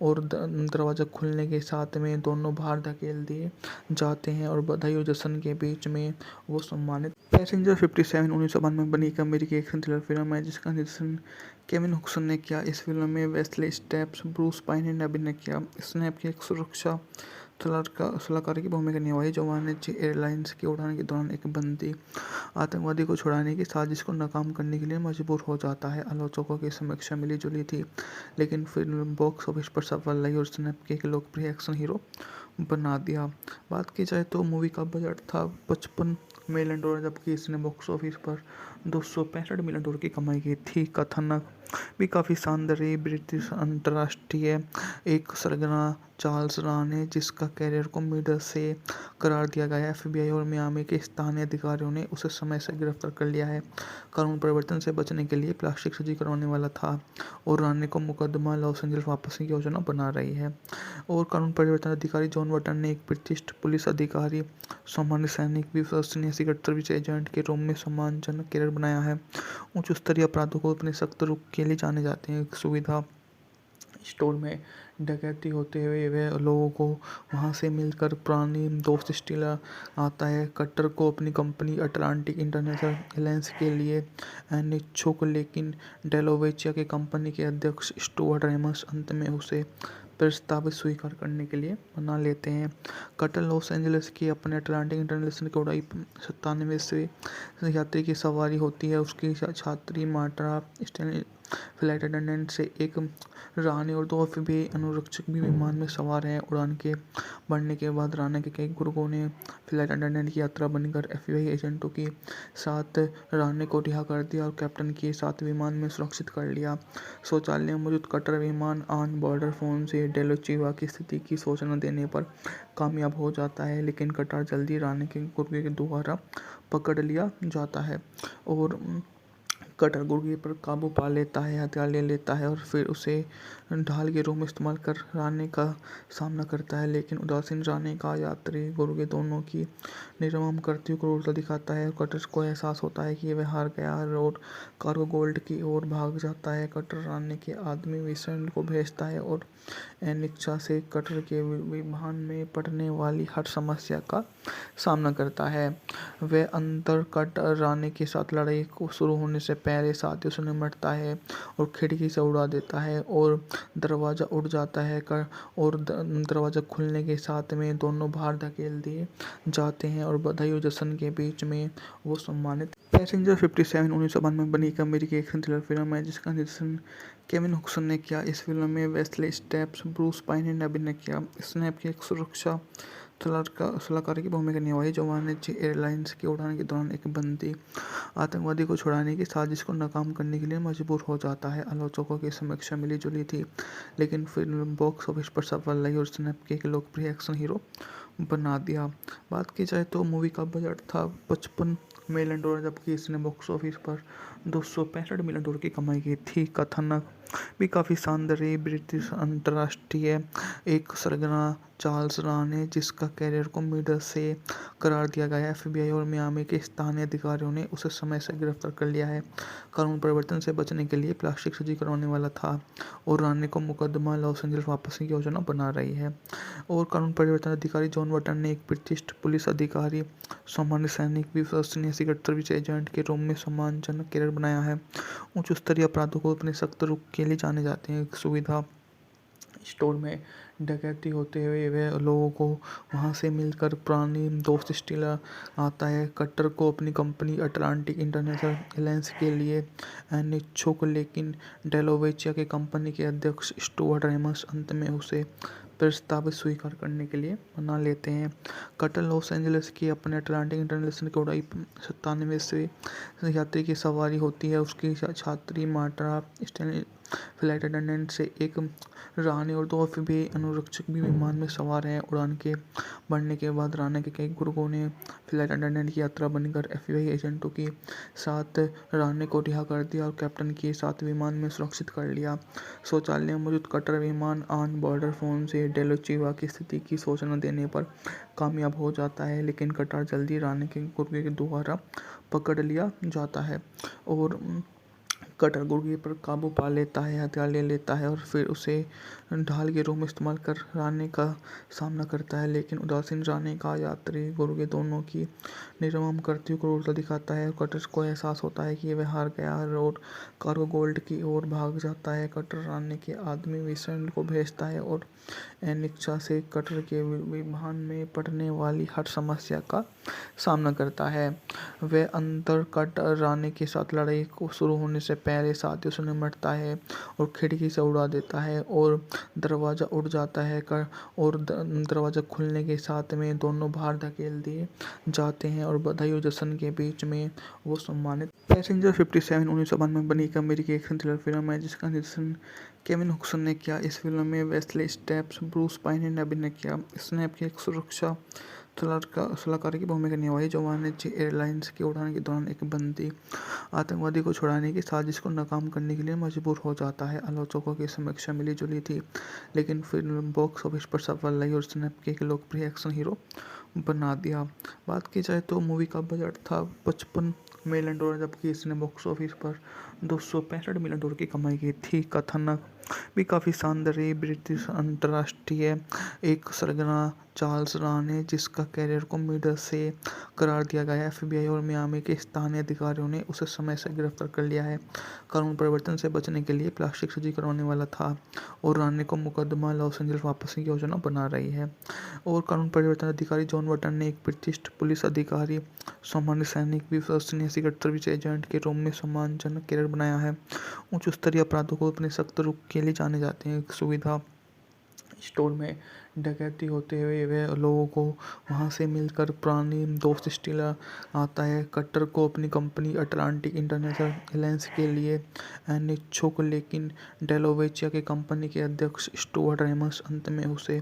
और दरवाज़ा खुलने के साथ में दोनों बाहर धकेल दिए जाते हैं और बधाई और जश्न के बीच में वो सम्मानित। पैसेंजर 57 1992 में बनी एक अमेरिकी एक्शन थ्रिलर फिल्म है जिसका निर्देशन केविन हुक्सन ने किया। इस फिल्म में वेस्ले स्टेप्स, ब्रूस पाइन ने अभिनय किया। इसने आपकी एक सुरक्षा सलाहकार की भूमिका निभाई जो वाणिज्य एयरलाइंस की उड़ान के दौरान एक बंदी आतंकवादी को छुड़ाने की साजिश को नाकाम करने के लिए मजबूर हो जाता है। आलोचकों की समीक्षा मिली जुली थी, लेकिन फिल्म बॉक्स ऑफिस पर सफल रही और इसने आपके एक लोकप्रिय एक्शन हीरो बना दिया। बात की जाए तो मूवी का बजट था $55 मिलियन, जबकि इसने बॉक्स ऑफिस पर $265 मिलियन की कमाई की थी। कथानक भी काफ़ी शानदार रही। ब्रिटिश अंतर्राष्ट्रीय एक सरगना चार्ल्स राने, जिसका कैरियर को मिडल से करार दिया गया। एफबीआई और मियामी के स्थानीय अधिकारियों ने उसे समय से गिरफ्तार कर लिया है। कानून परिवर्तन से बचने के लिए प्लास्टिक सर्जरी करवाने वाला था और राने को मुकदमा लॉस एंजल्स वापस की योजना बना रही है। और कानून परिवर्तन अधिकारी जॉन बटन ने एक प्रतिष्ठित पुलिस अधिकारी, सामान्य सैनिक, विश्वसनीय सीक्रेट सर्विस एजेंट के रूप में सम्मानजनक कैरियर बनाया है। उच्च स्तरीय अपराधों को अपने सख्त रुख के लिए जाने जाते हैं। एक सुविधा स्टोर में डकैती होते हुए वह लोगों को वहां से मिलकर पुरानी दोस्त स्टीलर आता है। कटर को अपनी कंपनी अटलांटिक इंटरनेशनल एलायंस के लिए अनिच्छुक, लेकिन डेलोवेचिया की कंपनी के अध्यक्ष स्टुअर्ट रेमस अंत में उसे प्रस्ताव स्वीकार करने के लिए मना लेते हैं। कटर लॉस एंजलिस की अपने अटलांटिक इंटरनेशनल की उड़ाई 97वें यात्री की सवारी होती है। उसकी छात्री मार्टा स्टैनली फ्लाइट अटेंडेंट से एक रानी और 2 एफबीआई अनुरक्षक भी विमान में सवार हैं। उड़ान के बढ़ने के बाद राना के कई गुर्गों ने फ्लाइट अटेंडेंट की यात्रा बनकर एफबीआई एजेंटों के साथ राने को रिहा कर दिया और कैप्टन के साथ विमान में सुरक्षित कर लिया। शौचालय में मौजूद कटर विमान ऑन बॉर्डर फोन से डेलोचिवा की स्थिति की सूचना देने पर कामयाब हो जाता है, लेकिन कटर जल्दी राने के गुर्गे के द्वारा पकड़ लिया जाता है और कटर गुर्गे पर काबू पा लेता है, हथियार ले लेता है और फिर उसे ढाल के रूप में इस्तेमाल कर राने का सामना करता है। लेकिन उदासीन राने का यात्री गुर्गे दोनों की निर्मम करती हुई क्रूरता दिखाता है। कटर को एहसास होता है कि वह हार गया है और कार्गो गोल्ड की ओर भाग जाता है। कटर राने के आदमी विंसेंट को भेजता है और अनिच्छा से कटर के विमान में पड़ने वाली हर समस्या का सामना करता है। वह अंतर कटर राने के साथ लड़ाई को शुरू होने से पहले साथियों से निमटता है और खिड़की से उड़ा देता है और दरवाज़ा उड़ जाता है और दरवाज़ा खुलने के साथ में दोनों बाहर धकेल दिए जाते हैं और बधाई और जश्न के बीच में वो सम्मानित। पैसेंजर 57 1992 में बनी एक अमेरिकी एक्शन थ्रिलर फिल्म है जिसका निर्देशन केविन हुक्सन ने किया। इस फिल्म में वेस्ले स्टेप्स, ब्रूस पाइन ने अभिनय किया। इसने आपकी एक सुरक्षा सलाहकार की भूमिका निभाई जो वाणिज्य एयरलाइंस की उड़ान के दौरान एक बंदी आतंकवादी को छुड़ाने की साजिश को नाकाम करने के लिए मजबूर हो जाता है। आलोचकों की समीक्षा मिली जुली थी, लेकिन फिल्म बॉक्स ऑफिस पर सफल रही और इसने आपके एक लोकप्रिय एक्शन हीरो बना दिया। बात की जाए तो मूवी का बजट था $55 मिलियन, जबकि इसने बॉक्स ऑफिस पर $265 मिलियन की कमाई की थी। कथानक भी काफ़ी शानदार रही। ब्रिटिश अंतर्राष्ट्रीय एक सरगना चार्ल्स राने, जिसका कैरियर को मिडल से करार दिया गया। एफबीआई और मियामी के स्थानीय अधिकारियों ने उसे समय से गिरफ्तार कर लिया है। कानून परिवर्तन से बचने के लिए प्लास्टिक सर्जरी करवाने वाला था और राने को मुकदमा लॉस एंजल्स वापस की योजना बना रही है। और कानून परिवर्तन अधिकारी जॉन बटन ने एक प्रतिष्ठित पुलिस अधिकारी, सामान्य सैनिक, विश्वसनीय सीक्रेट सर्विस एजेंट के रूप में सम्मानजनक कैरियर बनाया है। उच्च स्तरीय अपराधों को अपने सख्त रुख के लिए जाने जाते हैं। एक सुविधा स्टोर में डकैती होते हुए वह लोगों को वहां से मिलकर पुरानी दोस्त स्टीलर आता है। कटर को अपनी कंपनी अटलांटिक इंटरनेशनल एलायंस के लिए अनिच्छुक, लेकिन डेलोवेचिया की कंपनी के अध्यक्ष स्टुअर्ट रेमस अंत में उसे प्रस्ताव स्वीकार करने के लिए मना लेते हैं। कटर लॉस एंजलिस की अपने अटलांटिक इंटरनेशनल की उड़ाई 97वें यात्री की सवारी होती है। उसकी छात्री मार्टा स्टैनली फ्लाइट अटेंडेंट से एक रानी और 2 एफबीआई अनुरक्षक भी विमान में सवार हैं। उड़ान के बढ़ने के बाद राना के कई गुर्गों ने फ्लाइट अटेंडेंट की यात्रा बनकर एफबीआई एजेंटों के साथ राने को रिहा कर दिया और कैप्टन के साथ विमान में सुरक्षित कर लिया। शौचालय में मौजूद कटर विमान ऑन बॉर्डर फोन से डेलोचिवा की स्थिति की सूचना देने पर कामयाब हो जाता है, लेकिन कटर जल्दी राने के गुर्गे के द्वारा पकड़ लिया जाता है और कटर गुर्गे पर काबू पा लेता है, हथियार ले लेता है और फिर उसे ढाल के रूप में इस्तेमाल कर राने का सामना करता है। लेकिन उदासीन राने का यात्री गुर्गे दोनों की निर्मम करती हुई क्रूरता दिखाता है। कटर को एहसास होता है कि वह हार गया है और कार्गो गोल्ड की ओर भाग जाता है। कटर राने के आदमी विंसेंट को भेजता है और अनिच्छा से कटर के विमान में पड़ने वाली हर समस्या का सामना करता है। वह अंतर कटर राने के साथ लड़ाई को शुरू होने से पहले साथियों से निपटता है और खिड़की से उड़ा देता है और दरवाज़ा उड़ जाता है और दरवाज़ा खुलने के साथ में दोनों बाहर धकेल दिए जाते हैं और बधाई और जश्न के बीच में वो सम्मानित। पैसेंजर 57 1992 में बनी एक अमेरिकी एक्शन थ्रिलर फिल्म है जिसका निर्देशन केविन हुक्सन ने किया। इस फिल्म में वेस्ले स्टेप्स, ब्रूस पाइन ने अभिनय किया। इसने अपनी एक सुरक्षा सलाहकार की भूमिका निभाई जो वाणिज्य एयरलाइंस की उड़ान के दौरान एक बंदी आतंकवादी को छुड़ाने की साजिश को नाकाम करने के लिए मजबूर हो जाता है। आलोचकों की समीक्षा मिली जुली थी, लेकिन फिल्म बॉक्स ऑफिस पर सफल रही और उसने एक लोकप्रिय एक्शन हीरो बना दिया। बात की जाए तो मूवी का बजट था $55 मिलियन, जबकि इसने बॉक्स ऑफिस पर $265 मिलियन की कमाई की थी। कथानक भी काफ़ी शानदार रही। ब्रिटिश अंतर्राष्ट्रीय एक सरगना चार्ल्स राने, जिसका कैरियर को मिडल से करार दिया गया है। एफबीआई और मियामी के स्थानीय अधिकारियों ने उसे समय से गिरफ्तार कर लिया है। कानून परिवर्तन से बचने के लिए प्लास्टिक सर्जरी करवाने वाला था और राने को मुकदमा लॉस एंजल्स वापस की योजना बना रही है। और कानून परिवर्तन अधिकारी जॉन बटन ने एक प्रतिष्ठित पुलिस अधिकारी, सामान्य सैनिक, विश्वसनीय सीक्रेट सर्विस एजेंट के रूप में सम्मानजनक कैरियर बनाया है। उच्च स्तरीय अपराधों को अपने सख्त रुख के लिए जाने जाते हैं। सुविधा स्टोर में डकैती होते हुए वह लोगों को वहां से मिलकर पुरानी दोस्त स्टीलर आता है। कटर को अपनी कंपनी अटलांटिक इंटरनेशनल एयरलाइंस के लिए अनिच्छुक, लेकिन डेलोवेचिया के कंपनी के अध्यक्ष स्टुअर्ट रेमस अंत में उसे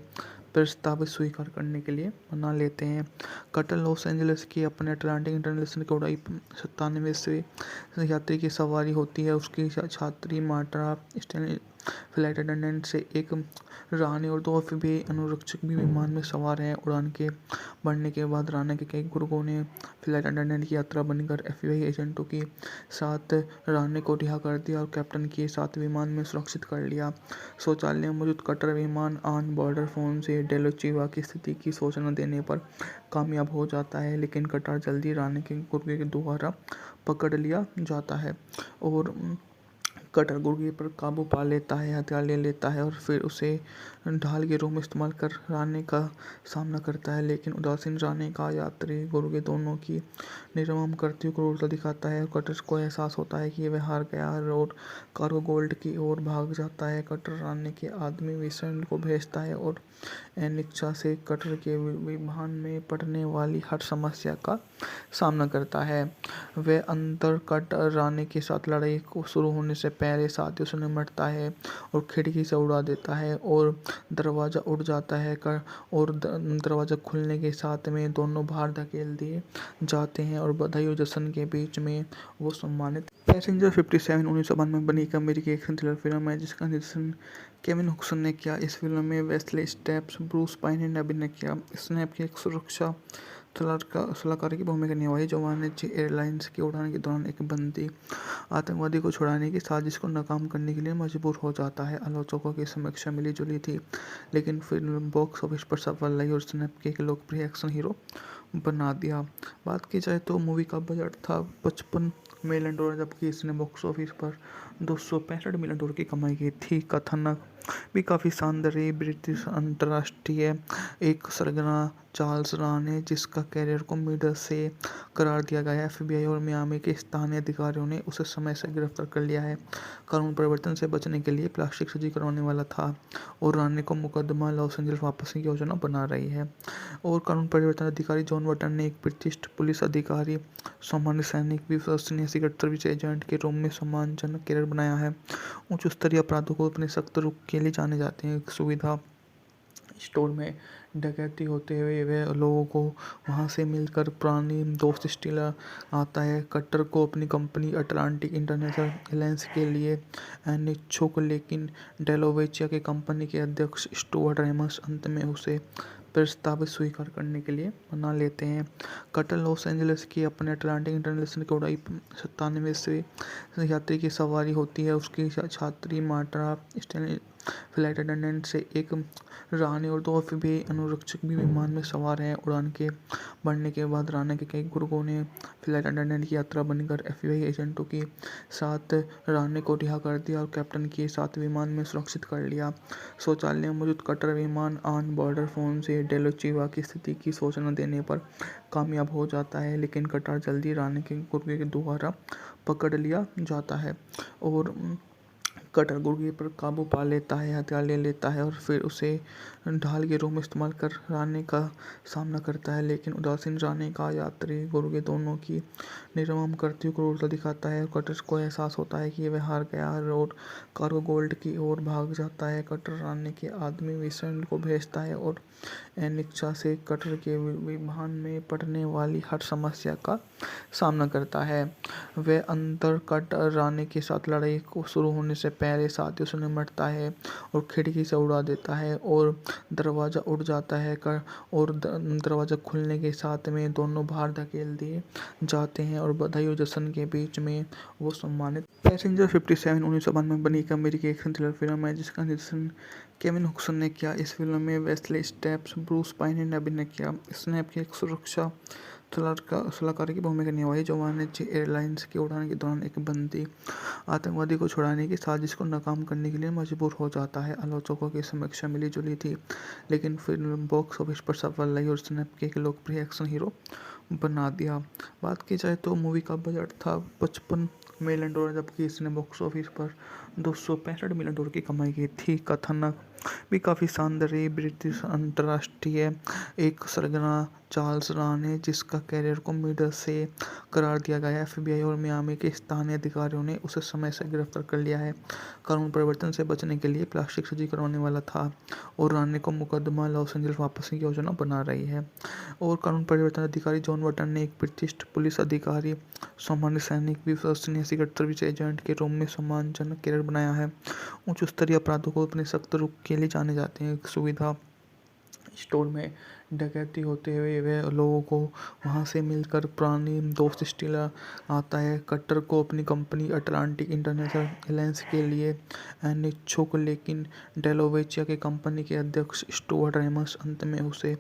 प्रस्ताव स्वीकार करने के लिए मना लेते हैं। कटर लॉस एंजल्स की अपने अटलांटिक इंटरनेशनल की उड़ाई 97 यात्री की सवारी होती है। उसकी छात्री मार्टा स्टेनली फ्लाइट अटेंडेंट से एक रानी और 2 एफबीआई अनुरक्षक भी विमान में सवार हैं। उड़ान के बढ़ने के बाद राना के कई गुर्गों ने फ्लाइट अटेंडेंट की यात्रा बनकर एफबीआई एजेंटों के साथ राने को रिहा कर दिया और कैप्टन के साथ विमान में सुरक्षित कर लिया। शौचालय में मौजूद कटर विमान ऑन बॉर्डर फोन से डेलोचिवा की स्थिति की सूचना देने पर कामयाब हो जाता है, लेकिन कटर जल्दी राने के गुर्गे के द्वारा पकड़ लिया जाता है और कटर गुर्गे पर काबू पा लेता है, हथियार ले लेता है और फिर उसे ढाल के रूप में इस्तेमाल कर राने का सामना करता है। लेकिन उदासीन राने का यात्री गुर्गे दोनों की निर्मम करती हुई क्रूरता दिखाता है। कटर को एहसास होता है कि वह हार गया है और कार्गो गोल्ड की ओर भाग जाता है। कटर राने के आदमी विंसेंट को भेजता है और अनिच्छा से कटर के विमान में पड़ने वाली हर समस्या का सामना करता है। वह अंतर कटर राने के साथ लड़ाई को शुरू होने से पहले साथियों से निपटता है और खिड़की से उड़ा देता है और दरवाज़ा उड़ जाता है और दरवाज़ा खुलने के साथ में दोनों बाहर धकेल दिए जाते हैं और बधाई और जश्न के बीच में वो सम्मानित। पैसेंजर 57 1992 में बनी एक अमेरिकी एक्शन थ्रिलर फिल्म है जिसका निर्देशन केविन हुक्सन ने किया। इस फिल्म में वेस्ले स्टेप्स, ब्रूस पाइन ने अभिनय किया। इसने अपनी एक सुरक्षा सलाहकार की भूमिका निभाई जो वाणिज्य एयरलाइंस की उड़ान के दौरान एक बंदी आतंकवादी को छुड़ाने की साजिश को नाकाम करने के लिए मजबूर हो जाता है। आलोचकों की समीक्षा मिली जुली थी, लेकिन फिल्म बॉक्स ऑफिस पर सफल रही और उसने एक लोकप्रिय एक्शन हीरो बना दिया। बात की जाए तो मूवी का बजट था $55 मिलियन, जबकि इसने बॉक्स ऑफिस पर $265 मिलियन की कमाई की थी। कथानक भी काफ़ी शानदार रही। ब्रिटिश अंतर्राष्ट्रीय एक सरगना चार्ल्स राने, जिसका कैरियर को मिडल से करार दिया गया है। एफबीआई और मियामी के स्थानीय अधिकारियों ने उसे समय से गिरफ्तार कर लिया है। कानून परिवर्तन से बचने के लिए प्लास्टिक सर्जरी करवाने वाला था और राने को मुकदमा लॉस एंजल्स वापस की योजना बना रही है। और कानून परिवर्तन अधिकारी जॉन बटन ने एक प्रतिष्ठित पुलिस अधिकारी, सामान्य सैनिक, विश्वसनीय सीक्रेट सर्विस एजेंट के रूप में सम्मानजनक कैरियर बनाया है। उच्च स्तरीय अपराधों को अपने सख्त रुख के लिए जाने जाते हैं। एक सुविधा स्टोर में डकैती होते हुए वे लोगों को वहां से मिलकर पुरानी दोस्त स्टील आता है। कटर को अपनी कंपनी अटलांटिक इंटरनेशनल एलायंस के लिए अनिच्छुक, लेकिन डेलोवेचिया के कंपनी के अध्यक्ष स्टुअर्ट रेमस अंत में उसे प्रस्ताव स्वीकार करने के लिए मना लेते हैं। कटर लॉस एंजलिस की अपने अटलांटिक इंटरनेशनल की उड़ाई 97 से यात्री की सवारी होती है। उसकी छात्री मार्टा स्टेनली फ्लाइट अटेंडेंट से एक रानी और 2 एफबीआई अनुरक्षक भी विमान में सवार हैं। उड़ान के बढ़ने के बाद राना के कई गुर्गों ने फ्लाइट अटेंडेंट की यात्रा बनकर एफबीआई एजेंटों के साथ राने को रिहा कर दिया और कैप्टन के साथ विमान में सुरक्षित कर लिया। शौचालय में मौजूद कटर विमान ऑन बॉर्डर फोन से डेलोचिवा की स्थिति की सूचना देने पर कामयाब हो जाता है, लेकिन कटर जल्दी राने के गुर्गे के द्वारा पकड़ लिया जाता है और कटर गुर्गे पर काबू पा लेता है, हथियार ले लेता है और फिर उसे ढाल के रूप में इस्तेमाल कर राने का सामना करता है। लेकिन उदासीन राने का यात्री गुर्गे दोनों की निर्मम करती हुई क्रूरता दिखाता है और कटर को एहसास होता है कि वह हार गया है और कार्गो गोल्ड की ओर भाग जाता है। कटर राने के आदमी विसेंट को भेजता है और अनिच्छा से कटर के विमान में पड़ने वाली हर समस्या का सामना करता है। वह अंतर कटर राने के साथ लड़ाई को शुरू होने से पहले साथियों से निपटता है और खिड़की से उड़ा देता है और दरवाज़ा उड़ जाता है और दरवाज़ा खुलने के साथ में दोनों बाहर धकेल दिए जाते हैं और बधाई और जश्न के बीच में वो सम्मानित। पैसेंजर 57 1992 में बनी एक अमेरिकी एक्शन थ्रिलर फिल्म है जिसका निर्देशन केविन हुक्सन ने किया। इस फिल्म में वेस्ले स्टेप्स, ब्रूस पाइन ने अभिनय किया। इसने आपकी एक सुरक्षा सलाहकार की भूमिका निभाई जो वाणिज्य एयरलाइंस की उड़ान के दौरान एक बंदी आतंकवादी को छुड़ाने की साजिश को नाकाम करने के लिए मजबूर हो जाता है। आलोचकों की समीक्षा मिली जुली थी, लेकिन फिल्म बॉक्स ऑफिस पर सफल रही और इसने एक लोकप्रिय एक्शन हीरो बना दिया। बात की जाए तो मूवी का बजट था $55 मिलियन, जबकि इसने बॉक्स ऑफिस पर $265 मिलियन की कमाई की थी। कथानक भी काफ़ी शानदार रही। ब्रिटिश अंतर्राष्ट्रीय एक सरगना चार्ल्स राने, जिसका कैरियर को मिडल से करार दिया गया है। एफबीआई और मियामी के स्थानीय अधिकारियों ने उसे समय से गिरफ्तार कर लिया है। कानून परिवर्तन से बचने के लिए प्लास्टिक सर्जरी करवाने वाला था और राने को मुकदमा लॉस एंजल्स वापस की योजना बना रही है। और कानून परिवर्तन अधिकारी जॉन बटन ने एक प्रतिष्ठित पुलिस अधिकारी, सामान्य सैनिक, विश्वसनीय सीक्रेट सर्विस एजेंट के रूप में सम्मानजनक कैरियर बनाया है। उच्च स्तरीय अपराधों को अपने सख्त रुख के लिए जाने जाते हैं। एक सुविधा स्टोर में डकैती होते हुए वे लोगों को वहां से मिलकर पुरानी दोस्त स्टील आता है। कटर को अपनी कंपनी अटलांटिक इंटरनेशनल एलायंस के लिए अनिच्छुक, लेकिन डेलोवेचिया के कंपनी के अध्यक्ष स्टुअर्ट रेमस अंत में उसे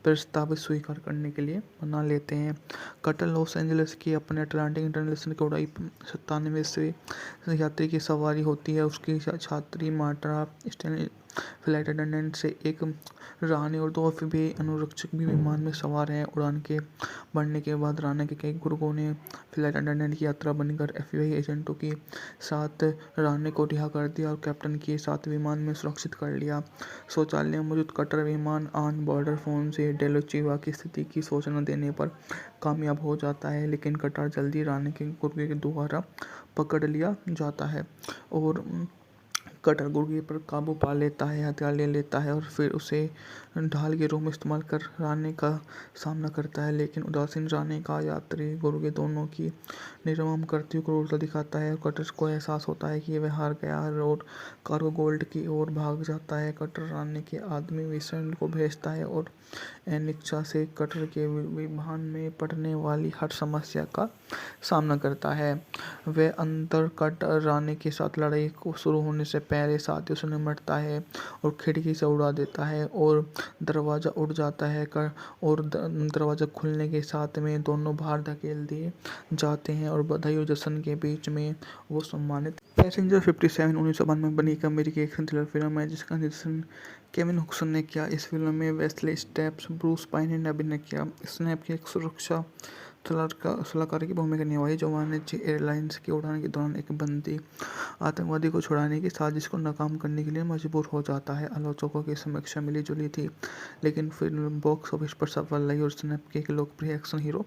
प्रस्ताव स्वीकार करने के लिए मना लेते हैं। कटर लॉस एंजलिस की अपने अटलांटिक इंटरनेशनल की उड़ाई 97 से यात्री की सवारी होती है। उसकी छात्री मार्टा स्टेनली फ्लाइट अटेंडेंट से एक रानी और 2 एफबीआई अनुरक्षक भी विमान में सवार हैं। उड़ान के बढ़ने के बाद राना के कई गुर्गों ने फ्लाइट अटेंडेंट की यात्रा बनकर एफबीआई एजेंटों के साथ राने को रिहा कर दिया और कैप्टन के साथ विमान में सुरक्षित कर लिया। शौचालय में मौजूद कटर विमान ऑन बॉर्डर फोन से डेलोचिवा की स्थिति की सूचना देने पर कामयाब हो जाता है, लेकिन कटर जल्दी राने के गुर्गे के द्वारा पकड़ लिया जाता है और कटर गुर्गे पर काबू पा लेता है, हथियार ले लेता है और फिर उसे ढाल के रूप में इस्तेमाल कर राने का सामना करता है। लेकिन उदासीन राने का यात्री गुर्गे दोनों की निर्मम करती हुई क्रूरता दिखाता है और कटर को एहसास होता है कि वह हार गया है और कार्गो गोल्ड की ओर भाग जाता है। कटर राने के आदमी विसेंट को भेजता है और अनिच्छा से कटर के विमान में पड़ने वाली हर समस्या का सामना करता है। वह अंतर कटर राने के साथ लड़ाई को शुरू होने से पहले साथियों से निमटता है और खिड़की से उड़ा देता है और दरवाज़ा उड़ जाता है और दरवाज़ा खुलने के साथ में दोनों बाहर धकेल दिए जाते हैं और बधाई और जश्न के बीच में वो सम्मानित। पैसेंजर 57 1992 में बनी एक अमेरिकी एक्शन थ्रिलर फिल्म है जिसका निर्देशन केविन हुक्सन ने किया। इस फिल्म में वेस्ले स्टेप्स, ब्रूस पाइन ने अभिनय किया। इसने आपकी एक सुरक्षा सलाहकार की भूमिका निभाई जो वाणिज्य एयरलाइंस की उड़ान के दौरान एक बंदी आतंकवादी को छुड़ाने की साजिश को नाकाम करने के लिए मजबूर हो जाता है। आलोचकों की समीक्षा मिली जुली थी, लेकिन फिल्म बॉक्स ऑफिस पर सफल रही और इसने एक लोकप्रिय एक्शन हीरो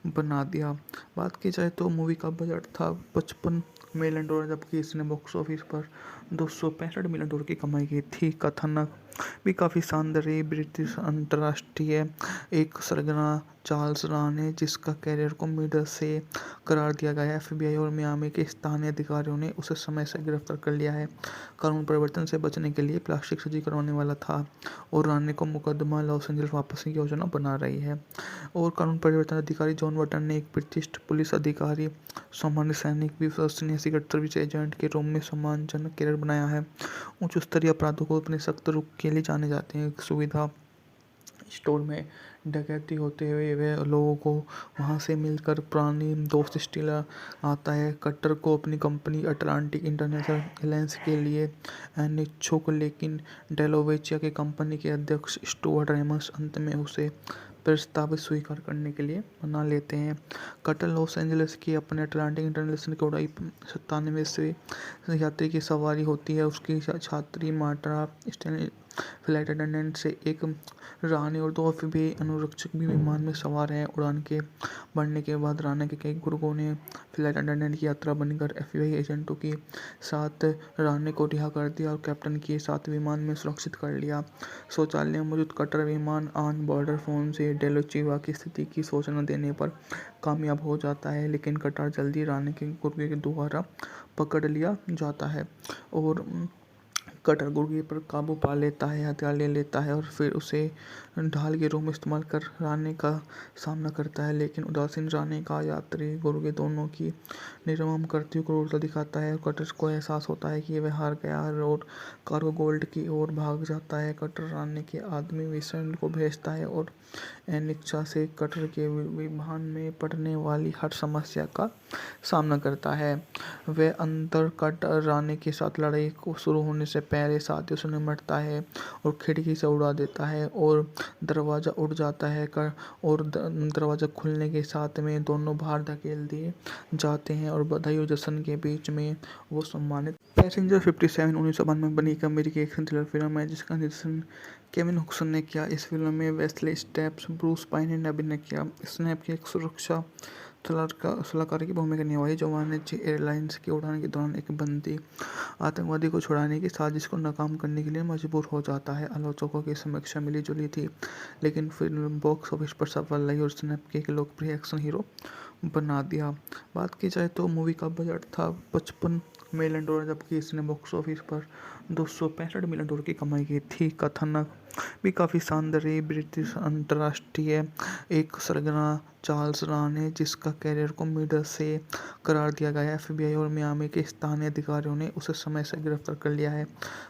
बना दिया। बात की जाए तो मूवी का बजट था $55 मिलियन, जबकि इसने बॉक्स ऑफिस पर $265 मिलियन की कमाई की थी। कथानक भी काफ़ी शानदार रही। ब्रिटिश अंतर्राष्ट्रीय एक सरगना चार्ल्स राने, जिसका कैरियर को मिडल से करार दिया गया है। FBI और मियामी के स्थानीय अधिकारियों ने उसे समय से गिरफ्तार कर लिया है। कानून परिवर्तन से बचने के लिए प्लास्टिक सर्जरी करवाने वाला था और राने को मुकदमा लॉस एंजल्स वापस की योजना बना रही है। और कानून परिवर्तन अधिकारी जॉन बटन ने एक प्रतिष्ठित पुलिस अधिकारी, सामान्य सैनिक, विश्वसनीय सीक्रेट सर्विस एजेंट के रूप में सम्मानजनक कैरियर बनाया है। उच्च स्तरीय अपराधों को अपने सख्त रुख के लिए जाने जाते हैं। सुविधा स्टोर में डकैती होते हुए वे लोगों को वहां से मिलकर पुरानी दोस्त स्टीलर आता है। कटर को अपनी कंपनी अटलांटिक इंटरनेशनल एलायंस के लिए अनिच्छुक, लेकिन डेलोवेचिया के कंपनी के अध्यक्ष स्टुअर्ट रेमस अंत में उसे प्रस्ताव स्वीकार करने के लिए मना लेते हैं। कटर लॉस एंजलिस की अपने अटलांटिक इंटरनेशनल की उड़ाई 97 से यात्री की सवारी होती है। उसकी छात्री मार्टा स्टेनली फ्लाइट अटेंडेंट से एक रानी और 2 FBI अनुरक्षक भी विमान में सवार हैं। उड़ान के बढ़ने के बाद राना के कई गुर्गों ने फ्लाइट अटेंडेंट की यात्रा बनकर FBI एजेंटों के साथ राने को रिहा कर दिया और कैप्टन के साथ विमान में सुरक्षित कर लिया। शौचालय में मौजूद कटर विमान ऑन बॉर्डर फोन से डेलोचिवा की स्थिति की सूचना देने पर कामयाब हो जाता है, लेकिन कटर जल्दी राने के गुर्गे के द्वारा पकड़ लिया जाता है और कटर गुर्गे पर काबू पा लेता है, हथियार ले लेता है और फिर उसे ढाल के रूप में इस्तेमाल कर राने का सामना करता है। लेकिन उदासीन राने का यात्री गुर्गे दोनों की निर्मम करती हुई क्रूरता दिखाता है और कटर को एहसास होता है कि वह हार गया और कार्गो गोल्ड की ओर भाग जाता है। कटर राने के आदमी विषण को भेजता है और अनिच्छा से कटर के विमान में पड़ने वाली हर समस्या का सामना करता है। वह अंतर कटर राने के साथ लड़ाई को शुरू होने से पहले साथियों से निमटता है और खिड़की से उड़ा देता है और दरवाज़ा उड़ जाता है और दरवाज़ा खुलने के साथ में दोनों बाहर धकेल दिए जाते हैं और बधाई और जश्न के बीच में वो सम्मानित। पैसेंजर 57 1992 में बनी एक अमेरिकी एक्शन थ्रिलर फिल्म है जिसका निर्देशन केविन हुक्सन ने किया। इस फिल्म में वेस्ले स्टेप्स, ब्रूस पाइन ने अभिनय किया। इसने आपकी एक सुरक्षा सलाहकार की भूमिका निभाई जो वाणिज्य एयरलाइंस की उड़ान के दौरान एक बंदी आतंकवादी को छुड़ाने की साजिश को नाकाम करने के लिए मजबूर हो जाता है। आलोचकों की समीक्षा मिली जुली थी, लेकिन फिल्म बॉक्स ऑफिस पर सफल रही और इसने एक लोकप्रिय एक्शन हीरो बना दिया। बात की जाए तो मूवी का बजट था $55 मिलियन, जबकि इसने बॉक्स ऑफिस पर $265 मिलियन की कमाई की थी। कथानक भी काफ़ी शानदार रही। ब्रिटिश अंतर्राष्ट्रीय एक सरगना चार्ल्स राने, जिसका कैरियर को मिडल से करार दिया गया है। FBI और मियामी के स्थानीय अधिकारियों ने उसे समय से गिरफ्तार कर लिया है।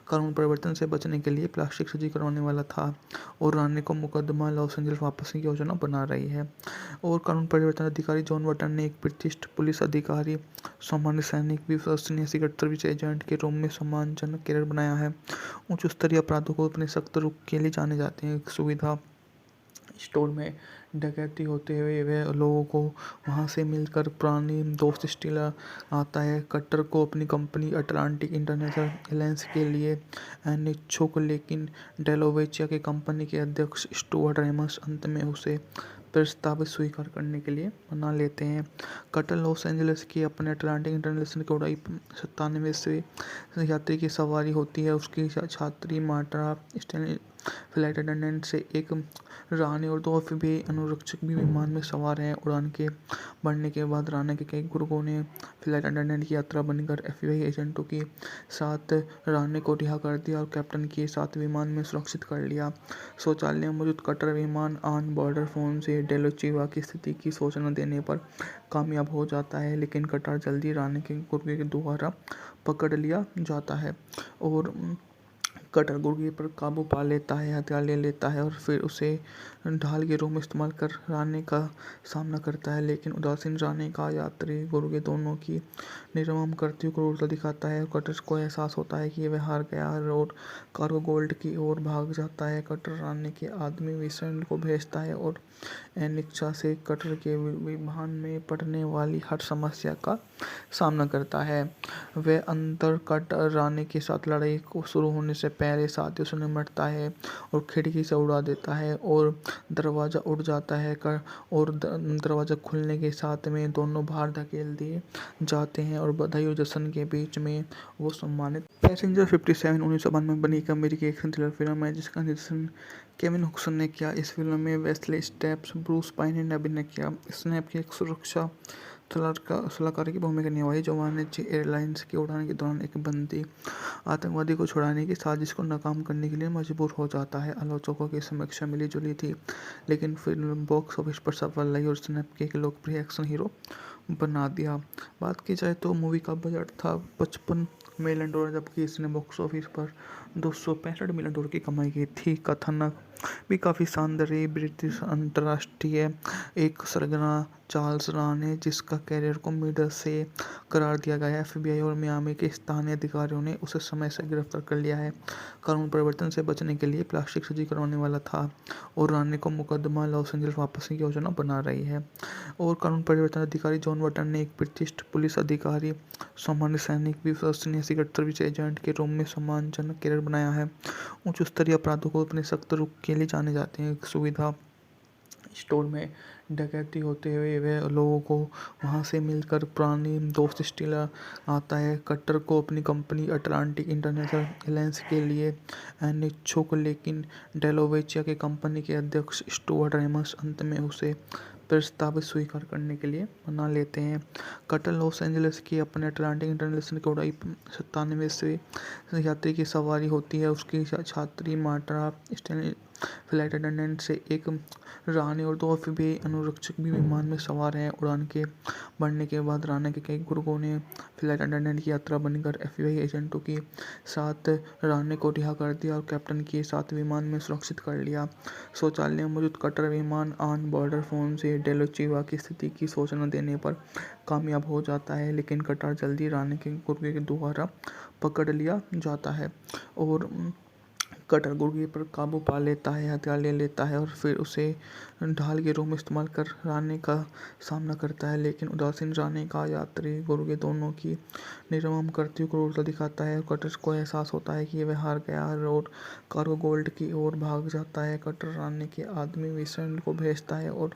कानून परिवर्तन से बचने के लिए प्लास्टिक सर्जरी करवाने वाला था और राने को मुकदमा लॉस एंजल्स वापस की योजना बना रही है। और कानून परिवर्तन अधिकारी जॉन बटन ने एक प्रतिष्ठित पुलिस अधिकारी, सामान्य सैनिक, विश्वसनीय सीक्रेट सर्विस एजेंट के रूप में सम्मानजनक कैरियर बनाया है। उच्च स्तरीय अपराधों को अपने सख्त रुख के लिए जाने जाते हैं। सुविधा स्टोर में डकैती होते हुए वे लोगों को वहां से मिलकर पुरानी दोस्त स्टीलर आता है। कटर को अपनी कंपनी अटलांटिक इंटरनेशनल एलायंस के लिए अनिच्छुक, लेकिन डेलोवेचिया के कंपनी के अध्यक्ष स्टुअर्ट रेमस अंत में उसे प्रस्ताव स्वीकार करने के लिए मना लेते हैं। कटर लॉस एंजलिस की अपने अटलांटिक इंटरनेशनल की उड़ाई 97 से यात्री की सवारी होती है। उसकी छात्री मार्टा स्टेनली फ्लाइट अटेंडेंट से एक रानी और 2 एफबीआई अनुरक्षक भी विमान में सवार हैं। उड़ान के बढ़ने के बाद राना के कई गुर्गों ने फ्लाइट अटेंडेंट की यात्रा बनकर एफबीआई एजेंटों के साथ राणे को रिहा कर दिया और कैप्टन के साथ विमान में सुरक्षित कर लिया। शौचालय में मौजूद कटर विमान ऑन बॉर्डर फोन से डेलोचिवा की स्थिति की सूचना देने पर कामयाब हो जाता है, लेकिन कटर जल्दी राणे के गुर्गे के द्वारा पकड़ लिया जाता है और कटर गुर्गे पर काबू पा लेता है, हथियार ले लेता है और फिर उसे ढाल के रूप में इस्तेमाल कर राणे का सामना करता है। लेकिन उदासीन राणे का यात्री गुर्गे दोनों की निर्मम करती हुई क्रूरता दिखाता है और कटर को एहसास होता है कि वह हार गया और कार्गो गोल्ड की ओर भाग जाता है। कटर राणे के आदमी विंसेंट को भेजता है और अनिच्छा से कटर के विमान में पड़ने वाली हर समस्या का सामना करता है। वह अंतर कटर राणे के साथ लड़ाई को शुरू होने से पहले साथियों से निपटता है और खिड़की से उड़ा देता है और दरवाज़ा उड़ जाता है और दरवाज़ा खुलने के साथ में दोनों बाहर धकेल दिए जाते हैं और बधाई और जश्न के बीच में वो सम्मानित। पैसेंजर 57 1992 में बनी एक अमेरिकी एक्शन थ्रिलर फिल्म है जिसका निर्देशन केविन हुक्सन ने किया। इस फिल्म में वेस्ले स्टेप्स, ब्रूस पाइन ने अभिनय किया। इसने अपनी एक सुरक्षा सलाहकार की भूमिका निभाई जो वाणिज्य एयरलाइंस की उड़ान के दौरान एक बंदी आतंकवादी को छुड़ाने की साजिश को नाकाम करने के लिए मजबूर हो जाता है। आलोचकों की समीक्षा मिली जुली थी, लेकिन फिल्म बॉक्स ऑफिस पर सफल रही और उसने अपने एक लोकप्रिय एक्शन हीरो बना दिया। बात की जाए तो मूवी का बजट था $55 मिलियन, जबकि इसने बॉक्स ऑफिस पर $265 मिलियन की कमाई की थी। कथानक भी काफ़ी शानदार रही। ब्रिटिश अंतर्राष्ट्रीय एक सरगना चार्ल्स राणे, जिसका कैरियर को मिडल से करार दिया गया है। एफबीआई और मियामी के स्थानीय अधिकारियों ने उसे समय से गिरफ्तार कर लिया है। कानून परिवर्तन से बचने के लिए प्लास्टिक सर्जरी करवाने वाला था और राणे को मुकदमा लॉस एंजल्स वापस की योजना बना रही है। और कानून परिवर्तन अधिकारी जॉन बटन ने एक प्रतिष्ठित पुलिस अधिकारी, सामान्य सैनिक, विश्वसनीय सीक्रेट सर्विस एजेंट के रूप में सम्मानजनक कैरियर बनाया है। उच्च स्तरीय अपराधों को अपने सख्त रुख के लिए जाने जाते हैं। सुविधा स्टोर में डकैती होते हुए वह लोगों को वहां से मिलकर पुरानी दोस्त स्टील आता है। कटर को अपनी कंपनी अटलांटिक इंटरनेशनल एयरलाइंस के लिए अनिच्छुक, लेकिन डेलोवेचिया के कंपनी के अध्यक्ष स्टुअर्ट रेमस अंत में उसे प्रस्ताव स्वीकार करने के लिए मना लेते हैं। कटर लॉस एंजलिस की अपने अटलांटिक इंटरनेशनल की उड़ाई 97 यात्री की सवारी होती है। उसकी छात्री मार्टा स्टेनली फ्लाइट अटेंडेंट से एक रानी और 2 एफबीआई अनुरक्षक भी विमान में सवार हैं। उड़ान के बढ़ने के बाद राना के कई गुर्गों ने फ्लाइट अटेंडेंट की यात्रा बनकर एफबीआई एजेंटों के साथ राणे को रिहा कर दिया और कैप्टन के साथ विमान में सुरक्षित कर लिया। शौचालय में मौजूद कटर विमान ऑन बॉर्डर फोन से डेलोचिवा की स्थिति की सूचना देने पर कामयाब हो जाता है, लेकिन कटर जल्दी राणे के गुर्गे के द्वारा पकड़ लिया जाता है और कटर गुर्गे पर काबू पा लेता है, हथियार ले लेता है और फिर उसे ढाल के रूप में इस्तेमाल कर राणे का सामना करता है। लेकिन उदासीन राणे का यात्री गुर्गे दोनों की निर्मम करती हुई क्रूरता दिखाता है और कटर को एहसास होता है कि वह हार गया और कार्गो गोल्ड की ओर भाग जाता है। कटर राणे के आदमी विंसेंट को भेजता है और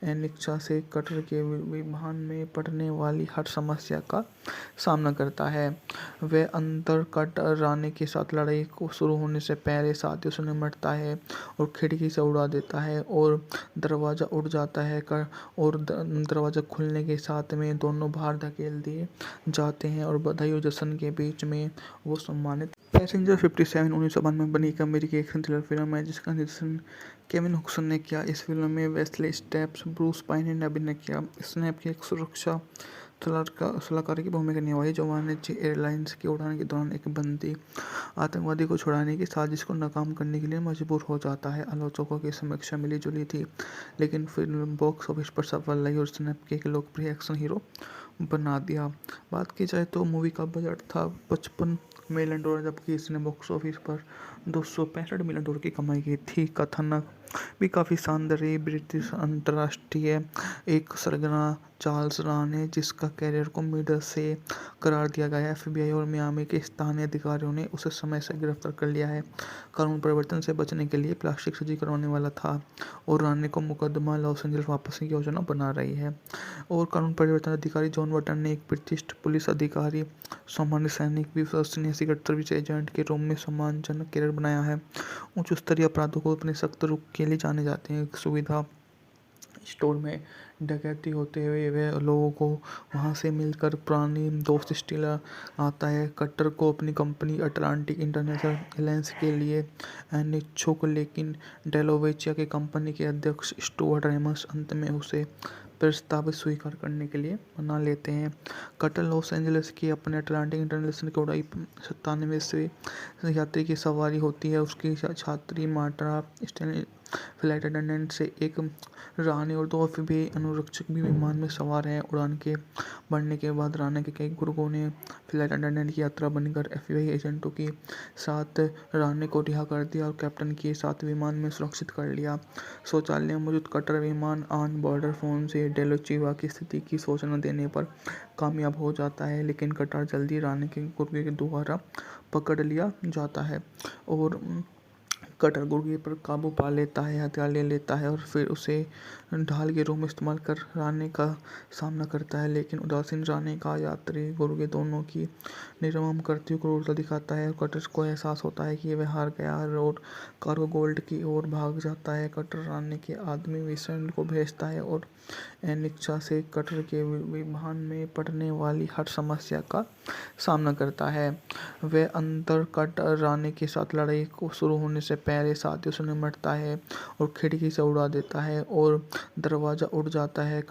अनिच्छा से कटर के विमान में पड़ने वाली हर समस्या का सामना करता है। वह अंतर कटर राणे के साथ लड़ाई को शुरू होने से पहले साथियों से निपटता है और खिड़की से उड़ा देता है और दरवाज़ा उड़ जाता है और दरवाज़ा खुलने के साथ में दोनों बाहर धकेल दिए जाते हैं और बधाई और जश्न के बीच में वो सम्मानित। पैसेंजर 57 1992 में बनी एक अमेरिकी एक्शन थ्रिलर फिल्म है जिसका निर्देशन केविन हुक्सन ने किया। इस फिल्म में वेस्ले स्टेप्स, ब्रूस पाइन ने अभिनय किया। इसने अपनी एक सुरक्षा सलाहकार की भूमिका निभाई जो वाणिज्य एयरलाइंस की उड़ान के दौरान एक बंदी आतंकवादी को छुड़ाने की साजिश को नाकाम करने के लिए मजबूर हो जाता है। आलोचकों की समीक्षा मिली जुली थी, लेकिन फिल्म बॉक्स ऑफिस पर सफल रही और उसने अपने एक लोकप्रिय एक्शन हीरो बना दिया। बात की जाए तो मूवी का बजट था $55 मिलियन, जबकि इसने बॉक्स ऑफिस पर $265 मिलियन की कमाई की थी। कथानक भी काफ़ी शानदार रही। ब्रिटिश अंतर्राष्ट्रीय एक सरगना चार्ल्स राने, जिसका कैरियर को मिडल से करार दिया गया है। एफबीआई और मियामी के स्थानीय अधिकारियों ने उसे समय से गिरफ्तार कर लिया है। कानून परिवर्तन से बचने के लिए प्लास्टिक सर्जरी करवाने वाला था और राने को मुकदमा लॉस एंजल्स वापस की योजना बना रही है। और कानून परिवर्तन अधिकारी जॉन बटन ने एक ब्रिटिश पुलिस अधिकारी, सामान्य सैनिक, विश्वसनीय सीक्रेट सर्विस एजेंट के रूप में सम्मानजनक कैरियर बनाया है। उच्च स्तरीय अपराधों को अपने सख्त रुख के लिए जाने जाते हैं। एक सुविधा स्टोर में डकैती होते हुए वह लोगों को वहां से मिलकर पुरानी दोस्त स्टीलर आता है। कटर को अपनी कंपनी अटलांटिक इंटरनेशनल एलायंस के लिए अनिच्छुक, लेकिन डेलोवेचिया की कंपनी के अध्यक्ष स्टुअर्ट रेमस अंत में उसे प्रस्ताव स्वीकार करने के लिए मना लेते हैं। कटर लॉस एंजलिस की अपने अटलांटिक इंटरनेशनल की उड़ाई 97वें यात्री की सवारी होती है। उसकी छात्री मार्टा स्टेनली फ्लाइट अटेंडेंट से एक रानी और 2 एफबीआई अनुरक्षक भी विमान में सवार हैं। उड़ान के बढ़ने के बाद राना के कई गुर्गों ने फ्लाइट अटेंडेंट की यात्रा बनकर एफबीआई एजेंटों के साथ राने को रिहा कर दिया और कैप्टन के साथ विमान में सुरक्षित कर लिया। शौचालय में मौजूद कटर विमान ऑन बॉर्डर फोन से डेलोचिवा की स्थिति की सूचना देने पर कामयाब हो जाता है, लेकिन कटर जल्दी राने के गुर्गे के द्वारा पकड़ लिया जाता है और कटर गुर्गे पर काबू पा लेता है, हथियार ले लेता है और फिर उसे ढाल के रूप में इस्तेमाल कर राने का सामना करता है। लेकिन उदासीन राने का यात्री गुर्गे दोनों की निर्मम करती हुई क्रूरता दिखाता है और कटर को एहसास होता है कि वह हार गया है और कार्गो गोल्ड की ओर भाग जाता है। कटर राने के आदमी विंसेंट को भेजता है और अनिच्छा से कटर के विमान में पड़ने वाली हर समस्या का सामना करता है। वह अंतर कटर राने के साथ लड़ाई को शुरू होने से पहले साथियों से निपटता है और खिड़की से उड़ा देता है और दरवाज़ा उड़ जाता है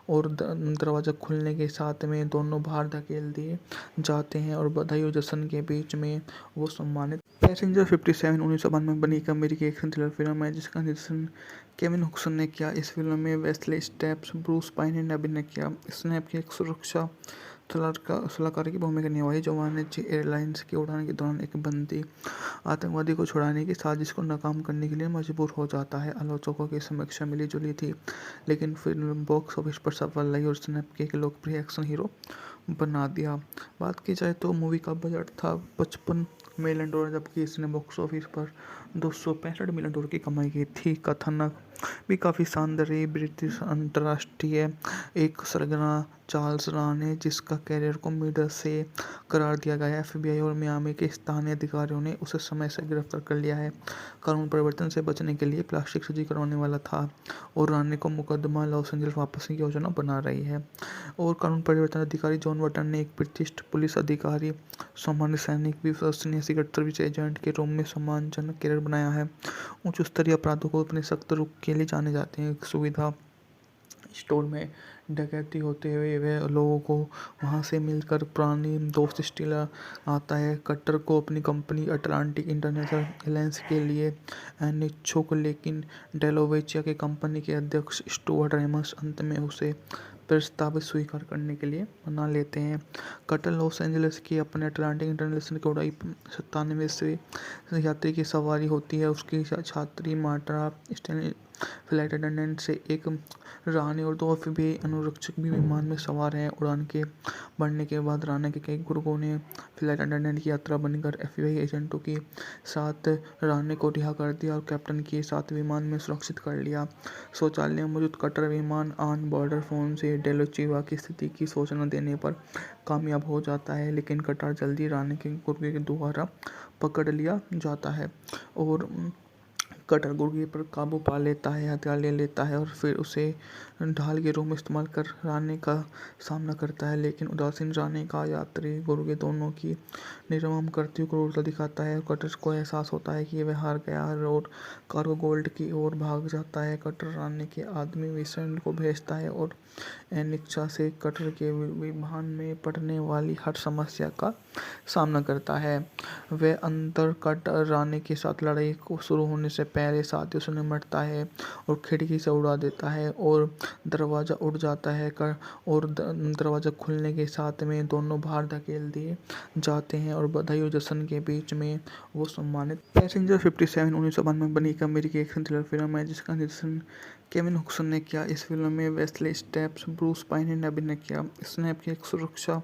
और दरवाज़ा खुलने के साथ में दोनों बाहर धकेल दिए जाते हैं और बधाई और जश्न के बीच में वो सम्मानित। पैसेंजर 57 1992 में बनी एक अमेरिकी एक्शन थ्रिलर फिल्म है जिसका निर्देशन केविन हुक्सन ने किया। इस फिल्म में वेस्ले स्टेप्स, ब्रूस पाइन ने अभिनय किया। इसने अपनी एक सुरक्षा सलाहकार की भूमिका निभाई जो वाणिज्य एयरलाइंस की उड़ान के दौरान एक बंदी आतंकवादी को छुड़ाने की साजिश को नाकाम करने के लिए मजबूर हो जाता है। आलोचकों की समीक्षा मिली जुली थी, लेकिन फिल्म बॉक्स ऑफिस पर सफल रही और इसने एक लोकप्रिय एक्शन हीरो बना दिया। बात की जाए तो मूवी का बजट था $55 मिलियन, जबकि इसने बॉक्स ऑफिस पर $265 मिलियन की कमाई की थी। कथानक भी काफ़ी शानदार रही। ब्रिटिश अंतर्राष्ट्रीय एक सरगना चार्ल्स राने, जिसका कैरियर को मिडल से करार दिया गया है। एफबीआई और मियामी के स्थानीय अधिकारियों ने उसे समय से गिरफ्तार कर लिया है। कानून परिवर्तन से बचने के लिए प्लास्टिक सर्जरी करवाने वाला था और राने को मुकदमा लॉस एंजल्स वापस की योजना बना रही है। और कानून परिवर्तन अधिकारी जॉन बटन ने एक ब्रिटिश पुलिस अधिकारी, सामान्य सैनिक, विश्वसनीय सीक्रेट सर्विस एजेंट के रूप में सम्मानजनक कैरियर बनाया है। उच्च स्तरीय अपराधों को अपने सख्त रुख के लिए जाने जाते हैं। एक सुविधा स्टोर में डकैती होते हुए वह लोगों को वहां से मिलकर पुरानी दोस्त स्टीलर आता है। कटर को अपनी कंपनी अटलांटिक इंटरनेशनल एलायंस के लिए अनिच्छुक, लेकिन डेलोवेचिया की कंपनी के अध्यक्ष स्टुअर्ट रेमस अंत में उसे प्रस्ताव स्वीकार करने के लिए मना लेते हैं। कटर लॉस एंजलिस की अपने अटलांटिक इंटरनेशनल की उड़ाई 97वें यात्री की सवारी होती है। उसकी छात्री मार्टा स्टेनली फ्लाइट अटेंडेंट से एक रानी और 2 एफबीआई अनुरक्षक भी विमान में सवार हैं। उड़ान के बढ़ने के बाद राना के कई गुर्गों ने फ्लाइट अटेंडेंट की यात्रा बनकर एफबीआई एजेंटों के साथ राने को रिहा कर दिया और कैप्टन के साथ विमान में सुरक्षित कर लिया। शौचालय में मौजूद कटर विमान ऑन बॉर्डर फोन से डेलोचिवा की स्थिति की सूचना देने पर कामयाब हो जाता है, लेकिन कटर जल्दी राने के गुर्गे के द्वारा पकड़ लिया जाता है और कटर गुर्गे पर काबू पा लेता है, हथियार ले लेता है और फिर उसे ढाल के रूप में इस्तेमाल कर राने का सामना करता है। लेकिन उदासीन राने का यात्री गुर्गे दोनों की निर्मम करती हुई क्रूरता दिखाता है और कटर को एहसास होता है कि वह हार गया है और कार्गो गोल्ड की ओर भाग जाता है। कटर राने के आदमी विंसेंट को भेजता है और अनिच्छा से कटर के विमान में पड़ने वाली हर समस्या का सामना करता है। वह अंतर कटर राने के साथ लड़ाई को शुरू होने से पहले साथियों से निमटता है और खिड़की से उड़ा देता है और दरवाज़ा उड़ जाता है और दरवाज़ा खुलने के साथ में दोनों बाहर धकेल दिए जाते हैं और बधाई और जश्न के बीच में वो सम्मानित। पैसेंजर 57 1992 में बनी एक अमेरिकी एक्शन थ्रिलर फिल्म है जिसका निर्देशन केविन हुक्सन ने किया। इस फिल्म में वेस्ले स्टेप्स, ब्रूस पाइन ने अभिनय किया। इसने की एक सुरक्षा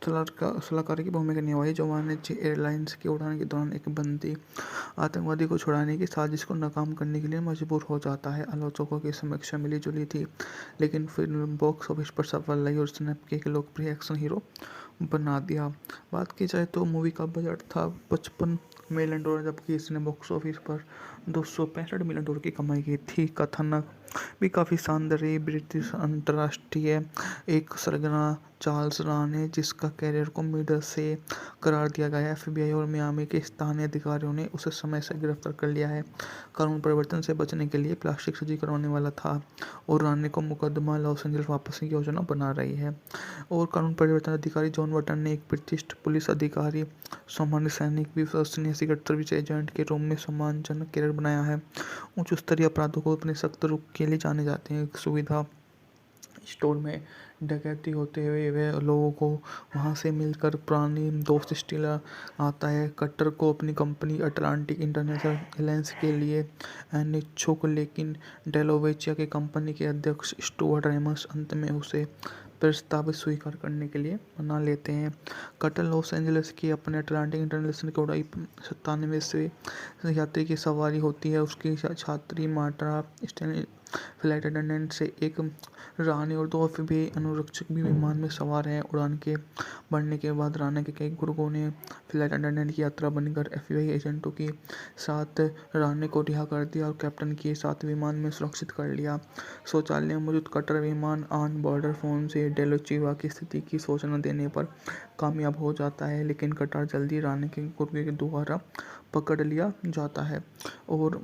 सलाहकार की भूमिका निभाई जो वाणिज्य एयरलाइंस की उड़ान के दौरान एक बंदी आतंकवादी को छुड़ाने की साजिश को नाकाम करने के लिए मजबूर हो जाता है। आलोचकों की समीक्षा मिली जुली थी, लेकिन फिल्म बॉक्स ऑफिस पर सफल रही और स्नैप एक लोकप्रिय एक्शन हीरो बना दिया। बात की जाए तो मूवी का बजट था $55 मिलियन, जबकि इसने बॉक्स ऑफिस पर $265 मिलियन की कमाई की थी। कथानक भी काफ़ी शानदार रही। ब्रिटिश अंतर्राष्ट्रीय एक सरगना चार्ल्स राने, जिसका कैरियर को मिडल से करार दिया गया है। FBI और मियामी के स्थानीय अधिकारियों ने उसे समय से गिरफ्तार कर लिया है। कानून परिवर्तन से बचने के लिए प्लास्टिक सर्जरी करवाने वाला था और राने को मुकदमा लॉस एंजल्स वापस की योजना बना रही है। और कानून परिवर्तन अधिकारी जॉन बटन ने एक प्रतिष्ठित पुलिस अधिकारी, सामान्य सैनिक, विश्वसनीय सीक्रेट सर्विस एजेंट के रूप में सम्मानजनक कैरियर बनाया है। उच्च स्तरीय अपराधों को अपने सख्त रुख के लिए जाने जाते हैं। एक सुविधा स्टोर में डकैती होते हुए वह लोगों को वहां से मिलकर पुरानी दोस्त स्टीलर आता है। कटर को अपनी कंपनी अटलांटिक इंटरनेशनल एलायंस के लिए अनिच्छुक, लेकिन डेलोवेचिया के कंपनी के अध्यक्ष स्टुअर्ट रेमस अंत में उसे प्रस्ताव स्वीकार करने के लिए मना लेते हैं। कटर लॉस एंजल्स की अपने अटलांटिक इंटरनेशनल की उड़ाई 97 यात्री की सवारी होती है। उसकी छात्री मार्टा स्टेनली फ्लाइट अटेंडेंट से एक रानी और 2 FBI अनुरक्षक भी विमान में सवार हैं। उड़ान के बढ़ने के बाद राना के कई गुर्गों ने फ्लाइट अटेंडेंट की यात्रा बनकर FBI एजेंटों के साथ राने को रिहा कर दिया और कैप्टन के साथ विमान में सुरक्षित कर लिया। शौचालय में मौजूद कटर विमान ऑन बॉर्डर फोन से डेलोचिवा की स्थिति की सूचना देने पर कामयाब हो जाता है, लेकिन कटर जल्दी राने के गुर्गे के द्वारा पकड़ लिया जाता है और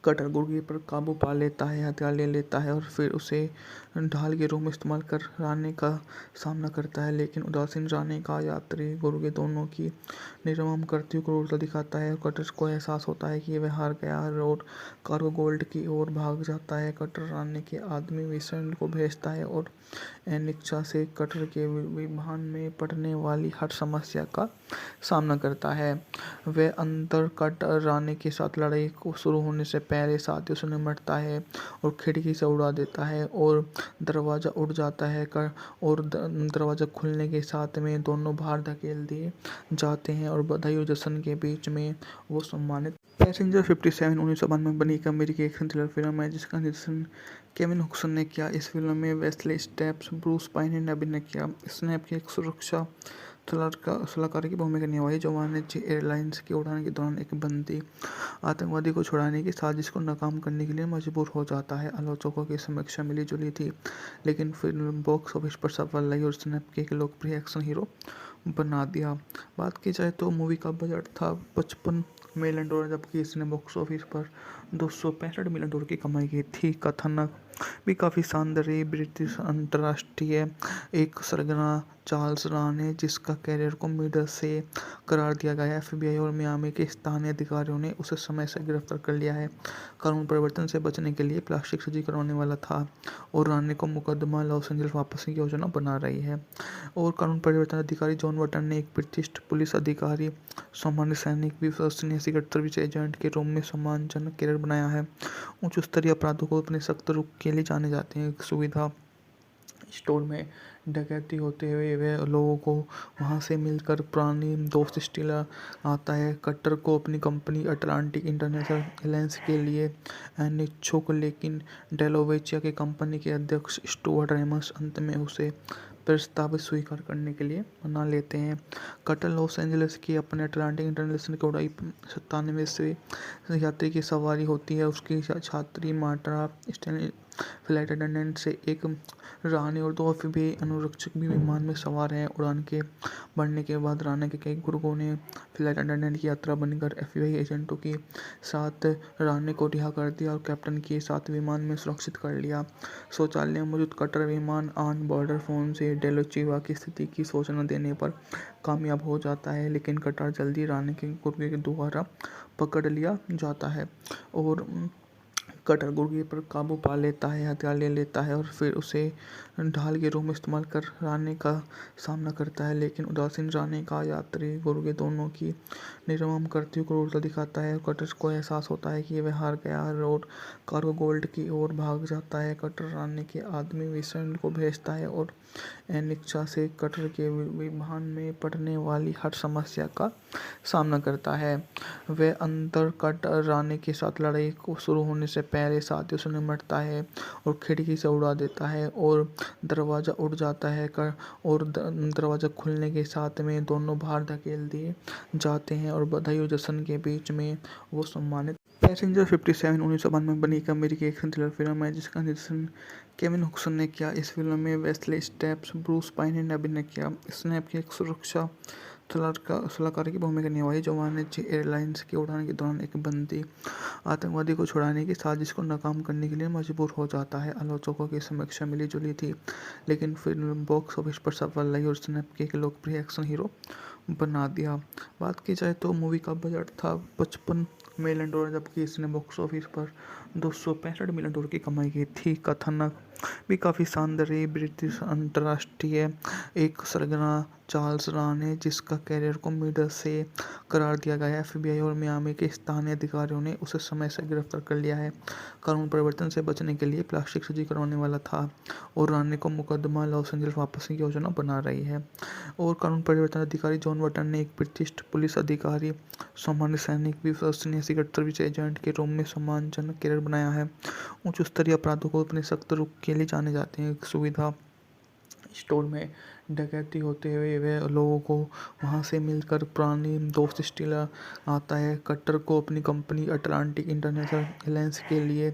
कटर गुर्गे पर काबू पा लेता है, हथियार ले लेता है और फिर उसे ढाल के रूप में इस्तेमाल कर राने का सामना करता है। लेकिन उदासीन राने का यात्री गुर्गे दोनों की निर्मम करती हुई क्रूरता दिखाता है और कटर को एहसास होता है कि वह हार गया है और कार्गो गोल्ड की ओर भाग जाता है। कटर राने के आदमी विंसेंट को भेजता है और अनिच्छा से कटर के विमान में पड़ने वाली हर समस्या का सामना करता है। वह अंतर कटर राने के साथ लड़ाई को शुरू होने से पहले साथियों से निमटता है और खिड़की से उड़ा देता है और दरवाज़ा उड़ जाता है और दरवाज़ा खुलने के साथ में दोनों बाहर धकेल दिए जाते हैं और बधाई और जश्न के बीच में वो सम्मानित। पैसेंजर 57 1992 में बनी एक अमेरिकी एक्शन थ्रिलर फिल्म है जिसका निर्देशन केविन हुक्सन ने किया। इस फिल्म में वेस्ले स्टेप्स, ब्रूस पाइन ने अभिनय किया। इसने की एक सुरक्षा सलाहकार की भूमिका निभाई जो वाणिज्य एयरलाइंस की उड़ान के दौरान एक बंदी आतंकवादी को छुड़ाने की साजिश को नाकाम करने के लिए मजबूर हो जाता है। आलोचकों की समीक्षा मिली जुली थी, लेकिन फिल्म बॉक्स ऑफिस पर सफल रही और स्नैप एक लोकप्रिय एक्शन हीरो बना दिया। बात की जाए तो मूवी का बजट था $55 मिलियन, जबकि इसने बॉक्स ऑफिस पर $265 मिलियन की कमाई की थी। कथानक भी काफ़ी शानदार रही। ब्रिटिश अंतर्राष्ट्रीय एक सरगना चार्ल्स राने, जिसका कैरियर को मिडल से करार दिया गया है। FBI और मियामी के स्थानीय अधिकारियों ने उसे समय से गिरफ्तार कर लिया है। कानून परिवर्तन से बचने के लिए प्लास्टिक सर्जरी करवाने वाला था और राने को मुकदमा लॉस एंजल्स वापस की योजना बना रही है। और कानून परिवर्तन अधिकारी जॉन बटन ने एक प्रतिष्ठित पुलिस अधिकारी, सामान्य सैनिक, विश्वसनीय सीक्रेट सर्विस एजेंट के रूप में सम्मानजनक कैरियर बनाया है। उच्च स्तरीय अपराधों को अपने सख्त रुख के लिए जाने जाते हैं। एक सुविधा स्टोर में डकैती होते हुए वह लोगों को वहां से मिलकर पुरानी दोस्त स्टीलर आता है। कटर को अपनी कंपनी अटलांटिक इंटरनेशनल एलायंस के लिए अनिच्छुक, लेकिन डेलोवेचिया के कंपनी के अध्यक्ष स्टुअर्ट रेमस अंत में उसे प्रस्ताव स्वीकार करने के लिए मना लेते हैं। कटर लॉस एंजल्स की अपने अटलांटिक इंटरनेशनल की उड़ाई 97 यात्री की सवारी होती है। उसकी छात्री मार्टा स्टेनली फ्लाइट अटेंडेंट से एक रानी और 2 एफबीआई अनुरक्षक भी विमान में सवार हैं। उड़ान के बढ़ने के बाद राना के कई गुर्गों ने फ्लाइट अटेंडेंट की यात्रा बनकर एफबीआई एजेंटों के साथ रानी को रिहा कर दिया और कैप्टन के साथ विमान में सुरक्षित कर लिया। शौचालय में मौजूद कटर विमान ऑन बॉर्डर फोन से डेलोचिवा की स्थिति की सूचना देने पर कामयाब हो जाता है, लेकिन कटर जल्दी रानी के गुर्गे के द्वारा पकड़ लिया जाता है और कटर गुर्गे पर काबू पा लेता है, हथियार ले लेता है और फिर उसे ढाल के रूप में इस्तेमाल कर रानी का सामना करता है। लेकिन उदासीन रानी का यात्री गुर्गे दोनों की निर्मम करती हुई क्रूरता दिखाता है और कटर को एहसास होता है कि वह हार गया और कार्गो गोल्ड की ओर भाग जाता है। कटर रानी के आदमी विंसेंट को भेजता है और अनिच्छा से कटर के विमान में पड़ने वाली हर समस्या का सामना करता है। वह अंतर कटर रानी के साथ लड़ाई को शुरू होने से पहले साथियों से निपटता है और खिड़की से उड़ा देता है और दरवाज़ा उड़ जाता है और दरवाज़ा खुलने के साथ में दोनों बाहर धकेल दिए जाते हैं और बधाई और जश्न के बीच में वो सम्मानित। पैसेंजर 57 1992 में बनी एक अमेरिकी एक्शन थ्रिलर फिल्म है जिसका निर्देशन केविन हुक्सन ने किया। इस फिल्म में वेस्ले स्टेप्स, ब्रूस पाइन ने अभिनय किया। इसने अपनी एक सुरक्षा सलाहकार की भूमिका निभाई जो वाणिज्य एयरलाइंस की उड़ान के दौरान एक बंदी आतंकवादी को छुड़ाने की साजिश को नाकाम करने के लिए मजबूर हो जाता है। आलोचकों की समीक्षा मिली जुली थी, लेकिन फिल्म बॉक्स ऑफिस पर सफल रही और उसने एक लोकप्रिय एक्शन हीरो बना दिया। बात की जाए तो मूवी का बजट था $55 मिलियन, जबकि इसने बॉक्स ऑफिस पर $265 मिलियन की कमाई की थी। कथानक भी काफ़ी शानदार रही। ब्रिटिश अंतर्राष्ट्रीय एक सरगना चार्ल्स राने जिसका कैरियर को मिडल से करार दिया गया है। एफबीआई और मियामी के स्थानीय अधिकारियों ने उसे समय से गिरफ्तार कर लिया है। कानून परिवर्तन से बचने के लिए प्लास्टिक सर्जरी करवाने वाला था और रानी को मुकदमा लॉस एंजल्स वापस की योजना बना रही है। और कानून परिवर्तन अधिकारी जॉन बटन ने एक ब्रिटिश पुलिस अधिकारी, सामान्य सैनिक, विश्वसनीय सीक्रेट सर्विस एजेंट के रूप में सम्मानजनक कैरियर बनाया है। उच्च स्तरीय अपराधों को अपने सख्त रुख के लिए जाने जाते हैं। सुविधा स्टोर में डकैती होते हुए वे लोगों को वहां से मिलकर पुरानी दोस्त स्टीलर आता है। कटर को अपनी कंपनी अटलांटिक इंटरनेशनल एलायंस के लिए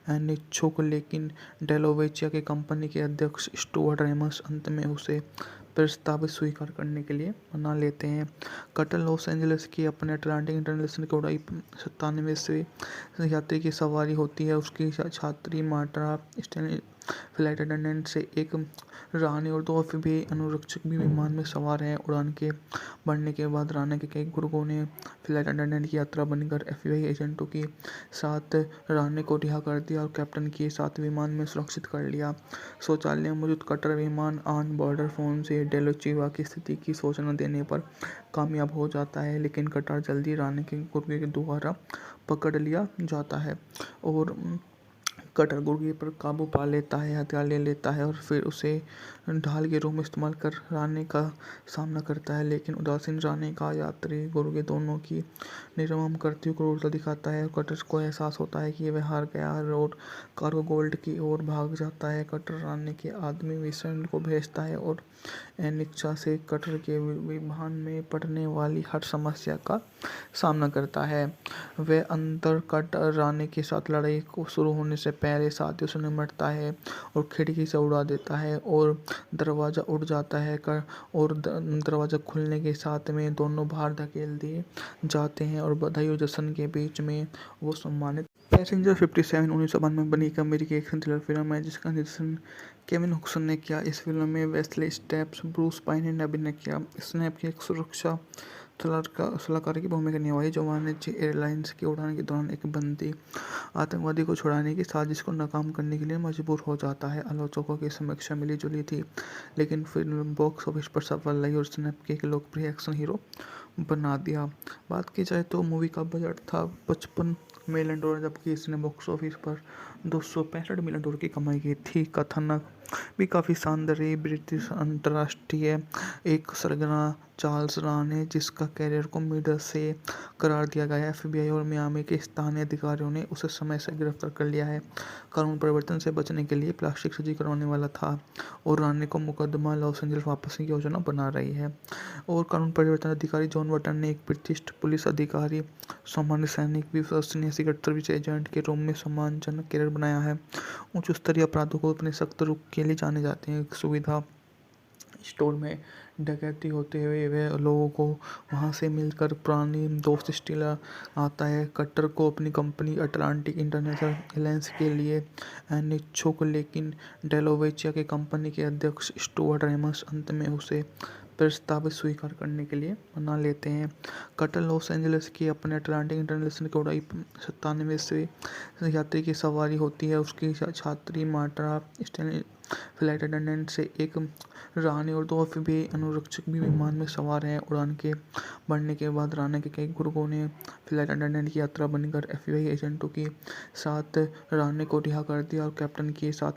अनिच्छुक, लेकिन डेलोवेचिया के कंपनी के अध्यक्ष स्टुअर्ट रेमस अंत में उसे प्रस्ताव स्वीकार करने के लिए मना लेते हैं। कटर लॉस एंजल्स की अपने अटलांटिक इंटरनेशनल की उड़ाई 97 यात्री की सवारी होती है। उसकी छात्री मार्टा स्टेनली फ्लाइट अटेंडेंट से एक रानी और 2 एफबीआई अनुरक्षक भी विमान में सवार हैं। उड़ान के बढ़ने के बाद राना के कई गुर्गों ने फ्लाइट अटेंडेंट की यात्रा बनकर एफबीआई एजेंटों के साथ रानी को रिहा कर दिया और कैप्टन के साथ विमान में सुरक्षित कर लिया। शौचालय में मौजूद कटर विमान ऑन बॉर्डर फोन से डेलोचिवा की स्थिति की सूचना देने पर कामयाब हो जाता है, लेकिन कटर जल्दी रानी के गुर्गे के द्वारा पकड़ लिया जाता है और कटर गुर्गे पर काबू पा लेता है, हथियार ले लेता है और फिर उसे ढाल के रूप में इस्तेमाल कर रानी का सामना करता है। लेकिन उदासीन रानी का यात्री गुर्गे दोनों की निर्मम करती हुई क्रूरता दिखाता है और कटर को एहसास होता है कि वह हार गया और कार्गो गोल्ड की ओर भाग जाता है। कटर रानी के आदमी विंसेंट को भेजता है और अनिच्छा से कटर के विमान में पड़ने वाली हर समस्या का सामना करता है। वह अंतर कटर रानी के साथ लड़ाई को शुरू होने से पहले साथियों से निपटता है और खिड़की से उड़ा देता है और दरवाज़ा उड़ जाता है और दरवाज़ा खुलने के साथ में दोनों बाहर धकेल दिए जाते हैं और बधाई और जश्न के बीच में वो सम्मानित। पैसेंजर 57 1992 में बनी एक अमेरिकी एक्शन थ्रिलर फिल्म है जिसका निर्देशन केविन हुक्सन ने किया। इस फिल्म में वेस्ले स्टेप्स, ब्रूस पाइन ने अभिनय किया। इसने अपनी एक सुरक्षा सलाहकार की भूमिका निभाई जो वाणिज्य एयरलाइंस की उड़ान के दौरान एक बंदी आतंकवादी को छुड़ाने की साजिश को नाकाम करने के लिए मजबूर हो जाता है। आलोचकों की समीक्षा मिली जुली थी, लेकिन फिल्म बॉक्स ऑफिस पर सफल रही और उसने एक लोकप्रिय एक्शन हीरो बना दिया। बात की जाए तो मूवी का बजट था $55 मिलियन, जबकि इसने बॉक्स ऑफिस पर $265 मिलियन की कमाई की थी। कथानक भी काफ़ी शानदार रही। ब्रिटिश अंतर्राष्ट्रीय एक सरगना चार्ल्स राने जिसका कैरियर को मिडल से करार दिया गया है। एफबीआई और मियामी के स्थानीय अधिकारियों ने उसे समय से गिरफ्तार कर लिया है। कानून परिवर्तन से बचने के लिए प्लास्टिक सर्जरी करवाने वाला था और रानी को मुकदमा लॉस एंजल्स वापस की योजना बना रही है। और कानून परिवर्तन अधिकारी जॉन बटन ने एक ब्रिटिश पुलिस अधिकारी, सामान्य सैनिक, विश्वसनीय सीक्रेट सर्विस एजेंट के रूप में सम्मानजनक कैरियर बनाया है। उच्च स्तरीय अपराधों को अपने सख्त रुख के लिए जाने जाते हैं। सुविधा स्टोर में डकैती होते हुए वे लोगों को वहाँ से मिलकर पुरानी दोस्त स्टील आता है। कटर को अपनी कंपनी अटलांटिक इंटरनेशनल एलायंस के लिए अनिच्छुक, लेकिन डेलोवेचिया के कंपनी के अध्यक्ष स्टुअर्ट रेमस अंत में उसे प्रस्ताव स्वीकार करने के लिए मना लेते हैं। कटर लॉस एंजलिस की अपने अटलांटिक इंटरनेशनल की उड़ाई 97 से यात्री की सवारी होती है। उसकी छात्री मार्टा स्टैनली फ्लाइट अटेंडेंट से एक रानी और 2 एफबीआई अनुरक्षक भी विमान में सवार हैं। उड़ान के बढ़ने के बाद राना के कई गुर्गों ने फ्लाइट अटेंडेंट की यात्रा बनकर एफबीआई एजेंटों के साथ राना को रिहा कर दिया और कैप्टन के साथ